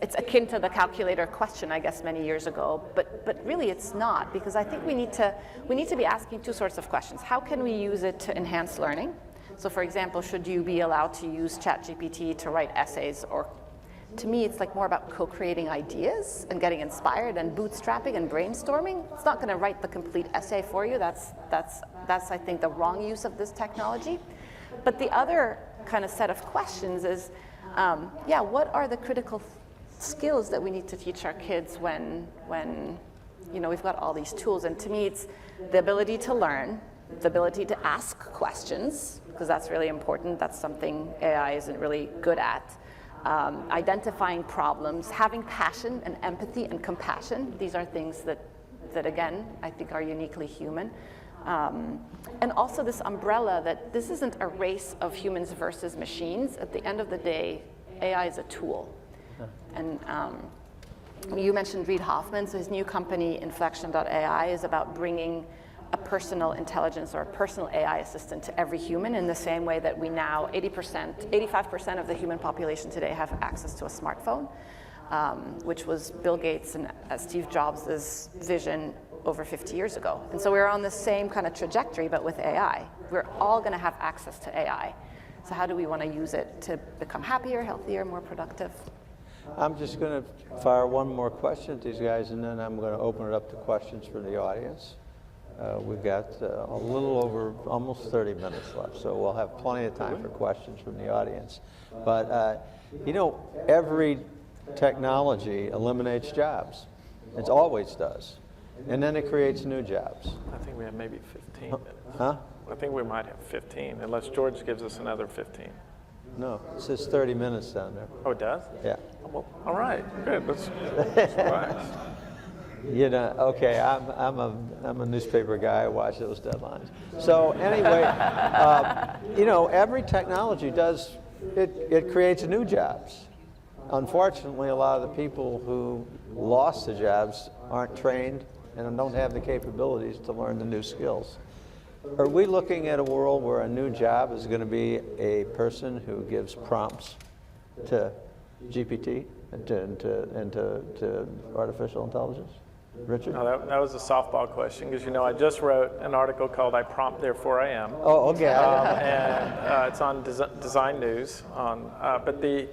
it's akin to the calculator question, I guess, many years ago, but really it's not, because I think we need to be asking two sorts of questions. How can we use it to enhance learning? So for example, should you be allowed to use ChatGPT to write essays? Or to me, it's like more about co-creating ideas and getting inspired and bootstrapping and brainstorming. It's not going to write the complete essay for you. That's I think the wrong use of this technology. But the other kind of set of questions is, what are the critical skills that we need to teach our kids when we've got all these tools? And to me, it's the ability to learn, the ability to ask questions, because that's really important. That's something AI isn't really good at. Identifying problems, having passion and empathy and compassion. These are things that again, I think are uniquely human. And also this umbrella that this isn't a race of humans versus machines. At the end of the day, AI is a tool. And you mentioned Reid Hoffman, so his new company, Inflection.ai, is about bringing a personal intelligence or a personal AI assistant to every human, in the same way that we now, 85% of the human population today have access to a smartphone, which was Bill Gates and Steve Jobs' vision over 50 years ago. And so we're on the same kind of trajectory, but with AI. We're all going to have access to AI. So how do we want to use it to become happier, healthier, more productive? I'm just going to fire one more question at these guys, and then I'm going to open it up to questions from the audience. We've got a little over almost 30 minutes left, so we'll have plenty of time for questions from the audience. But, every technology eliminates jobs. It always does. And then it creates new jobs. I think we have maybe 15 minutes. Huh? I think we might have 15, unless George gives us another 15. No, it says 30 minutes down there. Oh, it does? Yeah. Well, all right, good. Let's relax. Okay, I'm a newspaper guy. I watch those deadlines. So anyway, every technology does, it creates new jobs. Unfortunately, a lot of the people who lost the jobs aren't trained and don't have the capabilities to learn the new skills. Are we looking at a world where a new job is going to be a person who gives prompts to GPT and to artificial intelligence? Richard? No, that was a softball question, because I just wrote an article called "I Prompt, Therefore I Am." Oh, okay. And it's on Design News. But the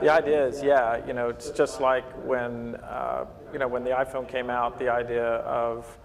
idea is, it's just like when when the iPhone came out, the idea of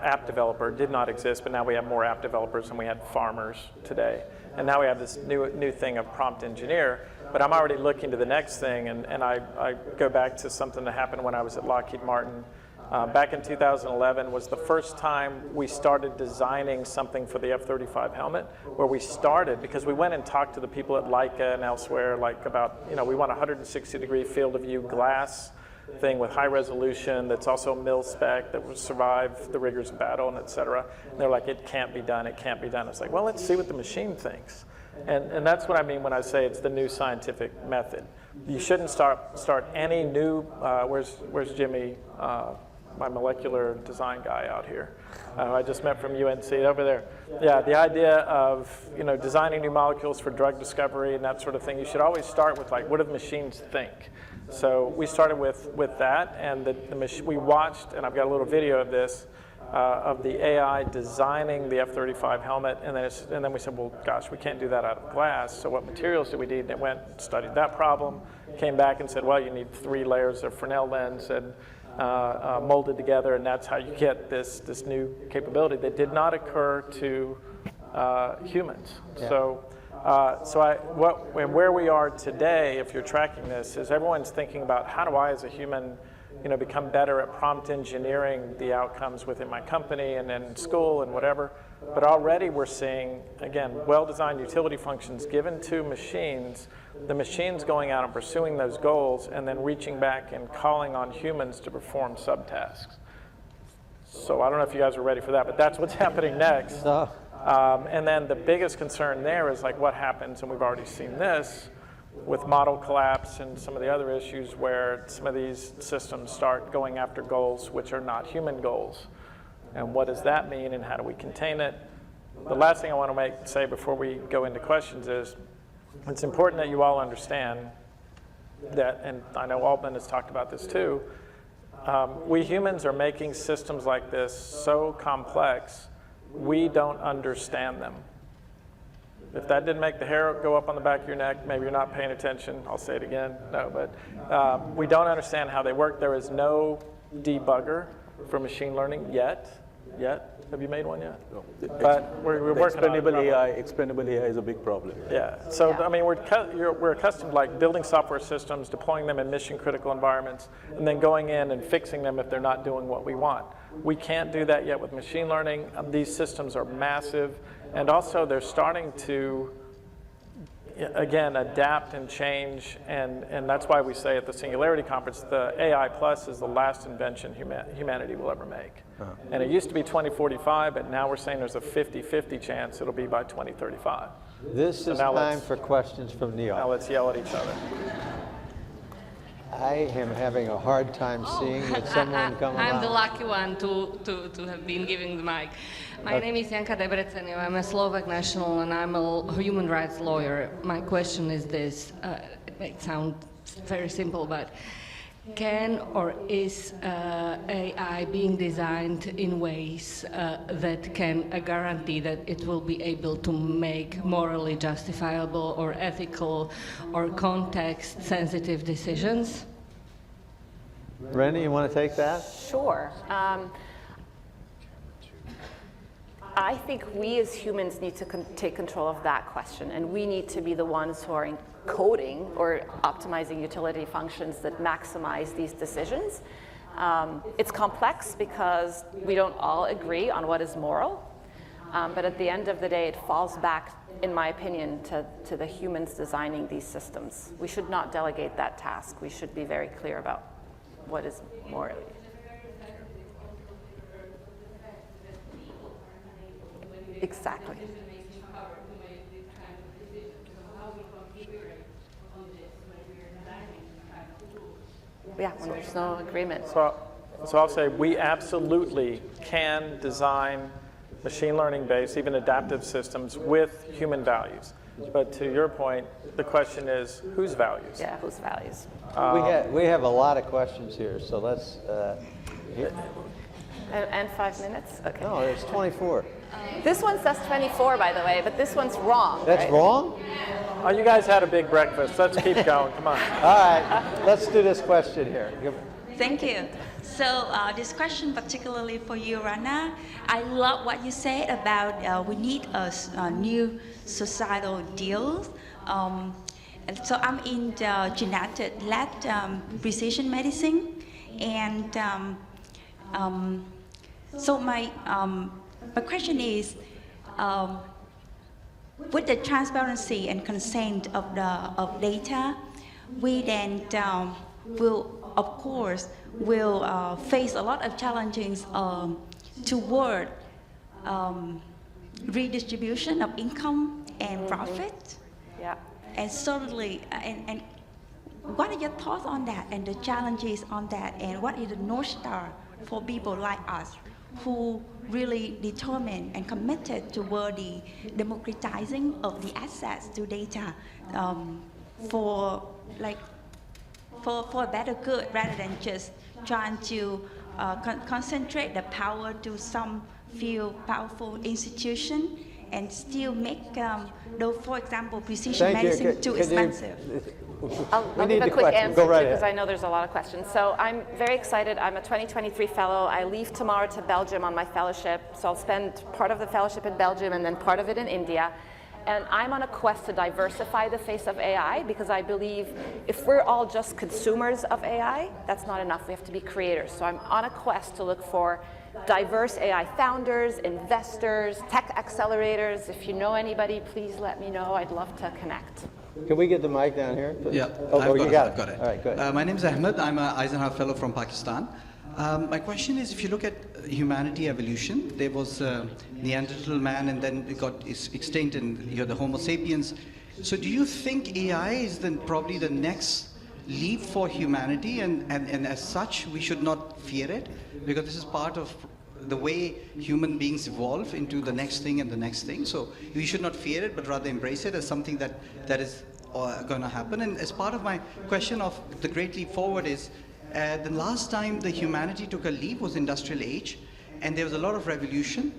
app developer did not exist, but now we have more app developers than we had farmers today. And now we have this new thing of prompt engineer. But I'm already looking to the next thing, and I go back to something that happened when I was at Lockheed Martin. Back in 2011 was the first time we started designing something for the F-35 helmet, where we started, because we went and talked to the people at Leica and elsewhere, like about, we want a 160-degree field of view glass thing with high resolution that's also mil spec that will survive the rigors of battle and et cetera. And they're like, it can't be done, it can't be done. It's like, well, let's see what the machine thinks. And that's what I mean when I say it's the new scientific method. You shouldn't start any new, where's Jimmy, my molecular design guy out here. I just met from UNC over there. Yeah, the idea of designing new molecules for drug discovery and that sort of thing, you should always start with like, what do the machines think? So we started with that, and we watched, and I've got a little video of this, of the AI designing the F-35 helmet, and then we said, well, gosh, we can't do that out of glass, so what materials do we need? And it went and studied that problem, came back and said, well, you need 3 layers of Fresnel lens and molded together, and that's how you get this new capability that did not occur to humans. Yeah. Where we are today, if you're tracking this, is everyone's thinking about how do I as a human become better at prompt engineering the outcomes within my company and in school and whatever. But already we're seeing, again, well-designed utility functions given to machines, the machines going out and pursuing those goals and then reaching back and calling on humans to perform subtasks. So I don't know if you guys are ready for that, but that's what's happening next. And then the biggest concern there is like what happens, and we've already seen this, with model collapse and some of the other issues where some of these systems start going after goals which are not human goals. And what does that mean, and how do we contain it? The last thing I want to say before we go into questions is it's important that you all understand that, and I know Altman has talked about this too, we humans are making systems like this so complex, we don't understand them. If that didn't make the hair go up on the back of your neck, maybe you're not paying attention. I'll say it again. No, but we don't understand how they work. There is no debugger for machine learning yet. Have you made one yet? No. But we're working on it. Expendable AI is a big problem. Yeah. So I mean, we're accustomed to like building software systems, deploying them in mission-critical environments, and then going in and fixing them if they're not doing what we want. We can't do that yet with machine learning. These systems are massive. And also, they're starting to, again, adapt and change, and that's why we say at the Singularity Conference, the AI Plus is the last invention humanity will ever make. And it used to be 2045, but now we're saying there's a 50-50 chance it'll be by 2035. This is time for questions from the audience. Now let's yell at each other. I am having a hard time seeing that someone come around. I'm the lucky one to have been given the mic. My name is Janka Debreceneva. I'm a Slovak national and I'm a human rights lawyer. My question is this. It may sound very simple, but can or is AI being designed in ways that can guarantee that it will be able to make morally justifiable or ethical or context-sensitive decisions? Randy, you want to take that? Sure. I think we as humans need to take control of that question, and we need to be the ones who are coding or optimizing utility functions that maximize these decisions. It's complex because we don't all agree on what is moral, but at the end of the day, it falls back, in my opinion, to the humans designing these systems. We should not delegate that task. We should be very clear about what is morally. Exactly. Yeah, when there's no agreement. So I'll say we absolutely can design machine learning-based, even adaptive systems with human values. But to your point, the question is, whose values? Yeah, whose values? We have a lot of questions here, so let's... And 5 minutes? Okay. No, there's 24. This one says 24, by the way, but this one's wrong. That's right? wrong? Oh, you guys had a big breakfast. Let's keep going. Come on. All right. Let's do this question here. Thank you. So this question particularly for you, Rana. I love what you said about we need a new societal deal. And so I'm in the genetic-led precision medicine, and So my question is, with the transparency and consent of data, we then will, of course, face a lot of challenges toward redistribution of income and profit. Yeah. And certainly, and what are your thoughts on that and the challenges on that, and what is the North Star for people like us who really determined and committed toward the democratizing of the access to data for a better good, rather than just trying to concentrate the power to some few powerful institutions and still make, though, for example, precision medicine too expensive. I'll give a quick answer because I know there's a lot of questions. So I'm very excited. I'm a 2023 fellow. I leave tomorrow to Belgium on my fellowship. So I'll spend part of the fellowship in Belgium and then part of it in India. And I'm on a quest to diversify the face of AI, because I believe if we're all just consumers of AI, that's not enough. We have to be creators. So I'm on a quest to look for diverse AI founders, investors, tech accelerators. If you know anybody, please let me know. I'd love to connect. Can we get the mic down here? Yeah, you got it. I've got it. All right, good. My name is Ahmed. I'm an Eisenhower Fellow from Pakistan. My question is, if you look at humanity evolution, there was Neanderthal man, and then it got extinct, and you had the Homo sapiens. So do you think AI is then probably the next leap for humanity, and as such, we should not fear it? Because this is part of the way human beings evolve into the next thing and the next thing. So we should not fear it, but rather embrace it as something that is going to happen. And as part of my question of the Great Leap Forward is, the last time the humanity took a leap was industrial age, and there was a lot of revolution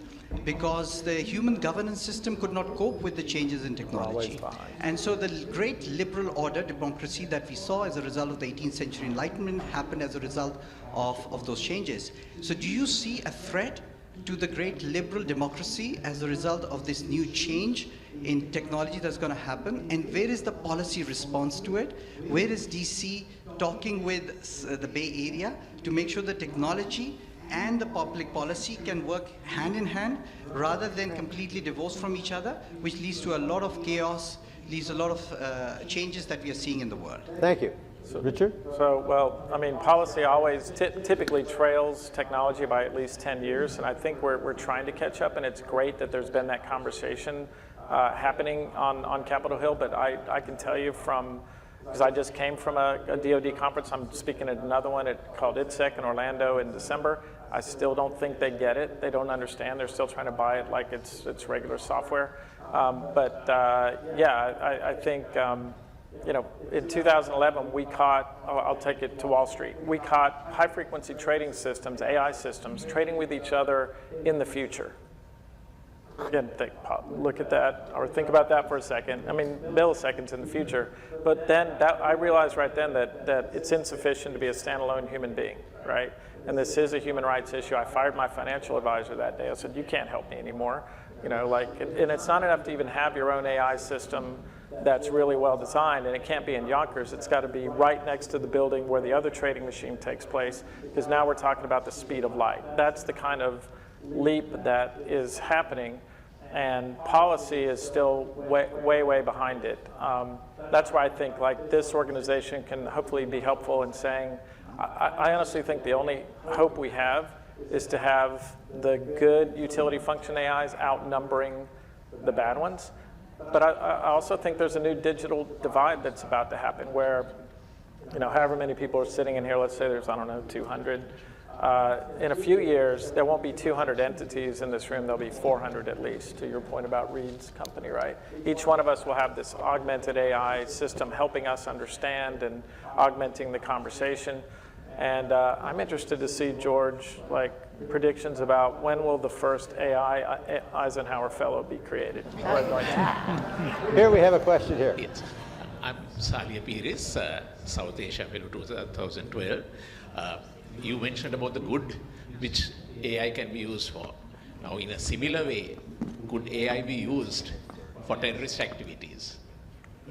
because the human governance system could not cope with the changes in technology. And so the great liberal order, democracy, that we saw as a result of the 18th century Enlightenment happened as a result of those changes. So do you see a threat to the great liberal democracy as a result of this new change in technology that's going to happen? And where is the policy response to it? Where is DC talking with the Bay Area to make sure the technology and the public policy can work hand in hand rather than completely divorced from each other, which leads to a lot of chaos, leads to a lot of changes that we are seeing in the world? Thank you. Richard? So, well, I mean, policy always typically trails technology by at least 10 years, and I think we're trying to catch up, and it's great that there's been that conversation happening on Capitol Hill, but I can tell you because I just came from a DoD conference, I'm speaking at another one called ITSEC in Orlando in December. I still don't think they get it. They don't understand. They're still trying to buy it like it's regular software. I think, in 2011, we caught, I'll take it to Wall Street, we caught high-frequency trading systems, AI systems, trading with each other in the future. Again, look at that, or think about that for a second. I mean, milliseconds in the future. But then I realized right then that it's insufficient to be a standalone human being, right? And this is a human rights issue. I fired my financial advisor that day. I said, you can't help me anymore. And it's not enough to even have your own AI system that's really well designed, and it can't be in Yonkers. It's got to be right next to the building where the other trading machine takes place, because now we're talking about the speed of light. That's the kind of leap that is happening, and policy is still way behind it. That's why I think this organization can hopefully be helpful in saying, I honestly think the only hope we have is to have the good utility function AIs outnumbering the bad ones. But I also think there's a new digital divide that's about to happen where, however many people are sitting in here, let's say there's, 200. In a few years, there won't be 200 entities in this room, there'll be 400 at least, to your point about Reed's company, right? Each one of us will have this augmented AI system helping us understand and augmenting the conversation. And I'm interested to see, George, predictions about when will the first AI Eisenhower Fellow be created. Here we have a question here. Yes. I'm Salia Pires, South Asia Fellow 2012. You mentioned about the good which AI can be used for. Now, in a similar way, could AI be used for terrorist activities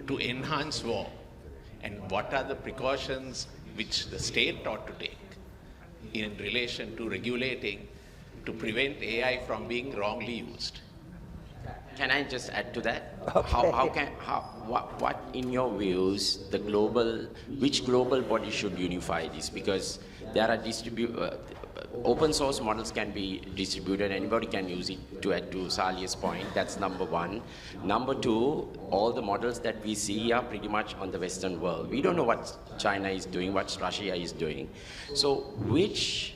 to enhance war? And what are the precautions which the state ought to take in relation to regulating to prevent AI from being wrongly used? Can I just add to that? Okay. What in your views, which global body should unify this? Because there are open source models can be distributed, anybody can use it, to add to Salia's point. That's number one. Number two, all the models that we see are pretty much on the Western world. We don't know what China is doing, what Russia is doing. So which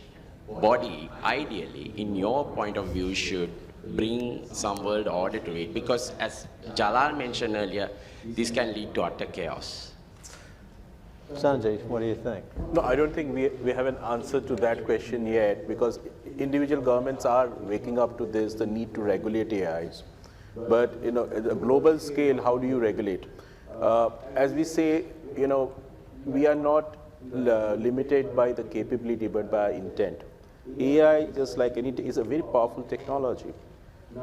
body, ideally, in your point of view, should bring some world order to it? Because as Jalal mentioned earlier, this can lead to utter chaos. Sanjay, what do you think? No, I don't think we have an answer to that question yet, because individual governments are waking up to this, the need to regulate AIs. But at a global scale, how do you regulate? As we say, we are not limited by the capability, but by intent. AI, just like anything, is a very powerful technology.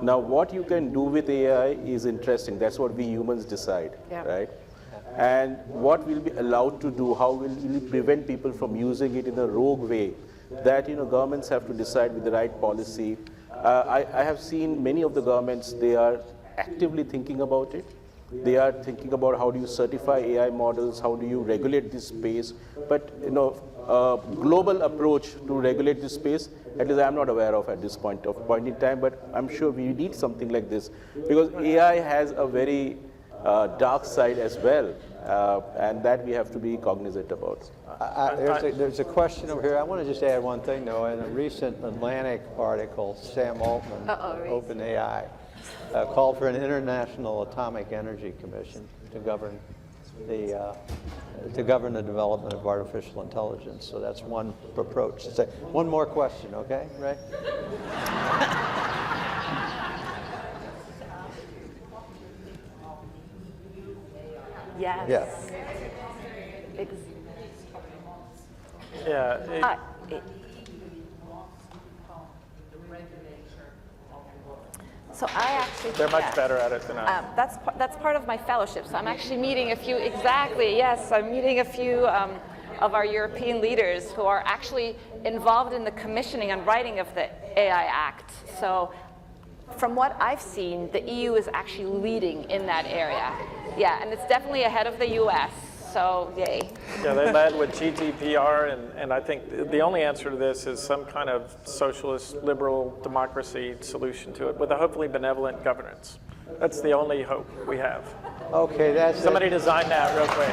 Now, what you can do with AI is interesting. That's what we humans decide, right? And what we'll be allowed to do, how will we prevent people from using it in a rogue way, that governments have to decide with the right policy. I have seen many of the governments, they are actively thinking about it. They are thinking about how do you certify AI models, how do you regulate this space. But a global approach to regulate this space, at least I'm not aware of at this point in time, but I'm sure we need something like this, because AI has a very dark side as well, and that we have to be cognizant about. There's a question over here. I want to just add one thing, though. In a recent Atlantic article, Sam Altman, OpenAI, called for an international atomic energy commission to govern the development of artificial intelligence. So that's one approach. So one more question, okay, Ray? Yes. Yeah. Yeah. So I actually They're much better at it than I am. That's part of my fellowship. So I'm actually meeting a few, I'm meeting a few of our European leaders who are actually involved in the commissioning and writing of the AI Act. So from what I've seen, the EU is actually leading in that area. Yeah, and it's definitely ahead of the US. So yay. Yeah, they led with GDPR, and I think the only answer to this is some kind of socialist, liberal democracy solution to it with a hopefully benevolent governance. That's the only hope we have. Okay, that's Somebody design that real quick.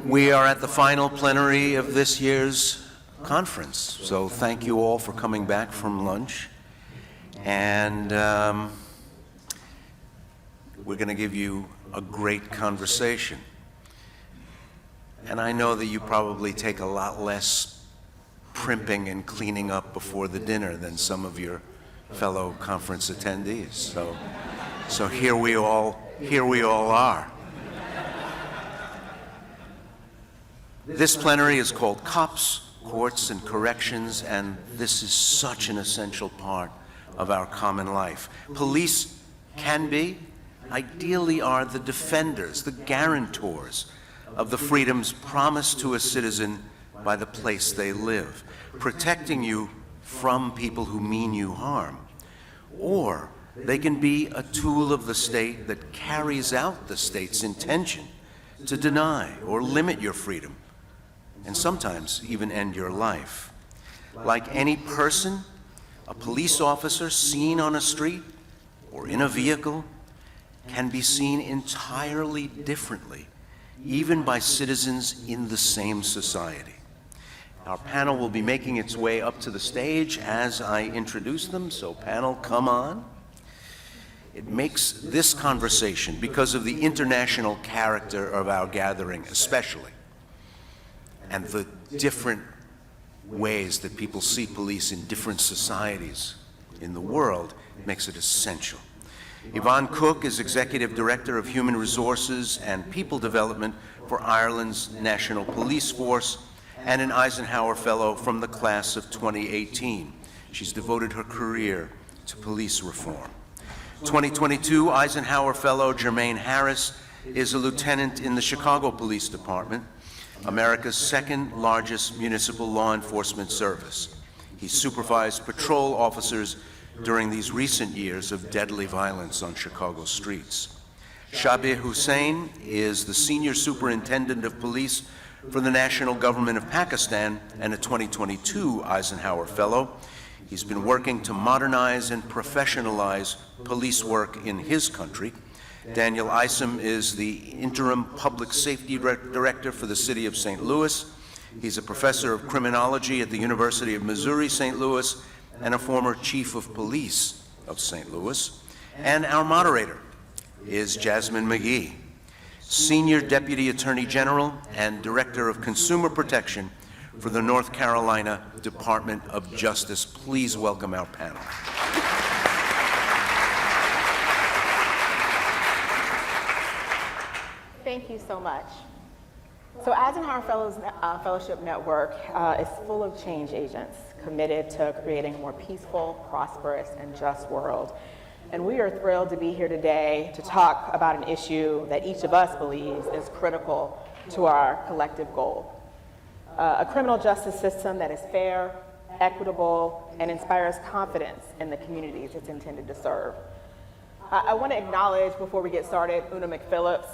We are at the final plenary of this year's conference, so thank you all for coming back from lunch. And we're going to give you a great conversation. And I know that you probably take a lot less primping and cleaning up before the dinner than some of your fellow conference attendees. So here we all are. This plenary is called COPS, Courts and Corrections, and this is such an essential part of our common life. Police can be, ideally are, the defenders, the guarantors of the freedoms promised to a citizen by the place they live, protecting you from people who mean you harm. Or they can be a tool of the state that carries out the state's intention to deny or limit your freedom, and sometimes even end your life. Like any person, a police officer seen on a street or in a vehicle can be seen entirely differently, even by citizens in the same society. Our panel will be making its way up to the stage as I introduce them, so panel, come on. It makes this conversation, because of the international character of our gathering especially, and the different ways that people see police in different societies in the world, makes it essential. Yvonne Cook is Executive Director of Human Resources and People Development for Ireland's National Police Force and an Eisenhower Fellow from the class of 2018. She's devoted her career to police reform. 2022 Eisenhower Fellow Jermaine Harris is a lieutenant in the Chicago Police Department, America's second largest municipal law enforcement service. He supervised patrol officers during these recent years of deadly violence on Chicago streets. Shabir Hussain is the Senior Superintendent of Police for the National Government of Pakistan and a 2022 Eisenhower Fellow. He's been working to modernize and professionalize police work in his country. Daniel Isom is the Interim Public Safety Director for the City of St. Louis. He's a professor of criminology at the University of Missouri, St. Louis, and a former Chief of Police of St. Louis. And our moderator is Jasmine McGee, Senior Deputy Attorney General and Director of Consumer Protection for the North Carolina Department of Justice. Please welcome our panel. Thank you so much. So Eisenhower Fellowship Network is full of change agents committed to creating a more peaceful, prosperous, and just world. And we are thrilled to be here today to talk about an issue that each of us believes is critical to our collective goal. A criminal justice system that is fair, equitable, and inspires confidence in the communities it's intended to serve. I want to acknowledge, before we get started, Una McPhillips,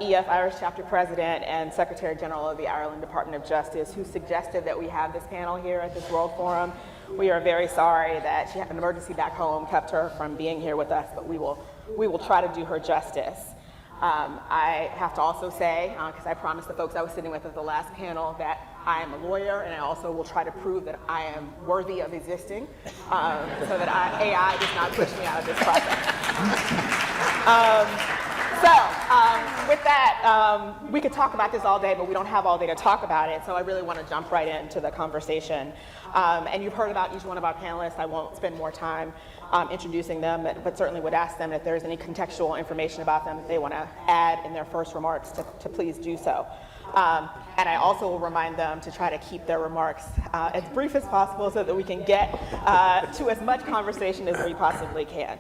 EF Irish Chapter President and Secretary General of the Ireland Department of Justice, who suggested that we have this panel here at this World Forum. We are very sorry that she had an emergency back home, kept her from being here with us, but we will try to do her justice. I have to also say, because I promised the folks I was sitting with at the last panel, that I am a lawyer, and I also will try to prove that I am worthy of existing, so that AI does not push me out of this process. With that, we could talk about this all day, but we don't have all day to talk about it, so I really want to jump right into the conversation. And you've heard about each one of our panelists. I won't spend more time introducing them, but certainly would ask them if there's any contextual information about them that they want to add in their first remarks to please do so. And I also will remind them to try to keep their remarks as brief as possible so that we can get to as much conversation as we possibly can.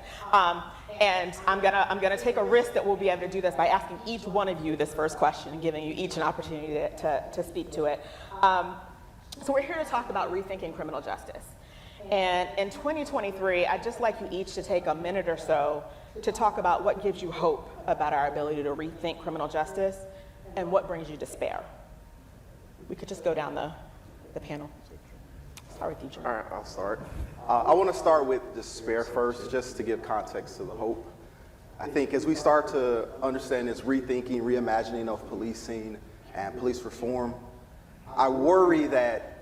And I'm gonna take a risk that we'll be able to do this by asking each one of you this first question and giving you each an opportunity to speak to it. So we're here to talk about rethinking criminal justice. And in 2023, I'd just like you each to take a minute or so to talk about what gives you hope about our ability to rethink criminal justice and what brings you despair. We could just go down the panel. Start with you, Jim. All right, I'll start. I want to start with despair first, just to give context to the hope. I think as we start to understand this rethinking, reimagining of policing and police reform, I worry that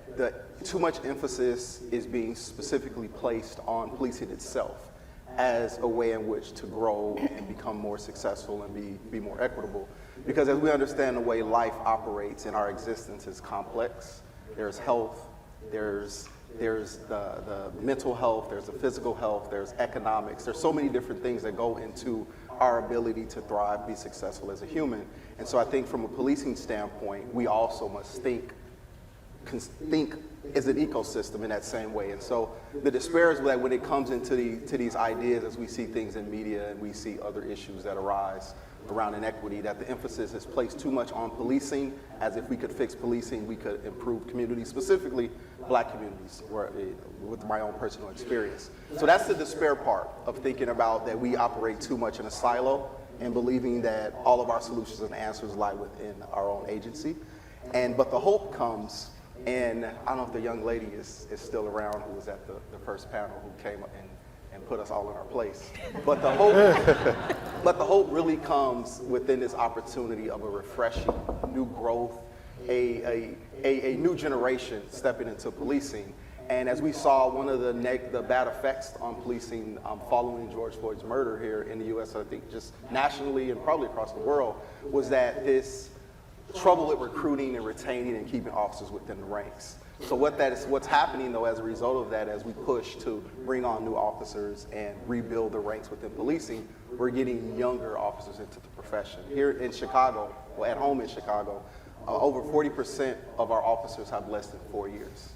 too much emphasis is being specifically placed on policing itself as a way in which to grow and become more successful and be more equitable. Because as we understand the way life operates in our existence is complex. There's health, there's the mental health, there's the physical health, there's economics. There's so many different things that go into our ability to thrive, be successful as a human. And so I think from a policing standpoint, we also must think as an ecosystem in that same way. And so the despair is that when it comes into these ideas, as we see things in media and we see other issues that arise around inequity, that the emphasis is placed too much on policing, as if we could fix policing, we could improve communities, specifically Black communities, with my own personal experience. So that's the despair part of thinking about that we operate too much in a silo and believing that all of our solutions and answers lie within our own agency. But the hope comes, and I don't know if the young lady is still around who was at the first panel who came up and put us all in our place. But the hope really comes within this opportunity of a refreshing, new growth, a new generation stepping into policing. And as we saw, one of the bad effects on policing following George Floyd's murder here in the US, I think just nationally and probably across the world, was that this trouble with recruiting and retaining and keeping officers within the ranks. So what's happening though as a result of that, as we push to bring on new officers and rebuild the ranks within policing, we're getting younger officers into the profession. Here in Chicago, well, at home in Chicago, over 40% of our officers have less than 4 years.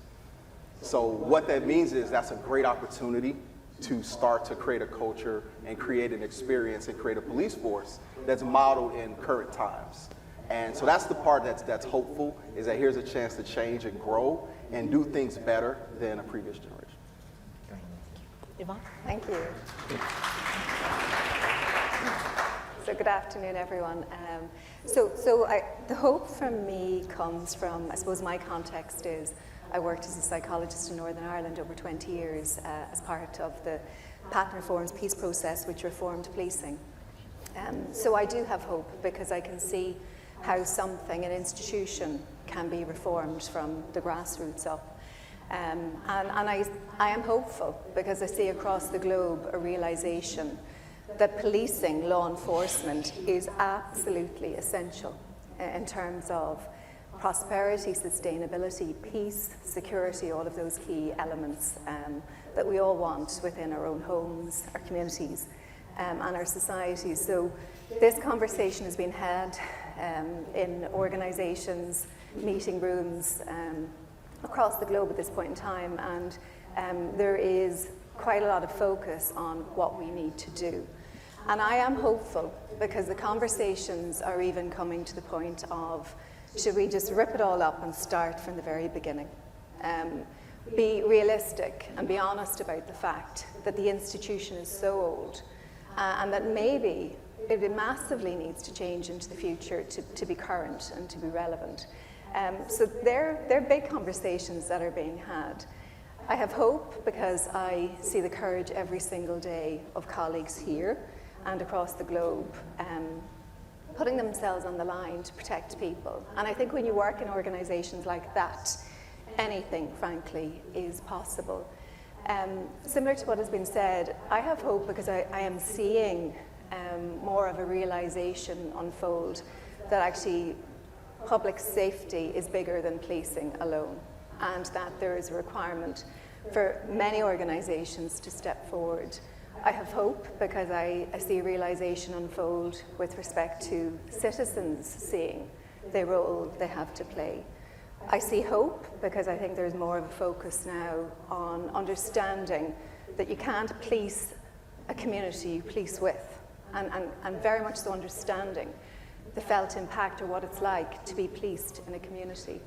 So what that means is that's a great opportunity to start to create a culture and create an experience and create a police force that's modeled in current times. And so that's the part that's hopeful, is that here's a chance to change and grow and do things better than a previous generation. Yvonne? Thank you. So good afternoon, everyone. The hope from me comes from, I suppose my context is, I worked as a psychologist in Northern Ireland over 20 years as part of the Patent Reforms Peace Process, which reformed policing. So I do have hope, because I can see how something, an institution, can be reformed from the grassroots up. And I am hopeful, because I see across the globe a realization that policing, law enforcement, is absolutely essential in terms of prosperity, sustainability, peace, security, all of those key elements that we all want within our own homes, our communities, and our societies. So this conversation has been had in organizations, meeting rooms across the globe at this point in time, and there is quite a lot of focus on what we need to do. And I am hopeful, because the conversations are even coming to the point of, should we just rip it all up and start from the very beginning? Be realistic and be honest about the fact that the institution is so old, and that maybe it massively needs to change into the future to be current and to be relevant. So they're big conversations that are being had. I have hope, because I see the courage every single day of colleagues here and across the globe putting themselves on the line to protect people. And I think when you work in organizations like that, anything, frankly, is possible. Similar to what has been said, I have hope, because I am seeing more of a realization unfold that actually public safety is bigger than policing alone, and that there is a requirement for many organizations to step forward. I have hope, because I see a realization unfold with respect to citizens seeing the role they have to play. I see hope, because I think there's more of a focus now on understanding that you can't police a community you police with, and very much so understanding the felt impact, or what it's like to be policed in a community.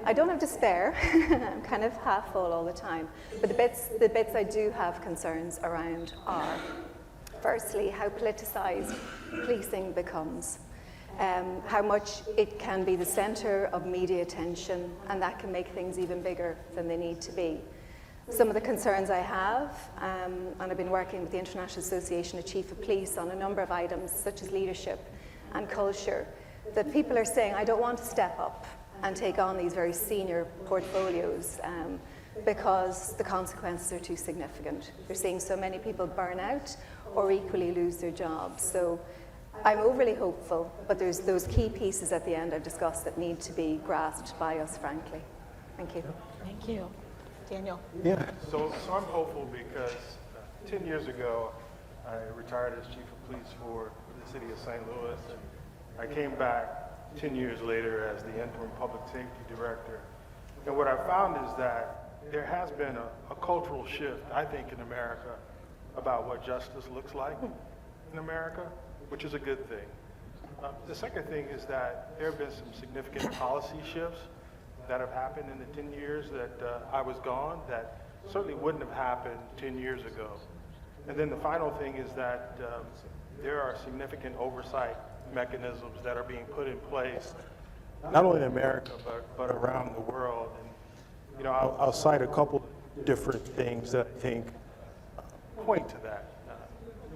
I don't have despair. I'm kind of half full all the time. But the bits I do have concerns around are, firstly, how politicized policing becomes, how much it can be the center of media attention, and that can make things even bigger than they need to be. Some of the concerns I have, and I've been working with the International Association of Chief of Police on a number of items, such as leadership and culture, that people are saying, I don't want to step up and take on these very senior portfolios because the consequences are too significant. They're seeing so many people burn out or equally lose their jobs. So I'm overly hopeful, but there's those key pieces at the end I've discussed that need to be grasped by us, frankly. Thank you. Thank you. Daniel? Yeah, so I'm hopeful, because 10 years ago, I retired as chief of police for the city of St. Louis, and I came back 10 years later as the interim public safety director. And what I found is that there has been a cultural shift, I think, in America about what justice looks like in America, which is a good thing. The second thing is that there have been some significant policy shifts that have happened in the 10 years that I was gone that certainly wouldn't have happened 10 years ago. And then the final thing is that there are significant oversight mechanisms that are being put in place, not only in America, but around the world. And, I'll cite a couple different things that I think point to that.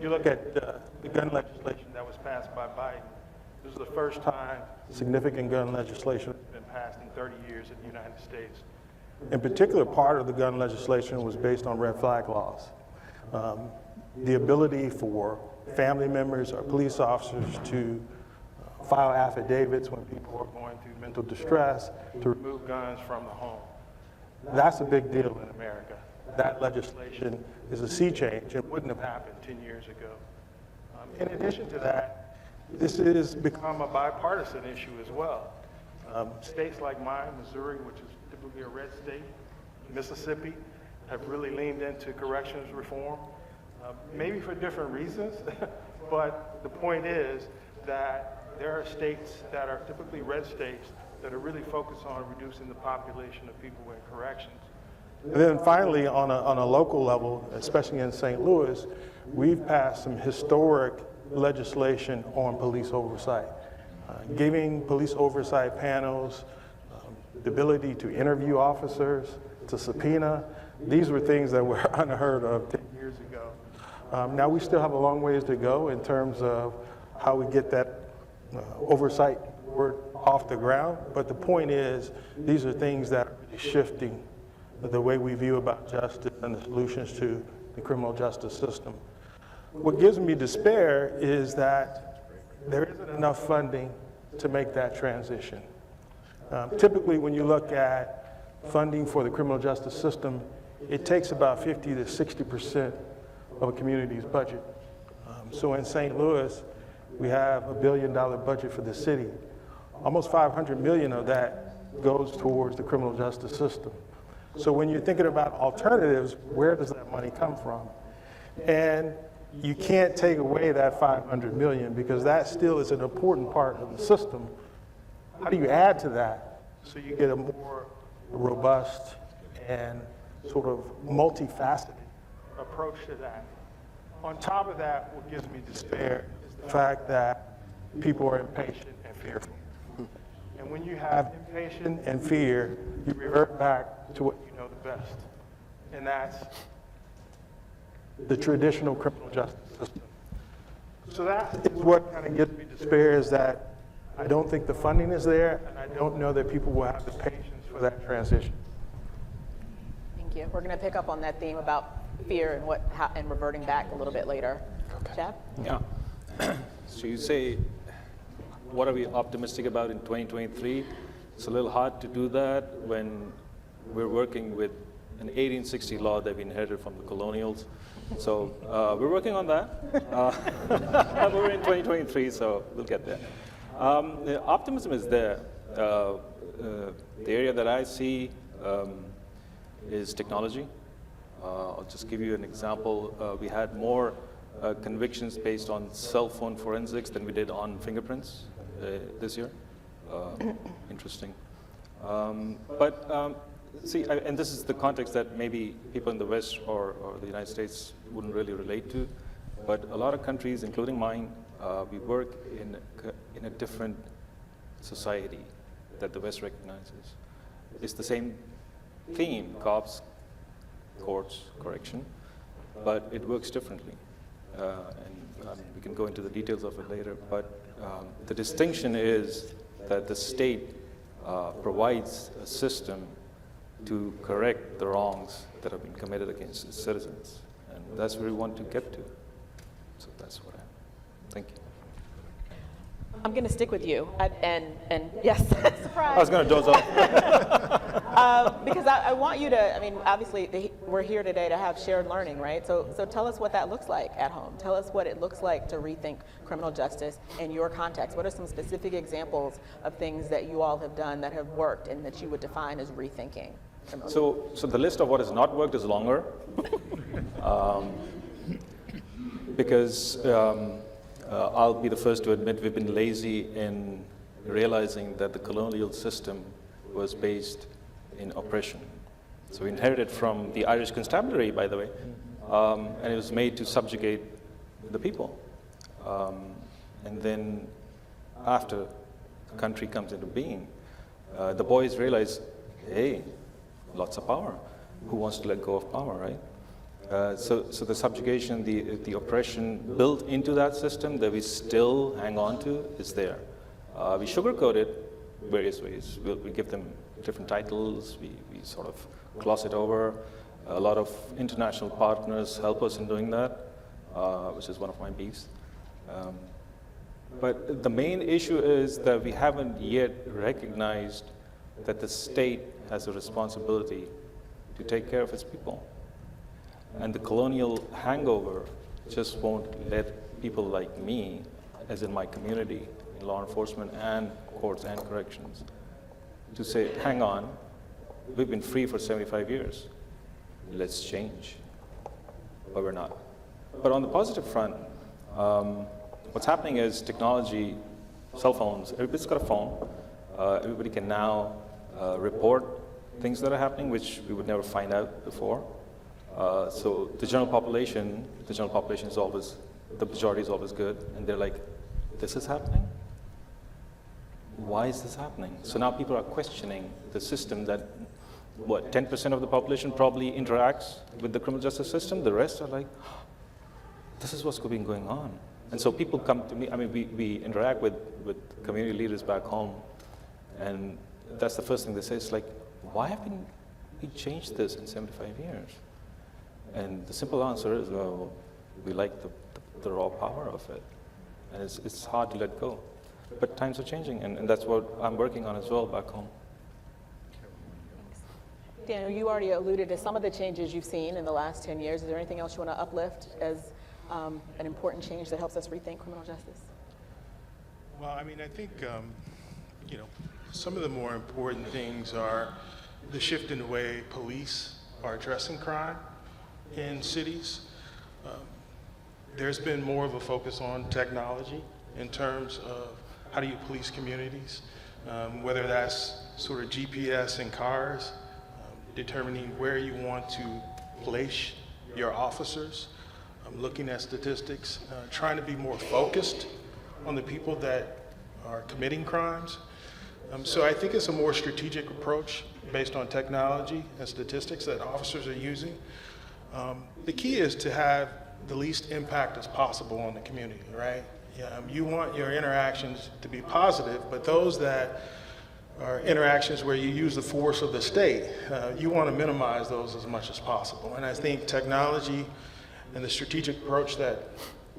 You look at the gun legislation that was passed by Biden. This is the first time significant gun legislation has been passed in 30 years in the United States. In particular, part of the gun legislation was based on red flag laws. The ability for family members or police officers to file affidavits when people are going through mental distress to remove guns from the home. That's a big deal in America. That legislation is a sea change. It wouldn't have happened 10 years ago. In addition to that, this has become a bipartisan issue as well. States like mine, Missouri, which is typically a red state, Mississippi, have really leaned into corrections reform, maybe for different reasons, but the point is that there are states that are typically red states that are really focused on reducing the population of people in corrections. And then finally, on a local level, especially in St. Louis, we've passed some historic legislation on police oversight, giving police oversight panels the ability to interview officers, to subpoena. These were things that were unheard of 10 years ago. Now we still have a long ways to go in terms of how we get that oversight word off the ground, but the point is these are things that are really shifting the way we view about justice and the solutions to the criminal justice system. What gives me despair is that there isn't enough funding to make that transition. Typically, when you look at funding for the criminal justice system, it takes about 50 to 60% of a community's budget. So in St. Louis, we have $1 billion budget for the city. Almost 500 million of that goes towards the criminal justice system. So when you're thinking about alternatives, where does that money come from? And you can't take away that 500 million because that still is an important part of the system. How do you add to that so you get a more robust and sort of multifaceted approach to that? On top of that, what gives me despair is the fact that people are impatient and fearful. And when you have impatience and fear, you revert back to what you know the best, and that's the traditional criminal justice system. So that is what kind of gives me despair, is that I don't think the funding is there, and I don't know that people will have the patience for that transition. Thank you. We're going to pick up on that theme about fear and reverting back a little bit later. Okay. Jeff? Yeah. So you say, what are we optimistic about in 2023? It's a little hard to do that when we're working with an 1860 law that we inherited from the colonials. So we're working on that. We're in 2023, so we'll get there. The optimism is there. The area that I see is technology. I'll just give you an example. We had more convictions based on cell phone forensics than we did on fingerprints this year. Interesting. See, and this is the context that maybe people in the West or the United States wouldn't really relate to, but a lot of countries, including mine, we work in a different society that the West recognizes. It's the same theme, cops, courts, correction, but it works differently. And we can go into the details of it later, but the distinction is that the state provides a system to correct the wrongs that have been committed against its citizens. And that's where we want to get to. So that's what thank you. I'm going to stick with you, and yes, surprise. I was going to doze off. Because I want you to, I mean, obviously we're here today to have shared learning, right? So tell us what that looks like at home. Tell us what it looks like to rethink criminal justice in your context. What are some specific examples of things that you all have done that have worked and that you would define as rethinking criminal justice? So the list of what has not worked is longer. Because I'll be the first to admit we've been lazy in realizing that the colonial system was based in oppression. So we inherited from the Irish Constabulary, by the way, and it was made to subjugate the people. And then after the country comes into being, the boys realize, hey, lots of power. Who wants to let go of power, right? So the subjugation, the oppression built into that system that we still hang on to is there. We sugarcoat it various ways. We give them different titles. We sort of gloss it over. A lot of international partners help us in doing that, which is one of my beefs. But the main issue is that we haven't yet recognized that the state has a responsibility to take care of its people. And the colonial hangover just won't let people like me, as in my community, in law enforcement and courts and corrections, to say, hang on, we've been free for 75 years. let's change. But we're not. But on the positive front, what's happening is technology, cell phones, everybody's got a phone. Everybody can now report things that are happening, which we would never find out before. So the general population is always, the majority is always good, and they're like, this is happening? Why is this happening? So now people are questioning the system that, 10% of the population probably interacts with the criminal justice system. The rest are like, this is what's been going on. And so people come to me, I mean, we interact with community leaders back home, and that's the first thing they say. It's like, why haven't we changed this in 75 years? And the simple answer is, well, we like the raw power of it. And it's hard to let go. But times are changing, and that's what I'm working on as well back home. Daniel, you already alluded to some of the changes you've seen in the last 10 years. Is there anything else you want to uplift as an important change that helps us rethink criminal justice? Well, I mean, I think, some of the more important things are the shift in the way police are addressing crime in cities. There's been more of a focus on technology in terms of how do you police communities, whether that's sort of GPS in cars, determining where you want to place your officers, looking at statistics, trying to be more focused on the people that are committing crimes. So I think it's a more strategic approach based on technology and statistics that officers are using. The key is to have the least impact as possible on the community, right? You want your interactions to be positive, but those that are interactions where you use the force of the state, you want to minimize those as much as possible. And I think technology and the strategic approach that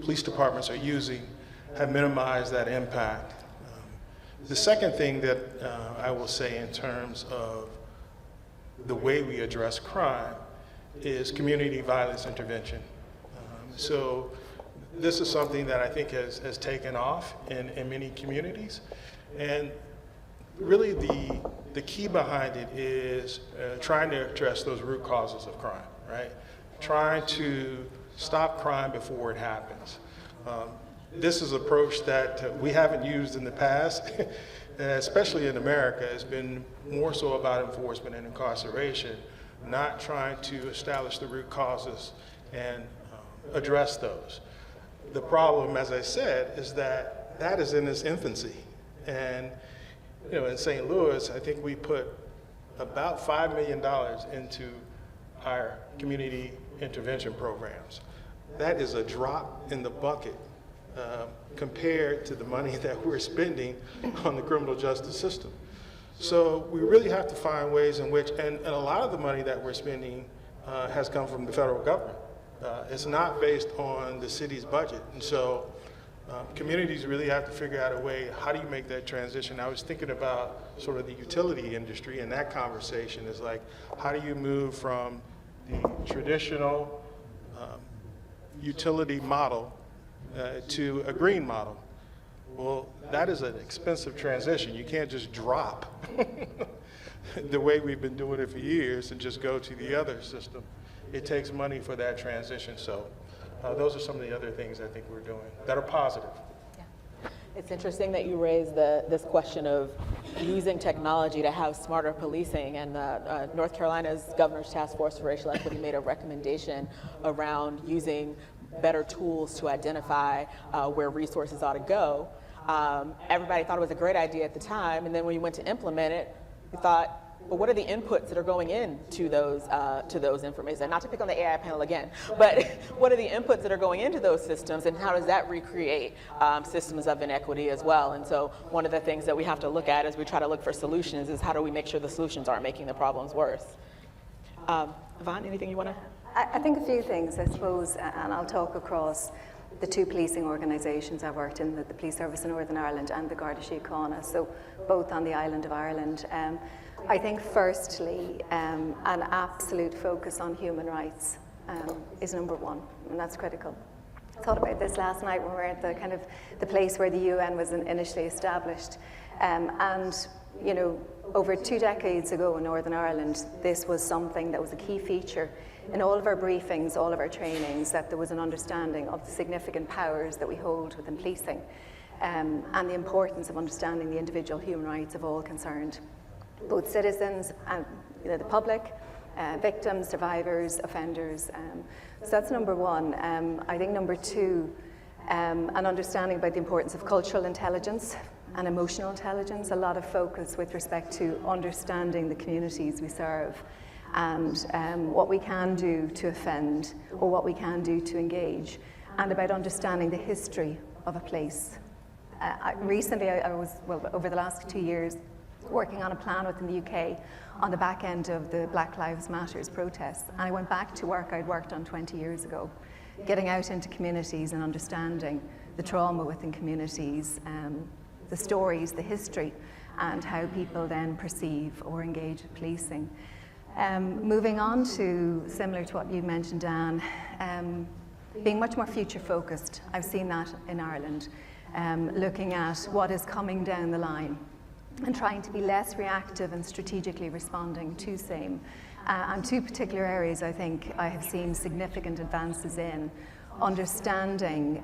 police departments are using have minimized that impact. The second thing that I will say in terms of the way we address crime is community violence intervention. So this is something that I think has taken off in many communities. And really the key behind it is trying to address those root causes of crime, right? Trying to stop crime before it happens. This is an approach that we haven't used in the past, especially in America. It's been more so about enforcement and incarceration, not trying to establish the root causes and address those. The problem, as I said, is that that is in its infancy. And in St. Louis, I think we put about $5 million into our community intervention programs. That is a drop in the bucket compared to the money that we're spending on the criminal justice system. So we really have to find ways in which, and a lot of the money that we're spending has come from the federal government. It's not based on the city's budget. And so communities really have to figure out a way, how do you make that transition? I was thinking about sort of the utility industry, and that conversation is like, how do you move from the traditional utility model to a green model? Well, that is an expensive transition. You can't just drop the way we've been doing it for years and just go to the other system. It takes money for that transition. So those are some of the other things I think we're doing that are positive. Yeah. It's interesting that you raised this question of using technology to have smarter policing, and North Carolina's Governor's Task Force for Racial Equity made a recommendation around using better tools to identify where resources ought to go. Everybody thought it was a great idea at the time, and then when you went to implement it, we thought, well, what are the inputs that are going into those information? And not to pick on the AI panel again, but what are the inputs that are going into those systems, and how does that recreate systems of inequity as well? And so one of the things that we have to look at as we try to look for solutions is how do we make sure the solutions aren't making the problems worse? Yvonne, anything you want to? I think a few things, I suppose, and I'll talk across the two policing organisations I worked in, the Police Service in Northern Ireland and the Garda Síochána, so both on the island of Ireland. I think firstly, an absolute focus on human rights is number one, and that's critical. I thought about this last night when we were at the place where the UN was initially established. And over 2 decades ago in Northern Ireland, this was something that was a key feature in all of our briefings, all of our trainings, that there was an understanding of the significant powers that we hold within policing, and the importance of understanding the individual human rights of all concerned, both citizens and the public, victims, survivors, offenders. So that's number one. I think number two, an understanding about the importance of cultural intelligence and emotional intelligence, a lot of focus with respect to understanding the communities we serve and what we can do to offend or what we can do to engage, and about understanding the history of a place. Recently, I was, over the last 2 years, working on a plan within the UK on the back end of the Black Lives Matters protests. And I went back to work I'd worked on 20 years ago, getting out into communities and understanding the trauma within communities, the stories, the history, and how people then perceive or engage with policing. Moving on to, similar to what you mentioned, Dan, being much more future focused. I've seen that in Ireland, looking at what is coming down the line and trying to be less reactive and strategically responding to same. And two particular areas I think I have seen significant advances in: understanding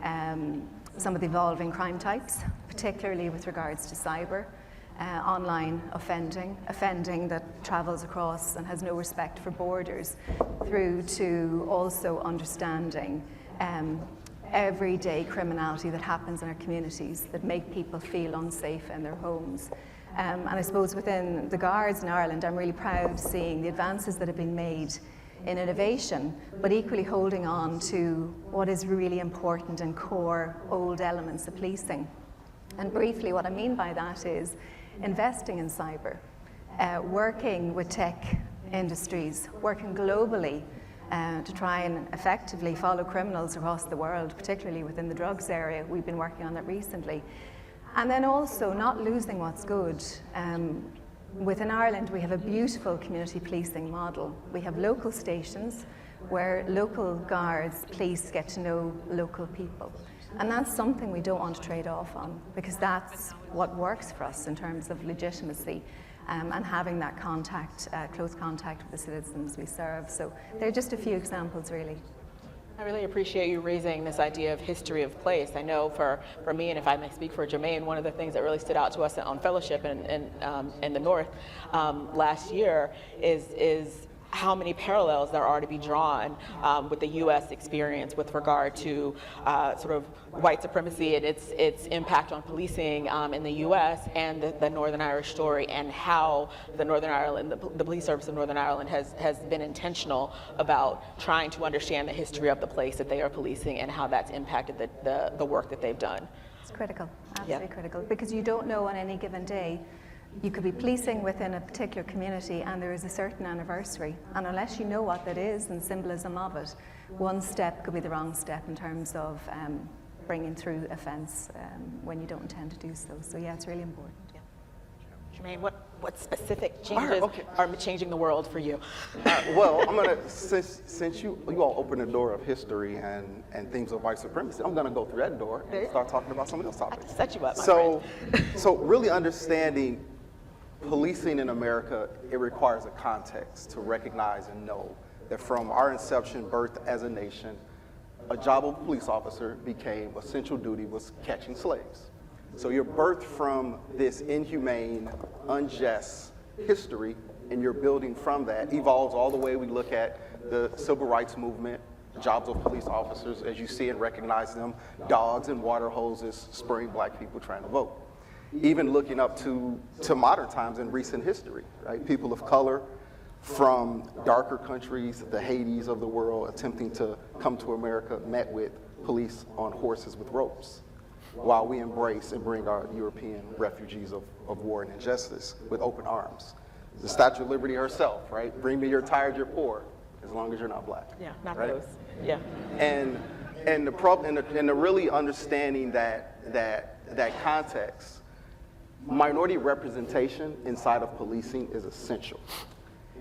some of the evolving crime types, particularly with regards to cyber, online offending that travels across and has no respect for borders, through to also understanding everyday criminality that happens in our communities that make people feel unsafe in their homes. And I suppose within the Guards in Ireland, I'm really proud seeing the advances that have been made in innovation, but equally holding on to what is really important and core old elements of policing. And briefly, what I mean by that is investing in cyber, working with tech industries, working globally to try and effectively follow criminals across the world, particularly within the drugs area. We've been working on that recently. And then also not losing what's good. Within Ireland, we have a beautiful community policing model. We have local stations where local guards, police get to know local people. And that's something we don't want to trade off on, because that's what works for us in terms of legitimacy and having that contact, close contact with the citizens we serve. So they're just a few examples, really. I really appreciate you raising this idea of history of place. I know for me, and if I may speak for Jermaine, one of the things that really stood out to us on fellowship in the North last year is how many parallels there are to be drawn with the U.S. experience with regard to sort of white supremacy and its impact on policing in the U.S. and the Northern Irish story, and how the Northern Ireland, the police service of Northern Ireland has been intentional about trying to understand the history of the place that they are policing and how that's impacted the work that they've done. It's critical, absolutely critical, because you don't know on any given day. You could be policing within a particular community and there is a certain anniversary, and unless you know what that is and symbolism of it, one step could be the wrong step in terms of bringing through offence when you don't intend to do so. So yeah, it's really important. Yeah. Jermaine, what specific changes are changing the world for you? Well, I'm gonna, since you all opened the door of history and themes of white supremacy, I'm gonna go through that door and start talking about some of those topics. I set you up, my so really understanding policing in America, it requires a context to recognize and know that from our inception, birth as a nation, a job of a police officer became essential duty was catching slaves. So you're birthed from this inhumane, unjust history, and you're building from that. Evolves all the way. We look at the civil rights movement, jobs of police officers, as you see and recognize them, dogs and water hoses spurring black people trying to vote. Even looking up to modern times in recent history, right? People of color from darker countries, the Haitis of the world, attempting to come to America, met with police on horses with ropes, while we embrace and bring our European refugees of war and injustice with open arms. The Statue of Liberty herself, right? Bring me your tired, you're poor, as long as you're not black. Yeah, not right? those. Yeah. And the really understanding that context, minority representation inside of policing is essential.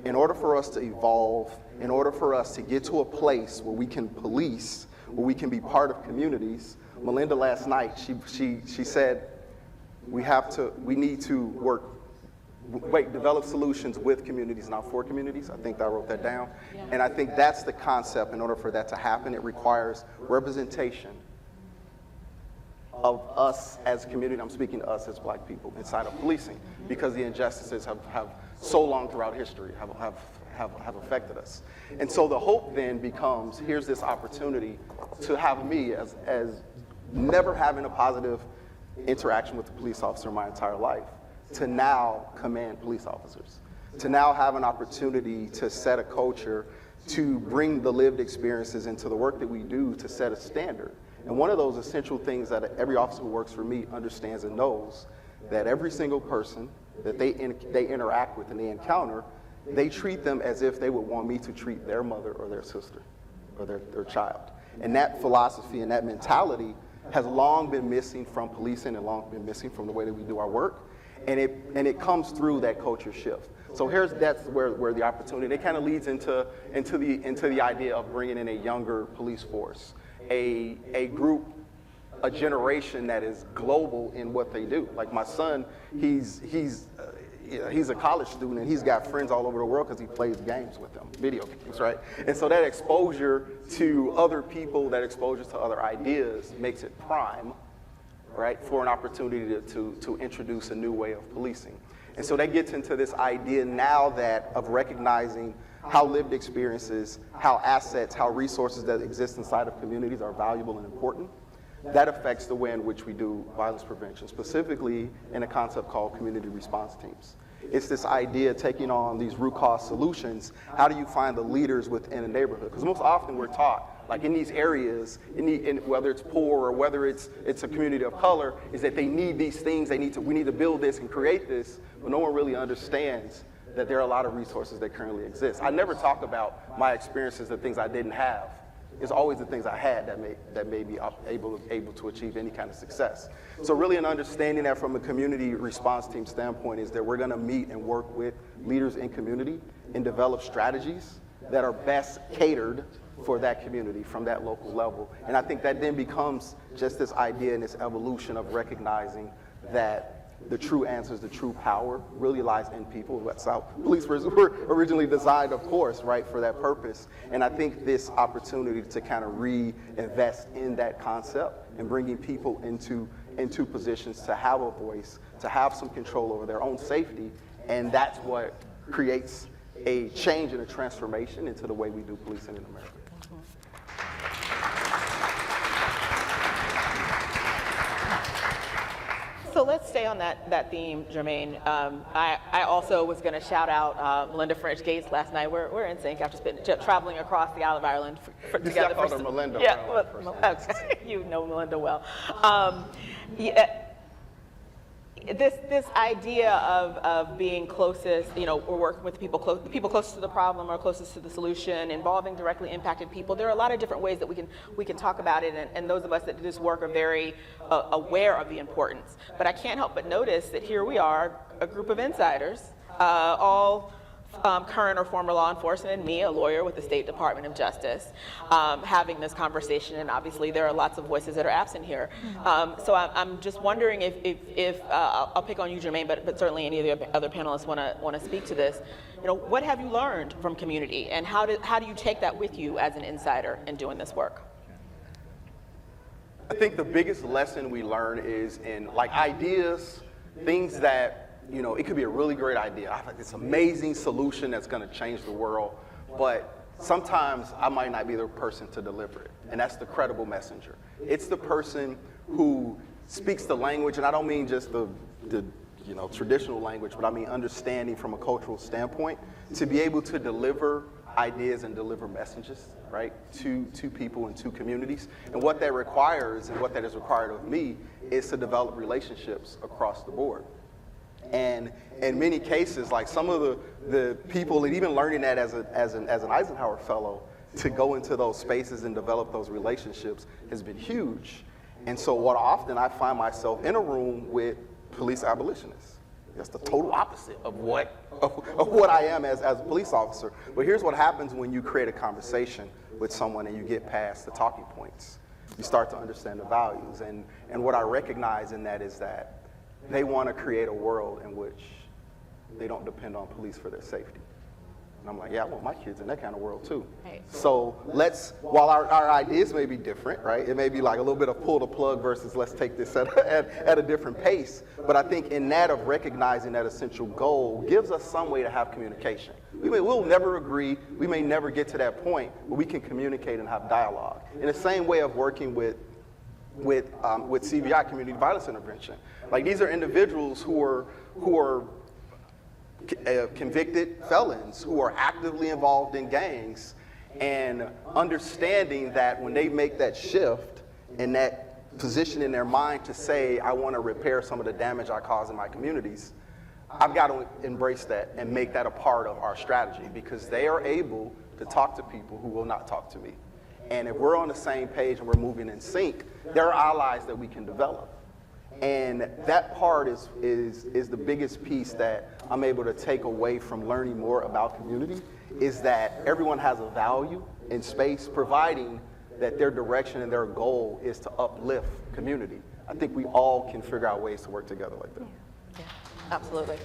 In order for us to evolve, in order for us to get to a place where we can police, where we can be part of communities, Melinda last night, she said we need to work develop solutions with communities, not for communities. I think I wrote that down. And I think that's the concept. In order for that to happen, it requires representation of us as a community. I'm speaking to us as Black people inside of policing, because the injustices have so long throughout history have affected us. And so the hope then becomes, here's this opportunity to have me as never having a positive interaction with a police officer my entire life, to now command police officers, to now have an opportunity to set a culture, to bring the lived experiences into the work that we do, to set a standard. And one of those essential things that every officer who works for me understands and knows, that every single person that they interact with and they encounter, they treat them as if they would want me to treat their mother or their sister or their child. And that philosophy and that mentality has long been missing from policing and long been missing from the way that we do our work. And it comes through that culture shift. So that's where the opportunity, it kind of leads into the idea of bringing in a younger police force, a group, a generation that is global in what they do. Like my son, he's a college student and he's got friends all over the world because he plays games with them, video games, right? And so that exposure to other people, that exposure to other ideas makes it prime, right, for an opportunity to introduce a new way of policing. And so that gets into this idea now of recognizing how lived experiences, how assets, how resources that exist inside of communities are valuable and important. That affects the way in which we do violence prevention, specifically in a concept called community response teams. It's this idea of taking on these root cause solutions. How do you find the leaders within a neighborhood? Because most often we're taught, like in these areas, whether it's poor or whether it's a community of color, is that they need these things, we need to build this and create this, but no one really understands that there are a lot of resources that currently exist. I never talk about my experiences, the things I didn't have. It's always the things I had that made me able to achieve any kind of success. So really an understanding that from a community response team standpoint is that we're gonna meet and work with leaders in community and develop strategies that are best catered for that community from that local level. And I think that then becomes just this idea and this evolution of recognizing that the true answers, the true power really lies in people. That's how police were originally designed, of course, right, for that purpose. And I think this opportunity to kind of reinvest in that concept and bringing people into positions to have a voice, to have some control over their own safety, and that's what creates a change and a transformation into the way we do policing in America. So let's stay on that theme, Jermaine. I also was going to shout out Melinda French Gates last night. We're in sync after traveling across the Isle of Ireland together. I called her Melinda. Yeah, okay. You know Melinda well. This idea of being closest, we're working with the people closest to the problem or closest to the solution, involving directly impacted people. There are a lot of different ways that we can talk about it, and those of us that do this work are very aware of the importance. But I can't help but notice that here we are, a group of insiders, all current or former law enforcement, and me, a lawyer with the State Department of Justice, having this conversation, and obviously there are lots of voices that are absent here. So I'm just wondering if I'll pick on you, Jermaine, but certainly any of the other panelists want to speak to this. What have you learned from community, and how do you take that with you as an insider in doing this work? I think the biggest lesson we learn is in ideas, things that it could be a really great idea. I have this amazing solution that's going to change the world, but sometimes I might not be the person to deliver it, and that's the credible messenger. It's the person who speaks the language, and I don't mean just the traditional language, but I mean understanding from a cultural standpoint, to be able to deliver ideas and deliver messages, right, to people and to communities. And what that requires, and what that is required of me, is to develop relationships across the board. And in many cases, like some of the people, and even learning that as an Eisenhower fellow, to go into those spaces and develop those relationships has been huge. And so what often I find myself in a room with police abolitionists. That's the total opposite of what I am as a police officer. But here's what happens when you create a conversation with someone and you get past the talking points. You start to understand the values. And what I recognize in that is that they want to create a world in which they don't depend on police for their safety. And I'm like, yeah, I want my kids in that kind of world too. Right. So while our ideas may be different, right? It may be like a little bit of pull the plug versus let's take this at a different pace. But I think in that of recognizing that essential goal gives us some way to have communication. We'll never agree. We may never get to that point, but we can communicate and have dialogue. In the same way of working with CVI, community violence intervention. Like these are individuals who are convicted felons who are actively involved in gangs, and understanding that when they make that shift and that position in their mind to say, I want to repair some of the damage I cause in my communities, I've got to embrace that and make that a part of our strategy, because they are able to talk to people who will not talk to me. And if we're on the same page and we're moving in sync, there are allies that we can develop. And that part is the biggest piece that I'm able to take away from learning more about community, is that everyone has a value in space, providing that their direction and their goal is to uplift community. I think we all can figure out ways to work together like that. Yeah, absolutely.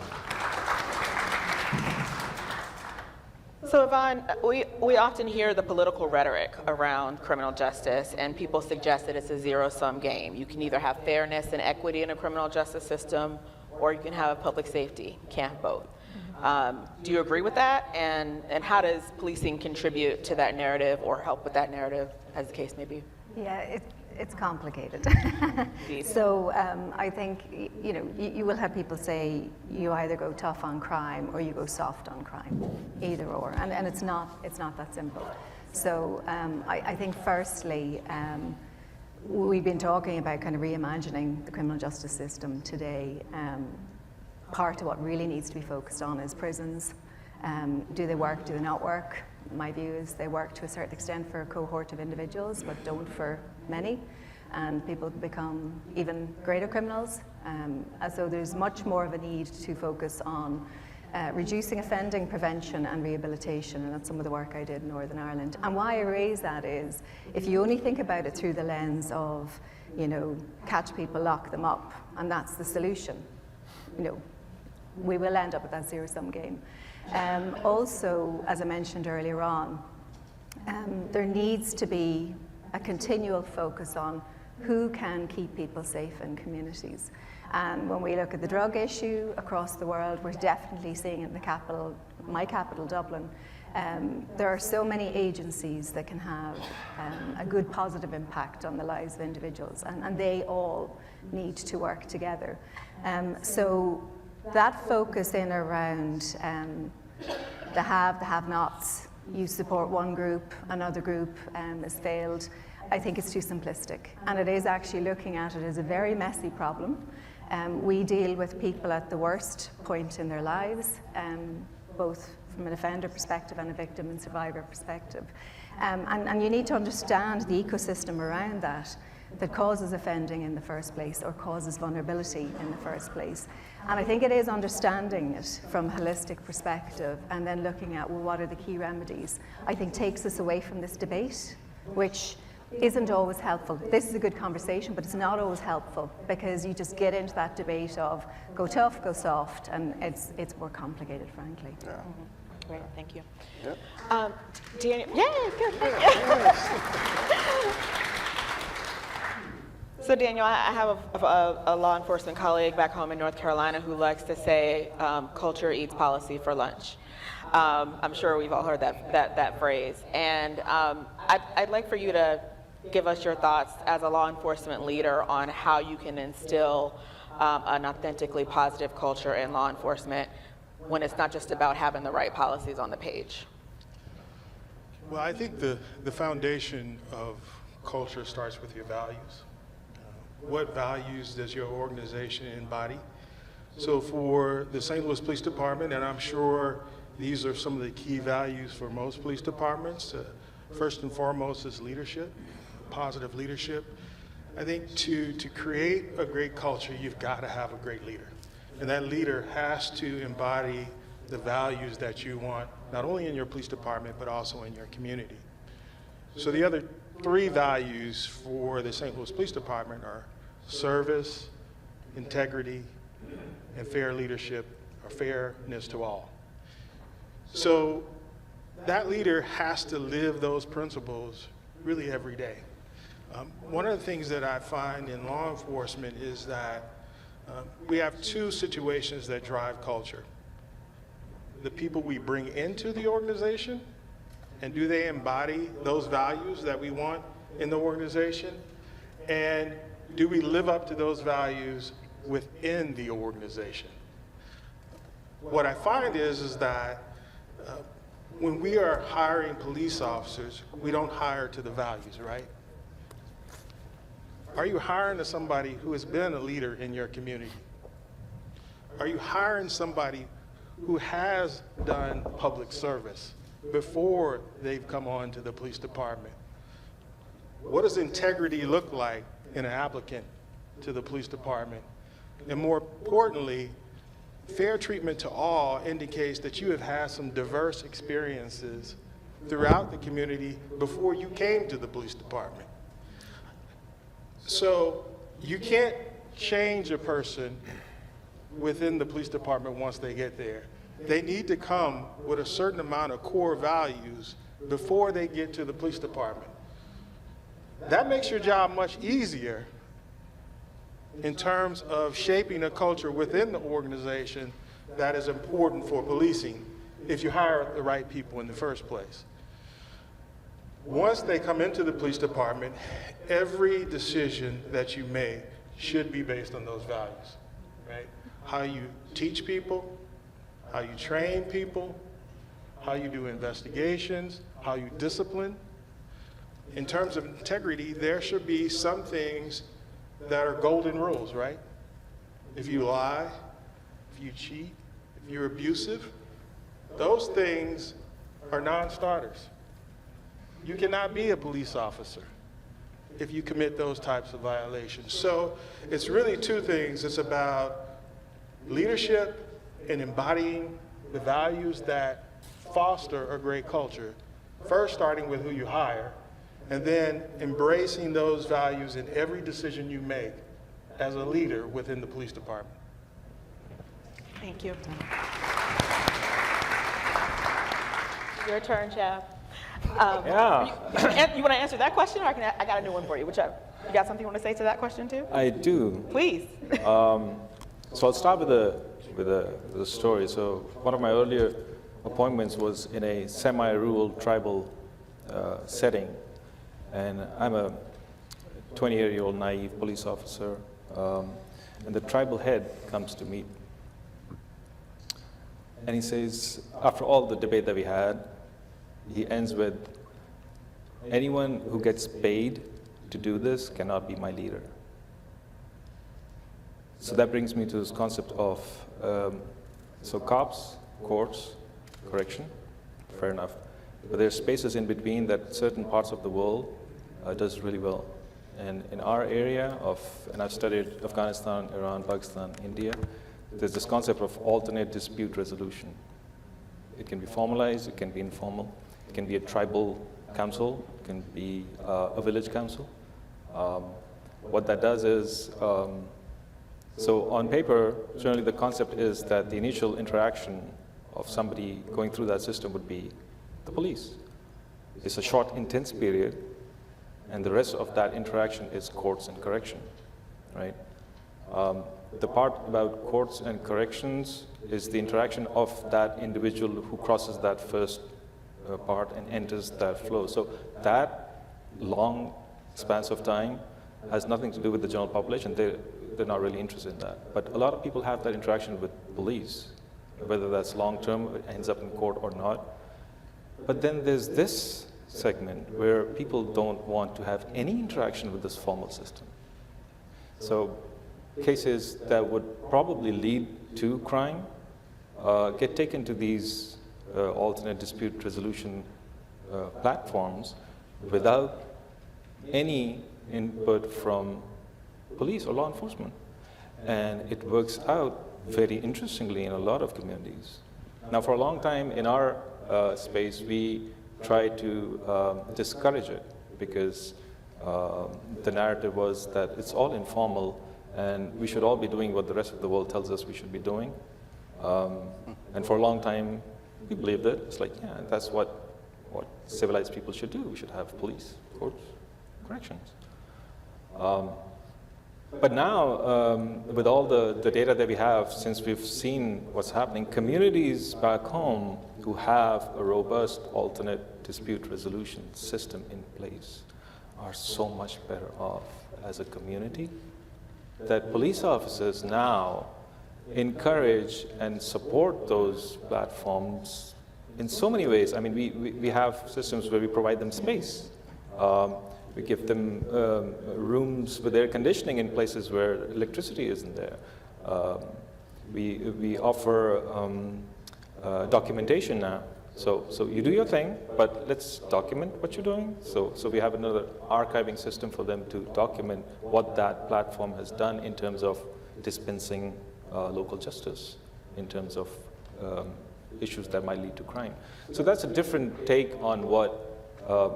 So Yvonne, we often hear the political rhetoric around criminal justice, and people suggest that it's a zero-sum game. You can either have fairness and equity in a criminal justice system, or you can have public safety. You can't have both. Do you agree with that? And how does policing contribute to that narrative or help with that narrative, as the case may be? Yeah, it's complicated. So I think, you will have people say you either go tough on crime or you go soft on crime, either or, and it's not that simple. So I think firstly, we've been talking about kind of reimagining the criminal justice system today. Part of what really needs to be focused on is prisons. Do they work, do they not work? My view is they work to a certain extent for a cohort of individuals, but don't for many, and people become even greater criminals. So there's much more of a need to focus on reducing offending, prevention and rehabilitation, and that's some of the work I did in Northern Ireland. And why I raise that is, if you only think about it through the lens of, catch people, lock them up, and that's the solution, we will end up with that zero-sum game. Also, as I mentioned earlier on, there needs to be a continual focus on who can keep people safe in communities. And when we look at the drug issue across the world, we're definitely seeing it in the capital, my capital, Dublin. There are so many agencies that can have a good positive impact on the lives of individuals, and they all need to work together. So that focus in around the have-nots, you support one group, another group has failed, I think it's too simplistic. And it is actually looking at it as a very messy problem. We deal with people at the worst point in their lives, both from an offender perspective and a victim and survivor perspective. And you need to understand the ecosystem around that causes offending in the first place or causes vulnerability in the first place. And I think it is understanding it from a holistic perspective and then looking at, well, what are the key remedies? I think takes us away from this debate, which isn't always helpful. This is a good conversation, but it's not always helpful, because you just get into that debate of go tough, go soft, and it's more complicated, frankly. Yeah. Mm-hmm. Great, thank you. Yep. Daniel, good, thank you. So Daniel, I have a law enforcement colleague back home in North Carolina who likes to say, culture eats policy for lunch. I'm sure we've all heard that phrase. And I'd like for you to give us your thoughts as a law enforcement leader on how you can instill an authentically positive culture in law enforcement when it's not just about having the right policies on the page. Well, I think the foundation of culture starts with your values. What values does your organization embody? So for the St. Louis Police Department, and I'm sure these are some of the key values for most police departments, first and foremost is leadership, positive leadership. I think to create a great culture, you've got to have a great leader. And that leader has to embody the values that you want, not only in your police department, but also in your community. So the other three values for the St. Louis Police Department are service, integrity, and fair leadership or fairness to all. So that leader has to live those principles really every day. One of the things that I find in law enforcement is that we have two situations that drive culture. The people we bring into the organization, and do they embody those values that we want in the organization? And do we live up to those values within the organization? What I find is that when we are hiring police officers, we don't hire to the values, right? Are you hiring somebody who has been a leader in your community? Are you hiring somebody who has done public service before they've come on to the police department? What does integrity look like in an applicant to the police department? And more importantly, fair treatment to all indicates that you have had some diverse experiences throughout the community before you came to the police department. So you can't change a person within the police department once they get there. They need to come with a certain amount of core values before they get to the police department. That makes your job much easier in terms of shaping a culture within the organization that is important for policing if you hire the right people in the first place. Once they come into the police department, every decision that you make should be based on those values, right? How you teach people, how you train people, how you do investigations, how you discipline. In terms of integrity, there should be some things that are golden rules, right? If you lie, if you cheat, if you're abusive, those things are non-starters. You cannot be a police officer if you commit those types of violations. So it's really two things. It's about leadership and embodying the values that foster a great culture. First, starting with who you hire, and then embracing those values in every decision you make as a leader within the police department. Thank you. Your turn, Chad. You want to answer that question, or I got a new one for you? Whichever. You got something you want to say to that question too? I do. Please. So I'll start with a story. So one of my earlier appointments was in a semi-rural tribal setting, and I'm a 20-year-old naive police officer, and the tribal head comes to meet, and he says, after all the debate that we had, he ends with, anyone who gets paid to do this cannot be my leader. So that brings me to this concept of, so cops, courts, correction, fair enough. But there's spaces in between that certain parts of the world does really well. And in our area of, and I've studied Afghanistan, Iran, Pakistan, India, there's this concept of alternate dispute resolution. It can be formalized, it can be informal, it can be a tribal council, it can be a village council. What that does is, so on paper, generally the concept is that the initial interaction of somebody going through that system would be the police. It's a short, intense period, and the rest of that interaction is courts and correction, right? The part about courts and corrections is the interaction of that individual who crosses that first part and enters that flow. So that long spans of time has nothing to do with the general population. They're not really interested in that. But a lot of people have that interaction with police, whether that's long-term, it ends up in court or not. But then there's this segment where people don't want to have any interaction with this formal system. So cases that would probably lead to crime get taken to these alternate dispute resolution platforms without any input from police or law enforcement. And it works out very interestingly in a lot of communities. Now, for a long time in our space, we try to discourage it because the narrative was that it's all informal and we should all be doing what the rest of the world tells us we should be doing. And for a long time, we believed it. It's like, yeah, that's what civilized people should do. We should have police, courts, corrections. But now, with all the data that we have, since we've seen what's happening, communities back home who have a robust alternate dispute resolution system in place are so much better off as a community that police officers now encourage and support those platforms in so many ways. I mean, we have systems where we provide them space. We give them rooms with air conditioning in places where electricity isn't there. We offer documentation now. So you do your thing, but let's document what you're doing. So we have another archiving system for them to document what that platform has done in terms of dispensing local justice, in terms of issues that might lead to crime. So that's a different take on what, a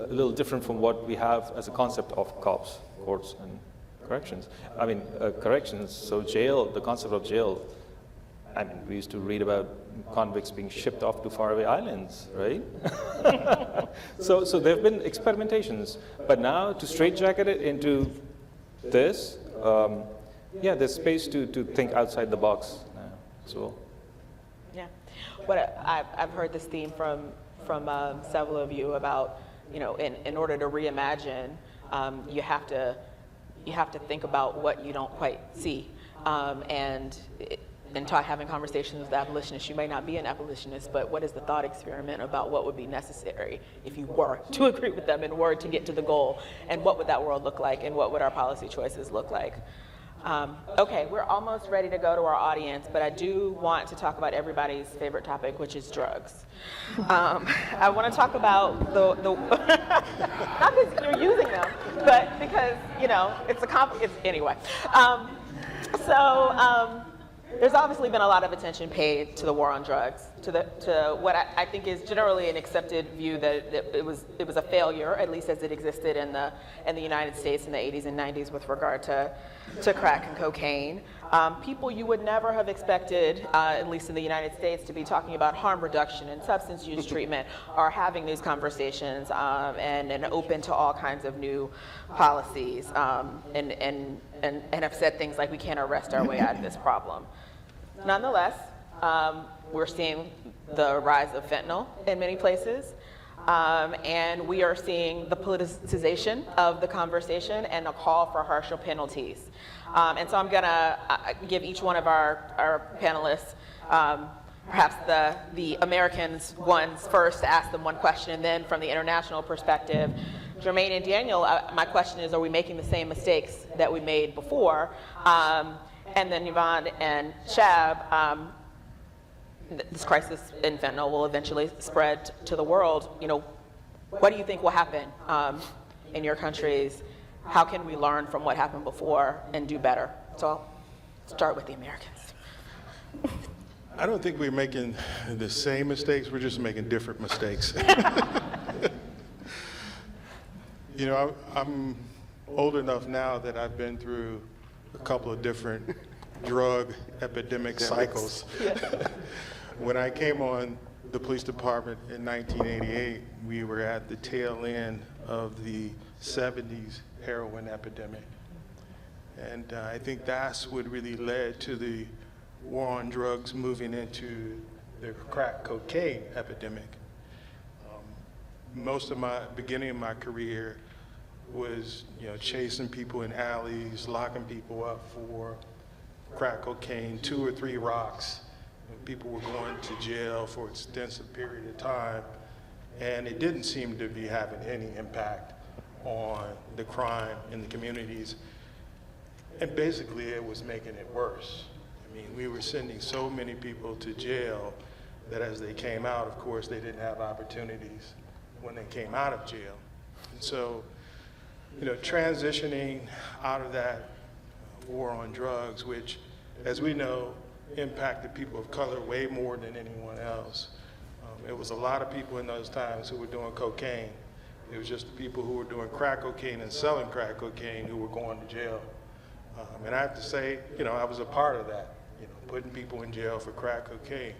little different from what we have as a concept of cops, courts, and corrections. I mean, corrections, so jail, the concept of jail, I mean, we used to read about convicts being shipped off to faraway islands, right? So there have been experimentations, but now to straitjacket it into this, yeah, there's space to think outside the box now, so. Yeah, but I've heard this theme from several of you about, you know, in order to reimagine, you have to think about what you don't quite see, and having conversations with abolitionists, you may not be an abolitionist, but what is the thought experiment about what would be necessary if you were to agree with them and were to get to the goal, and what would that world look like, and what would our policy choices look like? Okay, we're almost ready to go to our audience, but I do want to talk about everybody's favorite topic, which is drugs. I want to talk about the not because you're using them, but because, you know, anyway. There's obviously been a lot of attention paid to the war on drugs, to what I think is generally an accepted view that it was a failure, at least as it existed in the United States in the 80s and 90s with regard to crack and cocaine. People you would never have expected, at least in the United States, to be talking about harm reduction and substance use treatment are having these conversations and open to all kinds of new policies and have said things like we can't arrest our way out of this problem. Nonetheless, we're seeing the rise of fentanyl in many places. And we are seeing the politicization of the conversation and a call for harsher penalties. And so I'm going to give each one of our panelists, perhaps the Americans ones first, ask them one question, and then from the international perspective, Jermaine and Daniel, my question is, are we making the same mistakes that we made before? And then Yvonne and Shab, this crisis in fentanyl will eventually spread to the world. You know, what do you think will happen in your countries? How can we learn from what happened before and do better? So I'll start with the Americans. I don't think we're making the same mistakes, we're just making different mistakes. You know, I'm old enough now that I've been through a couple of different drug epidemic cycles. When I came on the police department in 1988, we were at the tail end of the 70s heroin epidemic. And I think that's what really led to the war on drugs moving into the crack cocaine epidemic. Most of my beginning of my career was, you know, chasing people in alleys, locking people up for crack cocaine, 2 or 3 rocks. People were going to jail for an extensive period of time, and it didn't seem to be having any impact on the crime in the communities. And basically, it was making it worse. I mean, we were sending so many people to jail that as they came out, of course, they didn't have opportunities when they came out of jail. And so, you know, transitioning out of that war on drugs, which, as we know, impacted people of color way more than anyone else. It was a lot of people in those times who were doing cocaine. It was just the people who were doing crack cocaine and selling crack cocaine who were going to jail. And I have to say, you know, I was a part of that. putting people in jail for crack cocaine.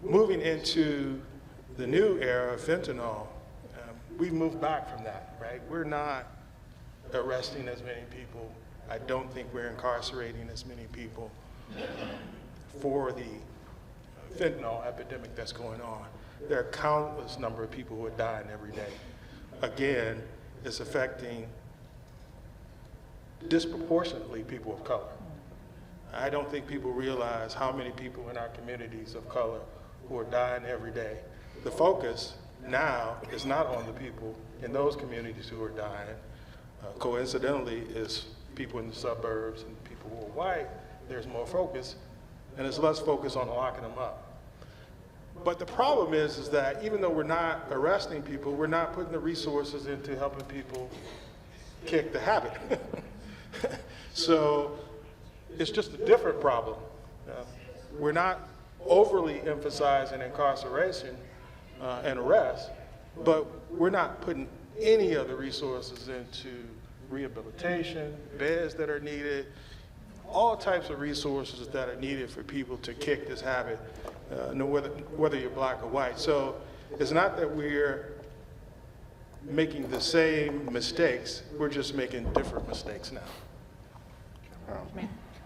Moving into the new era of fentanyl, we've moved back from that, right? We're not arresting as many people. I don't think we're incarcerating as many people for the fentanyl epidemic that's going on. There are countless number of people who are dying every day. Again, it's affecting disproportionately people of color. I don't think people realize how many people in our communities of color who are dying every day. The focus now is not on the people in those communities who are dying. Coincidentally, is people in the suburbs and people who are white. There's more focus, and there's less focus on locking them up. But the problem is that even though we're not arresting people, we're not putting the resources into helping people kick the habit. So it's just a different problem. We're not overly emphasizing incarceration and arrest, but we're not putting any of the resources into rehabilitation, beds that are needed, all types of resources that are needed for people to kick this habit, whether you're black or white. So it's not that we're making the same mistakes, we're just making different mistakes now.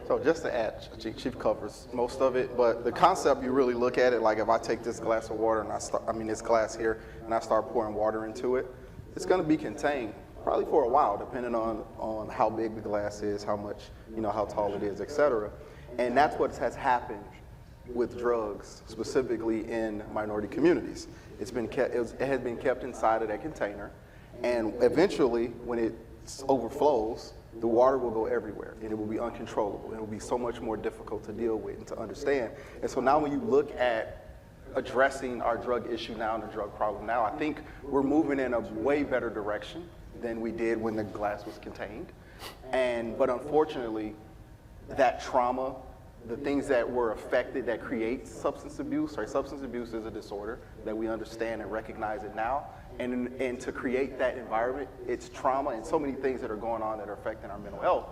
So just to add, Chief covers most of it, but the concept, you really look at it, like if I take this glass of water and this glass here, and I start pouring water into it, it's gonna be contained, probably for a while, depending on how big the glass is, how much, how tall it is, et cetera. And that's what has happened with drugs, specifically in minority communities. It has been kept inside of that container, and eventually, when it overflows, the water will go everywhere, and it will be uncontrollable, and it will be so much more difficult to deal with and to understand. And so now when you look at addressing our drug issue now and the drug problem now, I think we're moving in a way better direction than we did when the glass was contained. But unfortunately, that trauma, the things that were affected that create substance abuse is a disorder that we understand and recognize it now. And to create that environment, it's trauma and so many things that are going on that are affecting our mental health.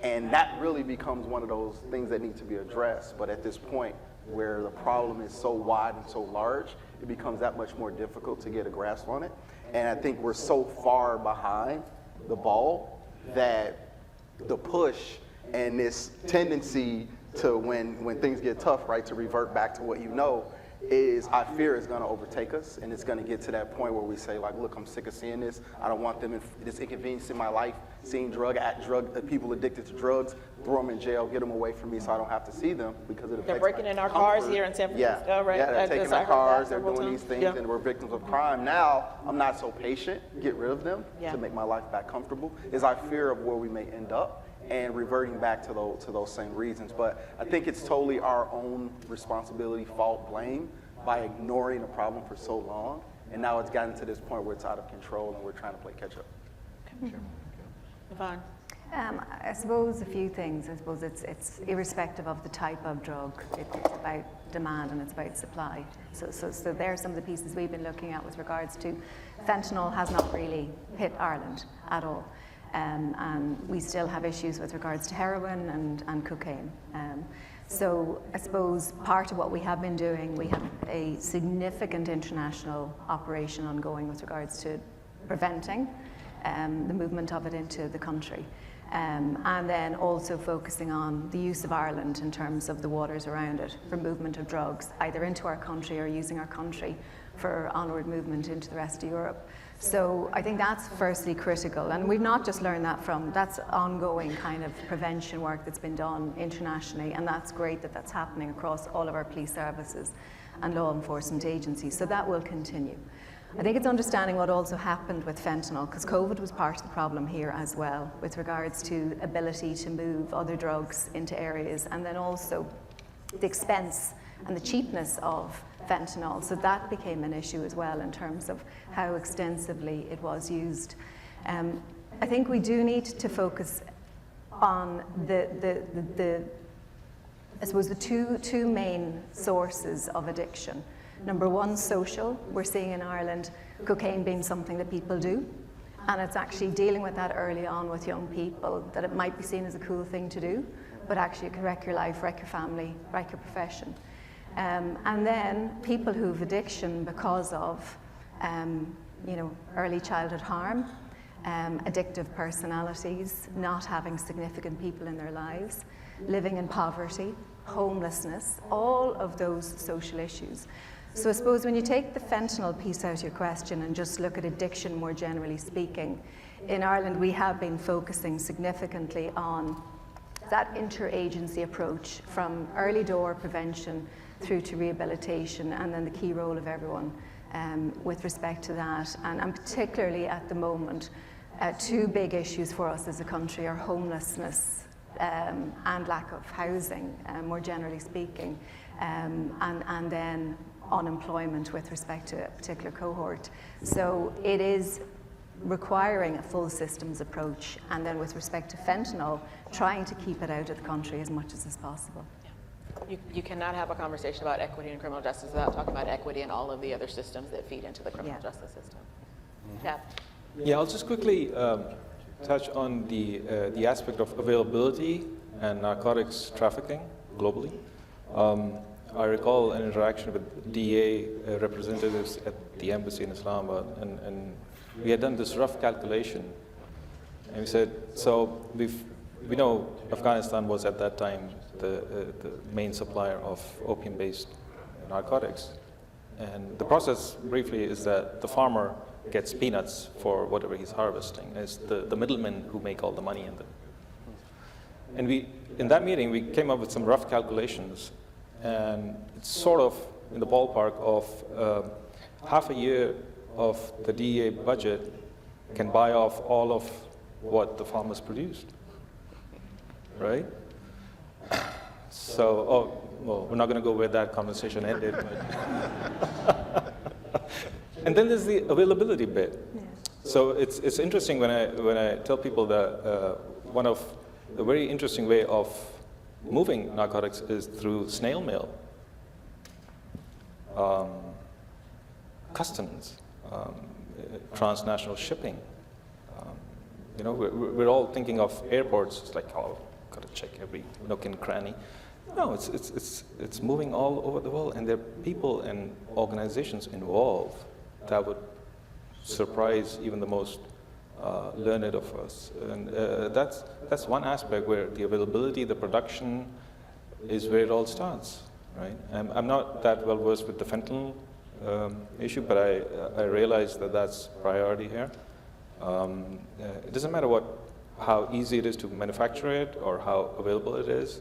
And that really becomes one of those things that need to be addressed. But at this point, where the problem is so wide and so large, it becomes that much more difficult to get a grasp on it. And I think we're so far behind the ball that the push and this tendency to, when things get tough, right, to revert back to what you know, I fear is going to overtake us, and it's going to get to that point where we say, like, look, I'm sick of seeing this. I don't want them this inconvenience in my life, seeing people addicted to drugs, throw them in jail, get them away from me so I don't have to see them because it affects They're breaking in our comfort. cars here in San Francisco, right? Yeah, they're taking our cars, they're doing times. these things, and we're victims of crime. Now, I'm not so patient, get rid of them to make my life back comfortable, is I fear of where we may end up and reverting back to those same reasons. But I think it's totally our own responsibility, fault, blame, by ignoring a problem for so long. And now it's gotten to this point where it's out of control and we're trying to play catch up. Okay. Yvonne. I suppose a few things. I suppose it's irrespective of the type of drug. It's about demand and it's about supply. So there are some of the pieces we've been looking at with regards to fentanyl has not really hit Ireland at all. And we still have issues with regards to heroin and cocaine. So I suppose part of what we have been doing, we have a significant international operation ongoing with regards to preventing the movement of it into the country. And then also focusing on the use of Ireland in terms of the waters around it for movement of drugs, either into our country or using our country for onward movement into the rest of Europe. So I think that's firstly critical, and we've not just learned that that's ongoing kind of prevention work that's been done internationally, and that's great that that's happening across all of our police services and law enforcement agencies, so that will continue. I think it's understanding what also happened with fentanyl, because COVID was part of the problem here as well, with regards to ability to move other drugs into areas, and then also the expense and the cheapness of fentanyl. So that became an issue as well in terms of how extensively it was used. I think we do need to focus on the two main sources of addiction. Number one, social. We're seeing in Ireland cocaine being something that people do, and it's actually dealing with that early on with young people, that it might be seen as a cool thing to do, but actually it can wreck your life, wreck your family, wreck your profession. And then people who've addiction because of early childhood harm, addictive personalities, not having significant people in their lives, living in poverty, homelessness, all of those social issues. So I suppose when you take the fentanyl piece out of your question and just look at addiction more generally speaking, in Ireland we have been focusing significantly on that interagency approach from early door prevention through to rehabilitation, and then the key role of everyone with respect to that. And particularly at the moment, two big issues for us as a country are homelessness and lack of housing, more generally speaking, and then unemployment with respect to a particular cohort. So it is requiring a full systems approach, and then with respect to fentanyl, trying to keep it out of the country as much as is possible. You cannot have a conversation about equity in criminal justice without talking about equity in all of the other systems that feed into the criminal justice system. Yeah. Yeah, I'll just quickly touch on the aspect of availability and narcotics trafficking globally. I recall an interaction with DEA representatives at the embassy in Islamabad, and we had done this rough calculation, and we said, so we know Afghanistan was at that time the main supplier of opium-based narcotics. And the process, briefly, is that the farmer gets peanuts for whatever he's harvesting. It's the middlemen who make all the money in them. And in that meeting, we came up with some rough calculations, and it's sort of in the ballpark of half a year of the DEA budget can buy off all of what the farmers produced, right? So, well, we're not going to go where that conversation ended. But and then there's the availability bit. Yeah. So it's interesting when I tell people that one of the very interesting way of moving narcotics is through snail mail, customs, transnational shipping. We're all thinking of airports. It's like, oh, got to check every nook and cranny. No, it's moving all over the world, and there are people and organizations involved that would surprise even the most learned of us. And that's one aspect where the availability, the production is where it all starts, right? I'm not that well versed with the fentanyl issue, but I realize that that's priority here. It doesn't matter how easy it is to manufacture it or how available it is.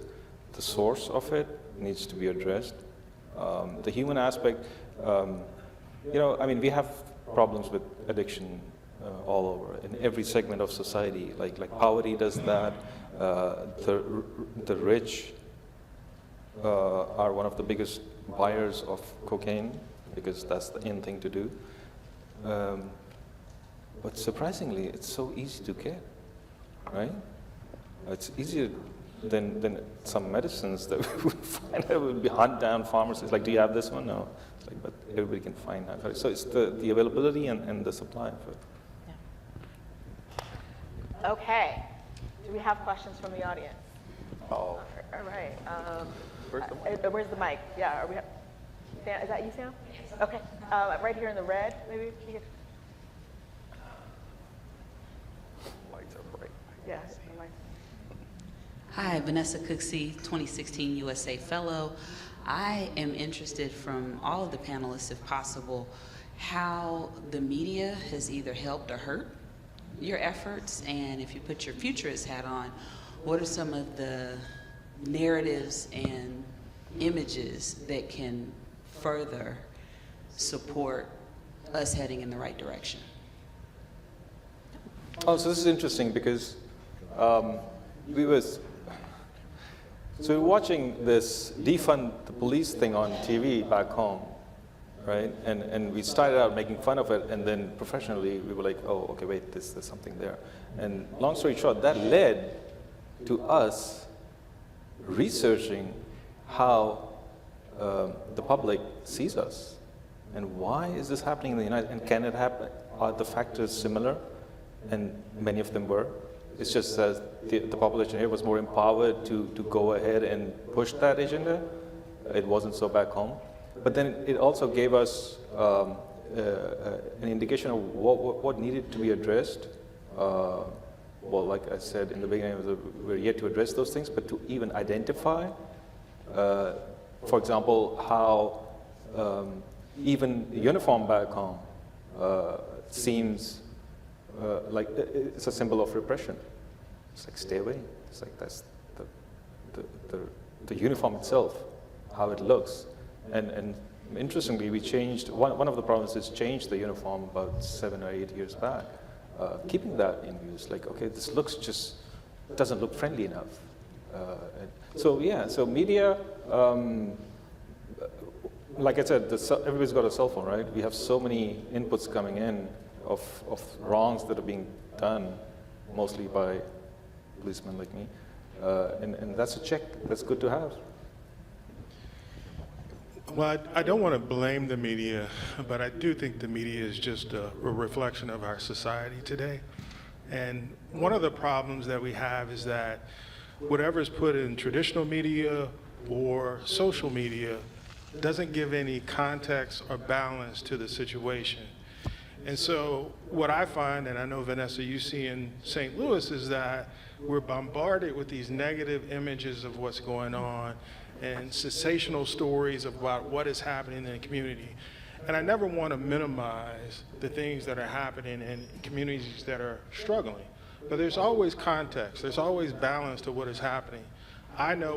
The source of it needs to be addressed. The human aspect, we have problems with addiction all over in every segment of society. Like poverty does that. The rich are one of the biggest buyers of cocaine because that's the in thing to do. But surprisingly, it's so easy to get, right? It's easier than some medicines that we would find that would be hunt down farmers. It's like, do you have this one? No. It's like, but everybody can find that. So it's the availability and the supply of it. Yeah. Okay. Do we have questions from the audience? Oh. All right. Where's the mic? Where's the mic? Yeah. Sam, is that you, Sam? Yes. Okay. Right here in the red, maybe? Lights are bright. Yes. Hi, Vanessa Cooksey, 2016 USA Fellow. I am interested from all of the panelists, if possible, how the media has either helped or hurt your efforts, and if you put your futurist hat on, what are some of the narratives and images that can further support us heading in the right direction? Oh, so this is interesting because So we're watching this defund the police thing on TV back home, right? And we started out making fun of it, and then professionally we were like, oh, okay, wait, there's something there. And long story short, that led to us researching how the public sees us, and why is this happening in the United States, and can it happen? Are the factors similar? And many of them were. It's just that the population here was more empowered to go ahead and push that agenda. It wasn't so back home. But then it also gave us an indication of what needed to be addressed. Well, like I said in the beginning, we're yet to address those things, but to even identify, for example, how even uniform back home seems like it's a symbol of repression. It's like, stay away. It's like, that's the uniform itself, how it looks. And interestingly, we changed, one of the provinces changed the uniform about 7 or 8 years back, keeping that in use. Like, okay, this looks just, doesn't look friendly enough. So media, like I said, everybody's got a cell phone, right? We have so many inputs coming in of wrongs that are being done, mostly by policemen like me. And that's a check that's good to have. Well, I don't want to blame the media, but I do think the media is just a reflection of our society today. And one of the problems that we have is that whatever is put in traditional media or social media doesn't give any context or balance to the situation. And so what I find, and I know, Vanessa, you see in St. Louis, is that we're bombarded with these negative images of what's going on and sensational stories about what is happening in the community. And I never want to minimize the things that are happening in communities that are struggling. But there's always context, there's always balance to what is happening.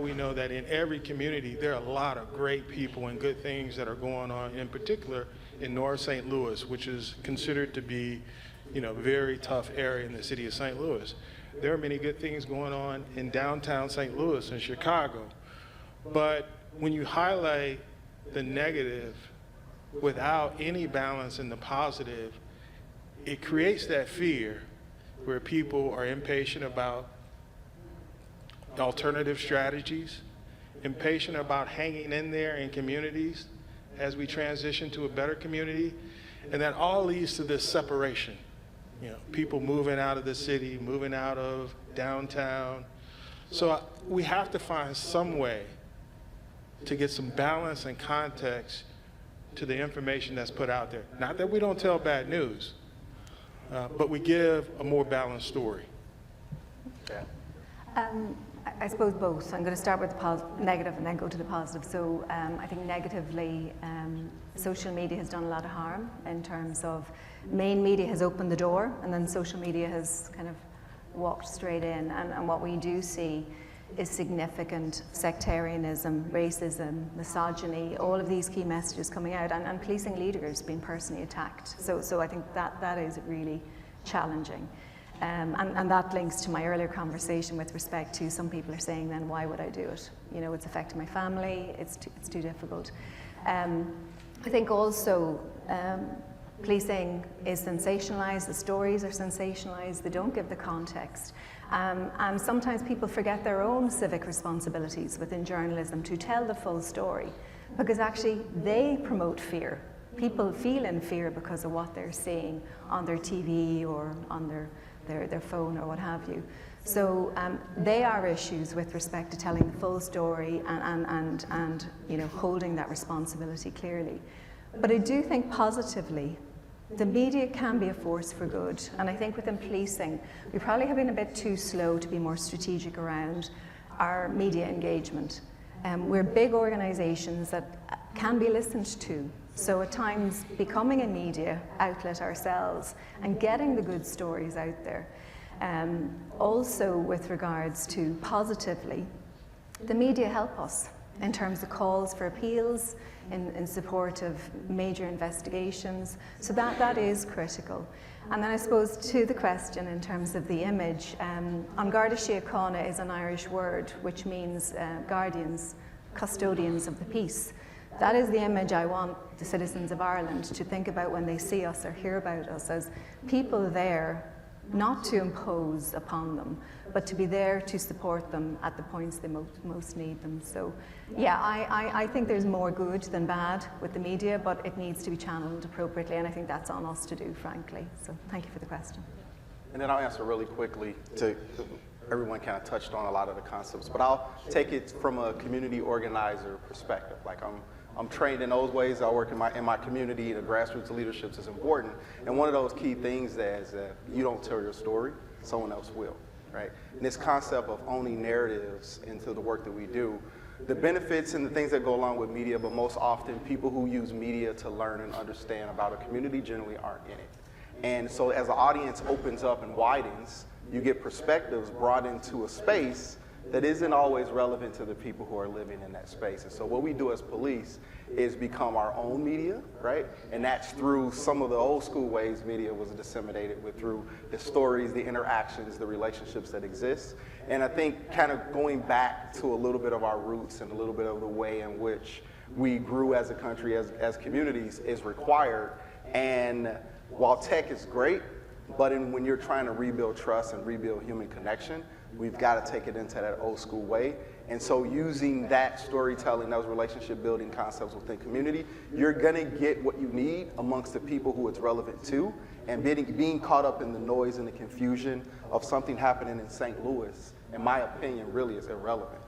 We know that in every community, there are a lot of great people and good things that are going on, in particular in North St. Louis, which is considered to be, a very tough area in the city of St. Louis. There are many good things going on in downtown St. Louis and Chicago. But when you highlight the negative without any balance in the positive, it creates that fear where people are impatient about alternative strategies, impatient about hanging in there in communities as we transition to a better community. And that all leads to this separation. People moving out of the city, moving out of downtown. So we have to find some way to get some balance and context to the information that's put out there. Not that we don't tell bad news, but we give a more balanced story. I suppose both. I'm going to start with the negative and then go to the positive. So I think negatively, social media has done a lot of harm in terms of main media has opened the door and then social media has kind of walked straight in. And what we do see is significant sectarianism, racism, misogyny, all of these key messages coming out, and policing leaders being personally attacked. So I think that is really challenging. And that links to my earlier conversation with respect to some people are saying then, why would I do it? It's affecting my family, it's too difficult. I think also policing is sensationalized, the stories are sensationalized, they don't give the context. And sometimes people forget their own civic responsibilities within journalism to tell the full story, because actually they promote fear. People feel in fear because of what they're seeing on their TV or on their phone or what have you. So they are issues with respect to telling the full story and holding that responsibility clearly. But I do think positively, the media can be a force for good. And I think within policing, we probably have been a bit too slow to be more strategic around our media engagement. We're big organizations that can be listened to. So at times, becoming a media outlet ourselves and getting the good stories out there. Also with regards to positively, the media help us in terms of calls for appeals, in support of major investigations. So that is critical. And then I suppose to the question in terms of the image, An Garda Síochána is an Irish word which means guardians, custodians of the peace. That is the image I want the citizens of Ireland to think about when they see us or hear about us, as people there not to impose upon them, but to be there to support them at the points they most need them. So yeah, I think there's more good than bad with the media, but it needs to be channeled appropriately, and I think that's on us to do, frankly. So thank you for the question. and then I'll answer really quickly to everyone kind of touched on a lot of the concepts, but I'll take it from a community organizer perspective. Like I'm trained in those ways. I work in my community. The grassroots leadership is important, and one of those key things is that you don't tell your story, someone else will, right? And this concept of owning narratives into the work that we do, the benefits and the things that go along with media, but most often people who use media to learn and understand about a community generally aren't in it. And so as the audience opens up and widens, you get perspectives brought into a space that isn't always relevant to the people who are living in that space. And so what we do as police is become our own media, right? And that's through some of the old school ways media was disseminated with, through the stories, the interactions, the relationships that exist. And I think kind of going back to a little bit of our roots and a little bit of the way in which we grew as a country, as communities, is required. And while tech is great, but when you're trying to rebuild trust and rebuild human connection, we've got to take it into that old school way. And so using that storytelling, those relationship building concepts within community, you're going to get what you need amongst the people who it's relevant to. And being caught up in the noise and the confusion of something happening in St. Louis, in my opinion, really is irrelevant.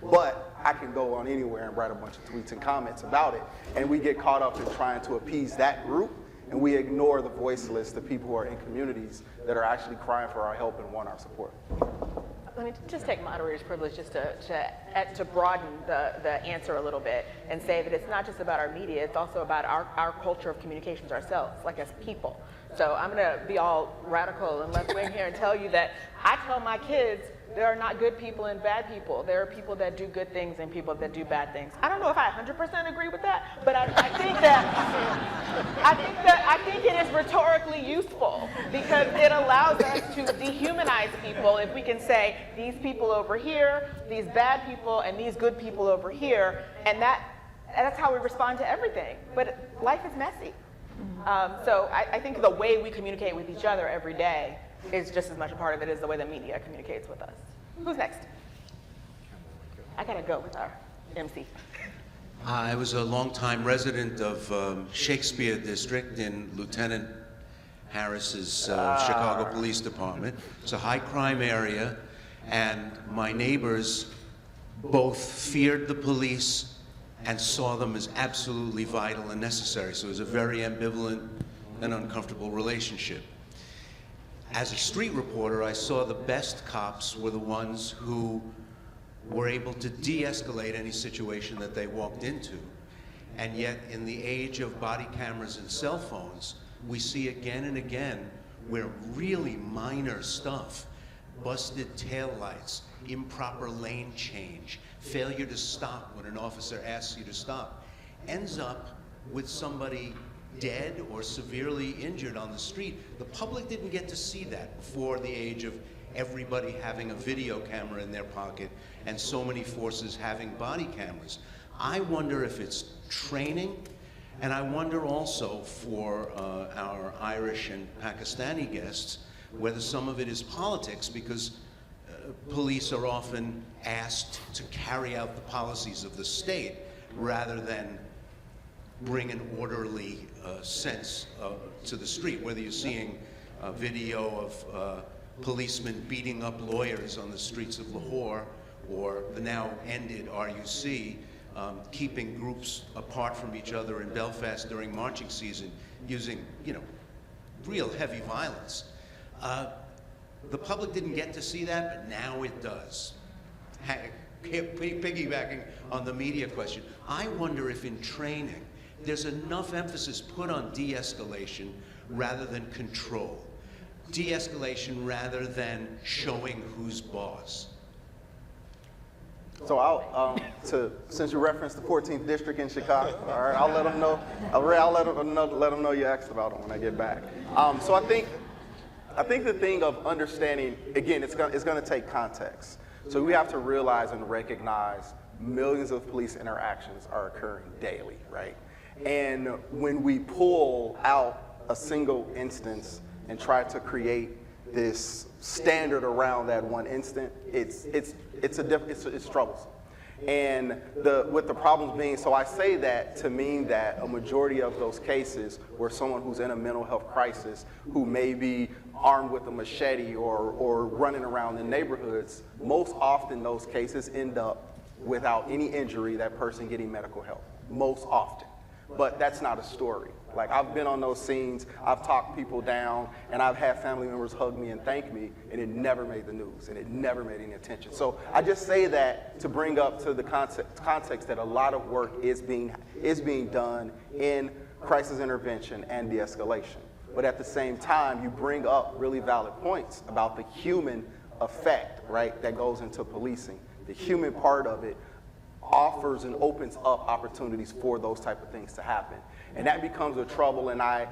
But I can go on anywhere and write a bunch of tweets and comments about it. And we get caught up in trying to appease that group, and we ignore the voiceless, the people who are in communities that are actually crying for our help and want our support. Let me just take moderator's privilege just to broaden the answer a little bit and say that it's not just about our media, it's also about our culture of communications ourselves, like as people. So I'm gonna be all radical and left wing here and tell you that I tell my kids there are not good people and bad people. There are people that do good things and people that do bad things. I don't know if I 100% agree with that, but I think it is rhetorically useful because it allows us to dehumanize people if we can say these people over here, these bad people, and these good people over here, and that's how we respond to everything. But life is messy. So I think the way we communicate with each other every day is just as much a part of it as the way the media communicates with us. Who's next? I gotta go with our MC. I was a longtime resident of Shakespeare District in Lieutenant Harris's Chicago Police Department. It's a high crime area, and my neighbors both feared the police and saw them as absolutely vital and necessary. So it was a very ambivalent and uncomfortable relationship. As a street reporter, I saw the best cops were the ones who were able to de-escalate any situation that they walked into. And yet, in the age of body cameras and cell phones, we see again and again where really minor stuff, busted taillights, improper lane change, failure to stop when an officer asks you to stop, ends up with somebody dead or severely injured on the street. The public didn't get to see that before the age of everybody having a video camera in their pocket and so many forces having body cameras. I wonder if it's training, and I wonder also for our Irish and Pakistani guests whether some of it is politics, because police are often asked to carry out the policies of the state rather than bring an orderly sense to the street, whether you're seeing a video of policemen beating up lawyers on the streets of Lahore, or the now ended RUC keeping groups apart from each other in Belfast during marching season using, real heavy violence. The public didn't get to see that, but now it does. Piggybacking on the media question, I wonder if in training there's enough emphasis put on de-escalation rather than control. De-escalation rather than showing who's boss. So since you referenced the 14th district in Chicago, all right, I'll let them know. I'll let them know you asked about them when I get back. So I think the thing of understanding, again, it's going to take context. So we have to realize and recognize millions of police interactions are occurring daily, right? And when we pull out a single instance and try to create this standard around that one instant, it's troublesome. And with the problems being, so I say that to mean that a majority of those cases where someone who's in a mental health crisis, who may be armed with a machete or running around in neighborhoods, most often those cases end up without any injury, that person getting medical help, most often. But that's not a story. Like, I've been on those scenes, I've talked people down, and I've had family members hug me and thank me, and it never made the news, and it never made any attention. So I just say that to bring up to the context that a lot of work is being done in crisis intervention and de-escalation. But at the same time, you bring up really valid points about the human effect, right, that goes into policing. The human part of it offers and opens up opportunities for those type of things to happen. And that becomes a trouble, and I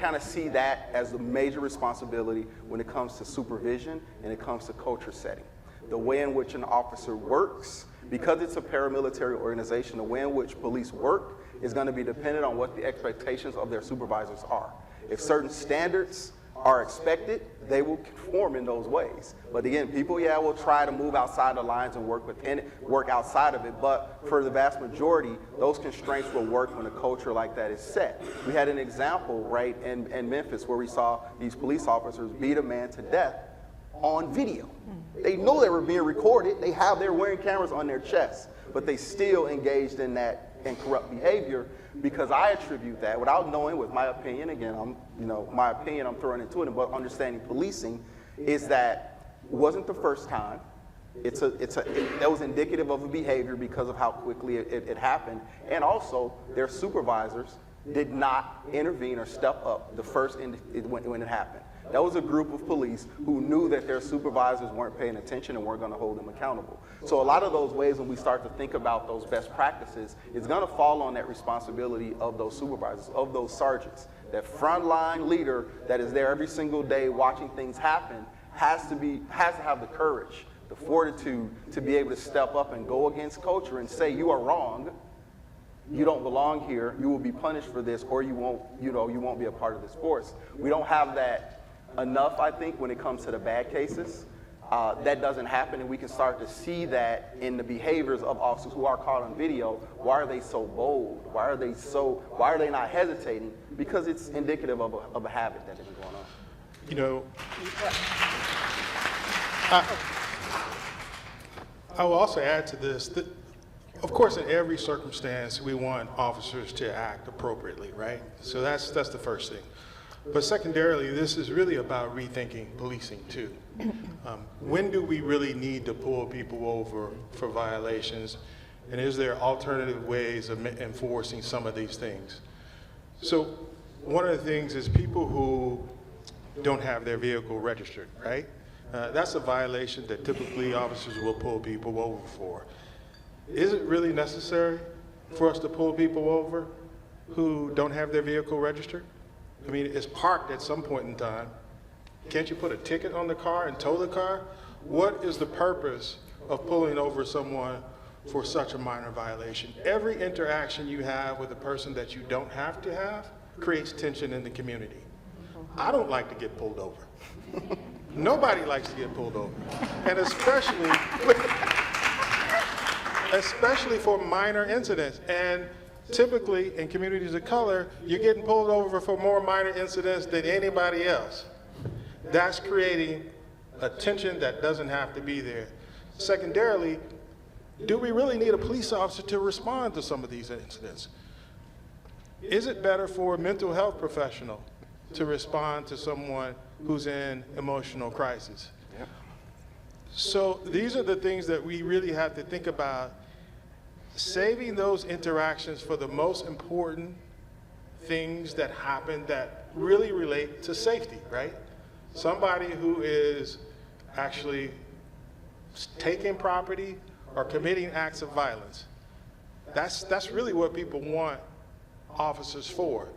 kind of see that as a major responsibility when it comes to supervision and it comes to culture setting. The way in which an officer works, because it's a paramilitary organization, the way in which police work is going to be dependent on what the expectations of their supervisors are. If certain standards are expected, they will conform in those ways. But again, people, will try to move outside the lines and work within it, work outside of it. But for the vast majority, those constraints will work when a culture like that is set. We had an example, right, in Memphis where we saw these police officers beat a man to death on video. They know they were being recorded. They're wearing cameras on their chests, but they still engaged in that corrupt behavior, because I attribute that, without knowing, with my opinion, again, my opinion I'm throwing into it, but understanding policing, is that it wasn't the first time. That was indicative of a behavior because of how quickly it happened, and also their supervisors did not intervene or step up when it happened. That was a group of police who knew that their supervisors weren't paying attention and weren't going to hold them accountable. So a lot of those ways, when we start to think about those best practices, it's going to fall on that responsibility of those supervisors, of those sergeants. That frontline leader that is there every single day watching things happen has to have the courage, the fortitude to be able to step up and go against culture and say, you are wrong, you don't belong here, you will be punished for this, or you won't be a part of this force. We don't have that enough, I think, when it comes to the bad cases. That doesn't happen, and we can start to see that in the behaviors of officers who are caught on video. Why are they so bold? Why are they not hesitating? Because it's indicative of a habit that has been going on. I will also add to this that, of course, in every circumstance, we want officers to act appropriately, right? So that's the first thing. But secondarily, this is really about rethinking policing too. When do we really need to pull people over for violations? And is there alternative ways of enforcing some of these things? So one of the things is people who don't have their vehicle registered, right? That's a violation that typically officers will pull people over for. Is it really necessary for us to pull people over who don't have their vehicle registered? I mean, it's parked at some point in time. Can't you put a ticket on the car and tow the car? What is the purpose of pulling over someone for such a minor violation? Every interaction you have with a person that you don't have to have creates tension in the community. I don't like to get pulled over. Nobody likes to get pulled over. And especially for minor incidents. And typically, in communities of color, you're getting pulled over for more minor incidents than anybody else. That's creating a tension that doesn't have to be there. Secondarily, do we really need a police officer to respond to some of these incidents? Is it better for a mental health professional to respond to someone who's in emotional crisis? Yep. So these are the things that we really have to think about, saving those interactions for the most important things that happen that really relate to safety, right? Somebody who is actually taking property or committing acts of violence. That's really what people want officers for.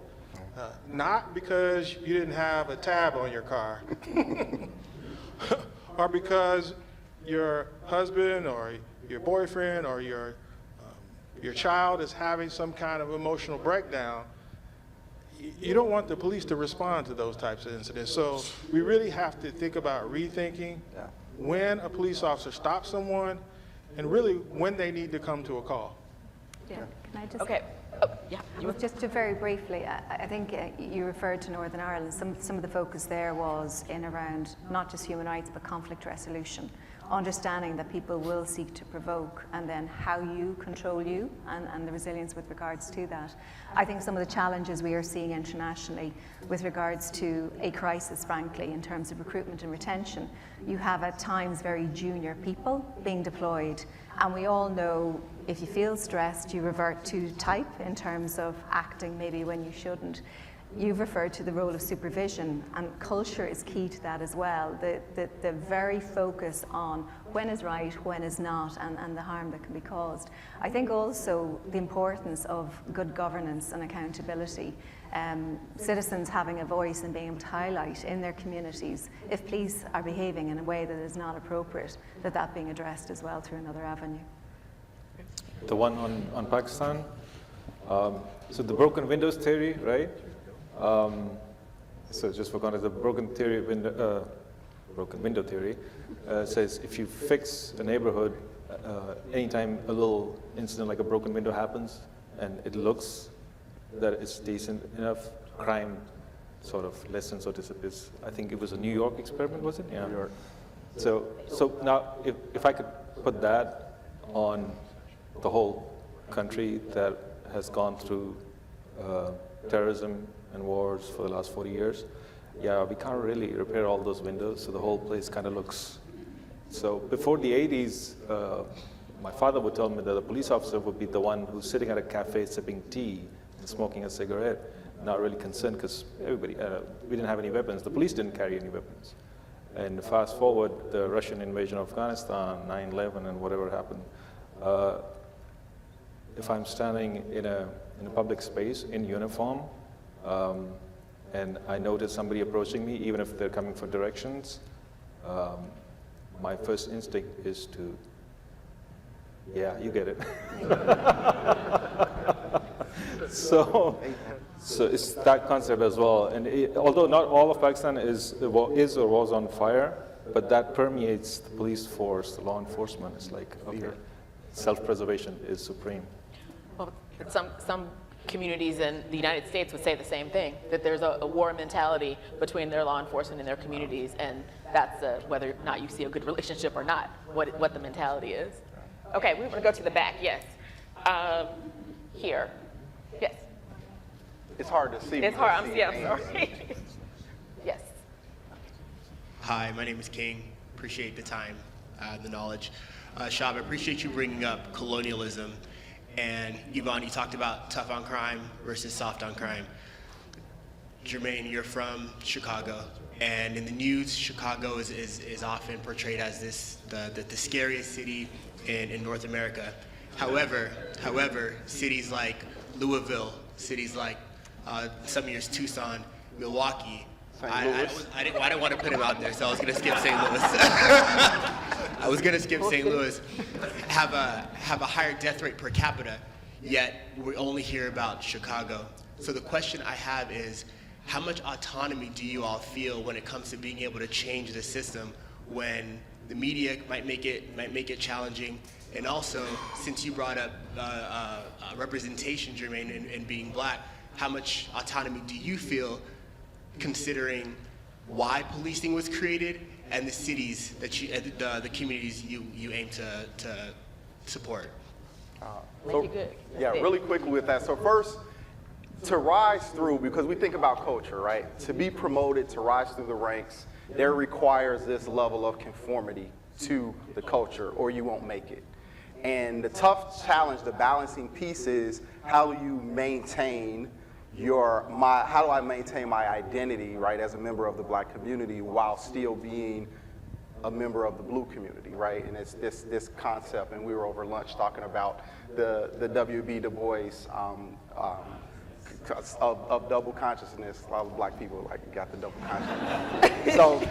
Not because you didn't have a tab on your car or because your husband or your boyfriend or your child is having some kind of emotional breakdown. You don't want the police to respond to those types of incidents. So we really have to think about rethinking when a police officer stops someone and really when they need to come to a call. Yeah. Can I just? Okay. Just to very briefly, I think you referred to Northern Ireland. Some of the focus there was in around not just human rights but conflict resolution, understanding that people will seek to provoke, and then how you control you and the resilience with regards to that. I think some of the challenges we are seeing internationally with regards to a crisis, frankly, in terms of recruitment and retention, you have at times very junior people being deployed, and we all know if you feel stressed, you revert to type in terms of acting maybe when you shouldn't. You've referred to the role of supervision, and culture is key to that as well. The very focus on when is right, when is not, and the harm that can be caused. I think also the importance of good governance and accountability. Citizens having a voice and being able to highlight in their communities if police are behaving in a way that is not appropriate, that being addressed as well through another avenue. The one on Pakistan, so the broken windows theory, right? So just for context, the broken window theory says if you fix a neighborhood, anytime a little incident like a broken window happens and it looks that it's decent enough, crime sort of lessens or disappears. I think it was a New York experiment, was it? Yeah. New York. So now if I could put that on the whole country that has gone through terrorism and wars for the last 40 years, yeah, we can't really repair all those windows, so the whole place kind of looks. So before the 80s, my father would tell me that a police officer would be the one who's sitting at a cafe sipping tea and smoking a cigarette, not really concerned because everybody, we didn't have any weapons. The police didn't carry any weapons. And fast forward, the Russian invasion of Afghanistan, 9/11 and whatever happened, if I'm standing in a public space in uniform, and I notice somebody approaching me, even if they're coming for directions, my first instinct is to, yeah, you get it. So it's that concept as well. And although not all of Pakistan is or was on fire, but that permeates the police force, the law enforcement. It's like, okay, self-preservation is supreme. Well, some communities in the United States would say the same thing, that there's a war mentality between their law enforcement and their communities, and that's whether or not you see a good relationship or not, what the mentality is. Okay, we're going to go to the back, yes. Here. Yes. It's hard to see. It's hard, I'm sorry. Yes. Hi, my name is King. Appreciate the time, the knowledge. Shab, I appreciate you bringing up colonialism. And Yvonne, you talked about tough on crime versus soft on crime. Jermaine, you're from Chicago. And in the news, Chicago is often portrayed as the scariest city in North America. However, cities like Louisville, cities like some years Tucson, Milwaukee, I didn't want to put him out there, so I was going to skip St. Louis. Have a higher death rate per capita, yet we only hear about Chicago. So the question I have is, how much autonomy do you all feel when it comes to being able to change the system when the media might make it challenging? And also, since you brought up representation, Jermaine, and being black, how much autonomy do you feel considering why policing was created and the cities that you, the communities you aim to support? Really quickly with that. So first, to rise through, because we think about culture, right? To be promoted, to rise through the ranks, there requires this level of conformity to the culture, or you won't make it. And the tough challenge, the balancing piece is how do you maintain how do I maintain my identity, right, as a member of the black community while still being a member of the blue community, right? And it's this concept, and we were over lunch talking about the W.B. Du Bois of double consciousness. A lot of black people got the double consciousness. So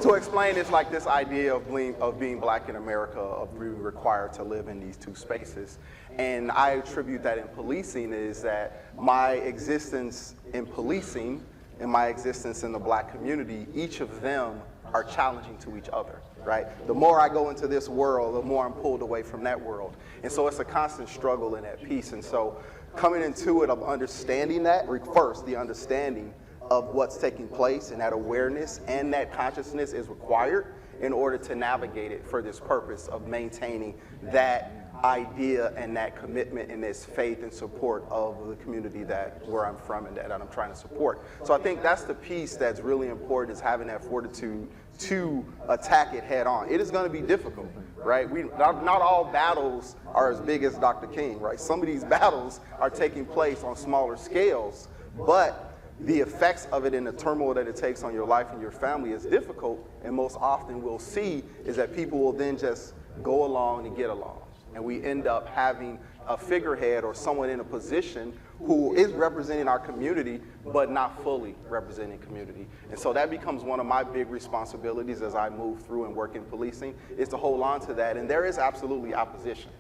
to explain, it's like this idea of being black in America, of being required to live in these two spaces. And I attribute that in policing is that my existence in policing and my existence in the black community, each of them are challenging to each other, right? The more I go into this world, the more I'm pulled away from that world. And so it's a constant struggle in that piece. And so coming into it, of understanding that, first, the understanding of what's taking place, and that awareness and that consciousness is required in order to navigate it for this purpose of maintaining that idea and that commitment and this faith and support of the community where I'm from and that I'm trying to support. So I think that's the piece that's really important, is having that fortitude to attack it head on. It is going to be difficult, right? Not all battles are as big as Dr. King, right? Some of these battles are taking place on smaller scales, but the effects of it and the turmoil that it takes on your life and your family is difficult, and most often we'll see is that people will then just go along and get along. And we end up having a figurehead or someone in a position who is representing our community, but not fully representing community. And so that becomes one of my big responsibilities as I move through and work in policing, is to hold on to that. And there is absolutely opposition.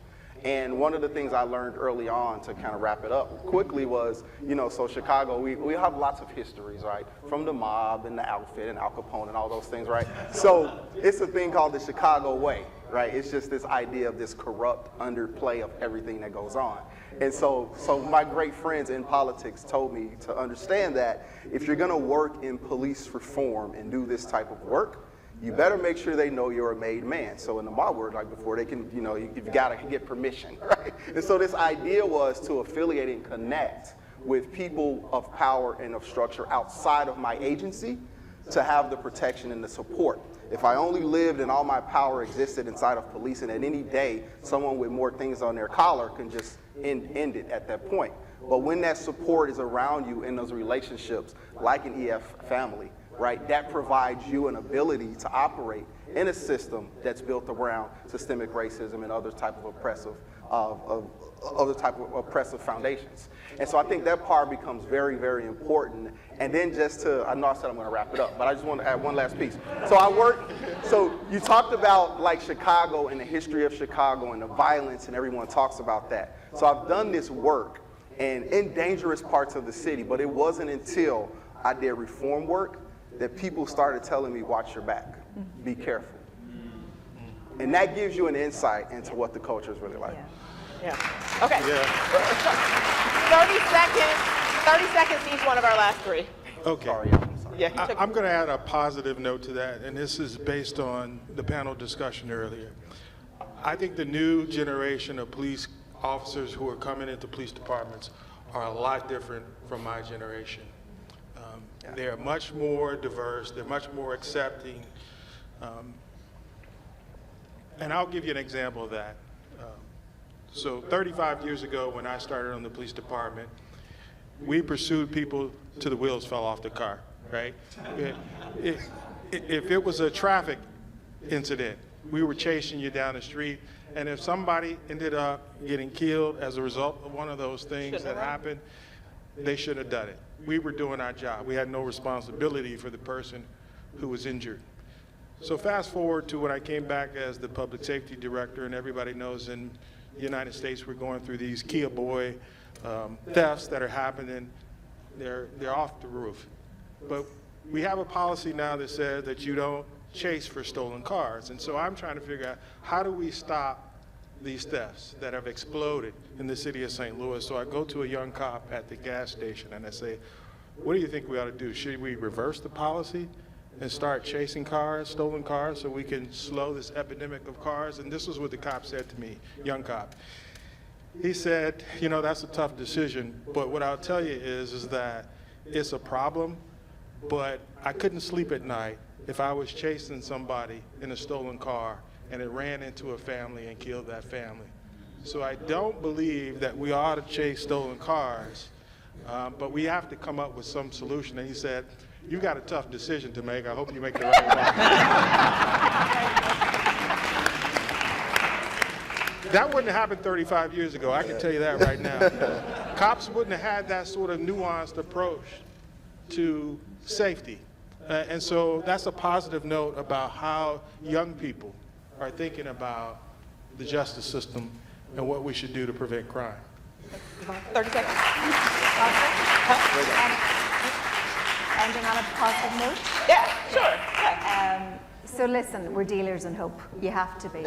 And one of the things I learned early on, to kind of wrap it up quickly, was, so Chicago, we have lots of histories, right? From the mob and the outfit and Al Capone and all those things, right? So it's a thing called the Chicago way, right? It's just this idea of this corrupt underplay of everything that goes on. And so my great friends in politics told me to understand that if you're gonna work in police reform and do this type of work, you better make sure they know you're a made man. So in the mob word, like before, they can, you've got to get permission, right? And so this idea was to affiliate and connect with people of power and of structure outside of my agency to have the protection and the support. If I only lived and all my power existed inside of police, and at any day, someone with more things on their collar can just end it at that point. But when that support is around you in those relationships, like an EF family, right, that provides you an ability to operate in a system that's built around systemic racism and other type of oppressive foundations. And so I think that part becomes very, very important. And then I know I said I'm going to wrap it up, but I just want to add one last piece. So you talked about like Chicago and the history of Chicago and the violence, and everyone talks about that. So I've done this work and in dangerous parts of the city, but it wasn't until I did reform work that people started telling me, watch your back, be careful. And that gives you an insight into what the culture is really like. Yeah. Okay. Yeah. 30 seconds each one of our last three. Okay. Sorry. Yeah, I'm going to add a positive note to that, and this is based on the panel discussion earlier. I think the new generation of police officers who are coming into police departments are a lot different from my generation. They're much more diverse, they're much more accepting. And I'll give you an example of that. So 35 years ago, when I started on the police department, we pursued people till the wheels fell off the car, right? If it was a traffic incident, we were chasing you down the street, and if somebody ended up getting killed as a result of one of those things that happened, they should have done it. We were doing our job. We had no responsibility for the person who was injured. So fast forward to when I came back as the public safety director, and everybody knows in the United States we're going through these Kia Boy thefts that are happening. They're off the roof. But we have a policy now that says that you don't chase for stolen cars. And so I'm trying to figure out, how do we stop these thefts that have exploded in the city of St. Louis? So I go to a young cop at the gas station and I say, what do you think we ought to do? Should we reverse the policy and start chasing cars, stolen cars, so we can slow this epidemic of cars? And this is what the cop said to me, young cop. He said, that's a tough decision, but what I'll tell you is that it's a problem, but I couldn't sleep at night if I was chasing somebody in a stolen car and it ran into a family and killed that family. So I don't believe that we ought to chase stolen cars, but we have to come up with some solution. And he said, you got a tough decision to make. I hope you make the right one. That wouldn't have happened 35 years ago, I can tell you that right now. Cops wouldn't have had that sort of nuanced approach to safety. And so that's a positive note about how young people are thinking about the justice system and what we should do to prevent crime. 30 seconds. Ending on a positive note? Yeah, sure. Okay. So listen, we're dealers in hope. You have to be.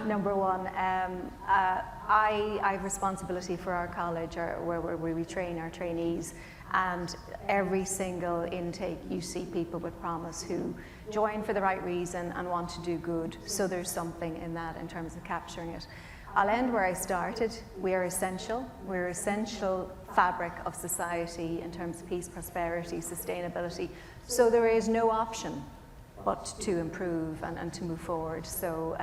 Number one, I have responsibility for our college where we retrain our trainees, and every single intake you see people with promise who join for the right reason and want to do good. So there's something in that in terms of capturing it. I'll end where I started. We are essential. We're essential fabric of society in terms of peace, prosperity, sustainability. So there is no option but to improve and to move forward. So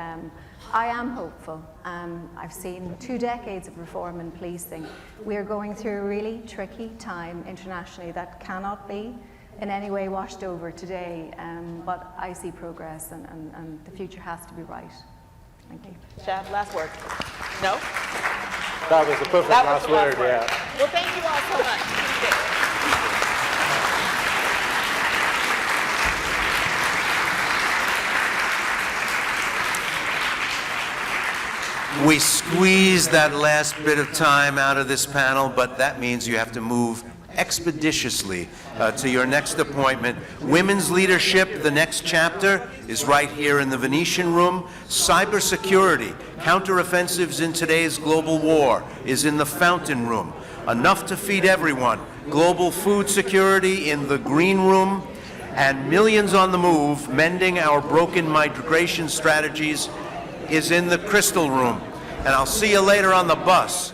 I am hopeful. I've seen 2 decades of reform in policing. We are going through a really tricky time internationally that cannot be in any way washed over today, but I see progress and the future has to be right. Thank you. Chad, last word. No? That was the perfect last word, yeah. Well, thank you all so much. Appreciate it. We squeezed that last bit of time out of this panel, but that means you have to move expeditiously to your next appointment. Women's leadership, the next chapter, is right here in the Venetian room. Cybersecurity, counteroffensives in today's global war, is in the Fountain Room. Enough to feed everyone, global food security in the Green Room, and millions on the move, mending our broken migration strategies, is in the Crystal Room. And I'll see you later on the bus.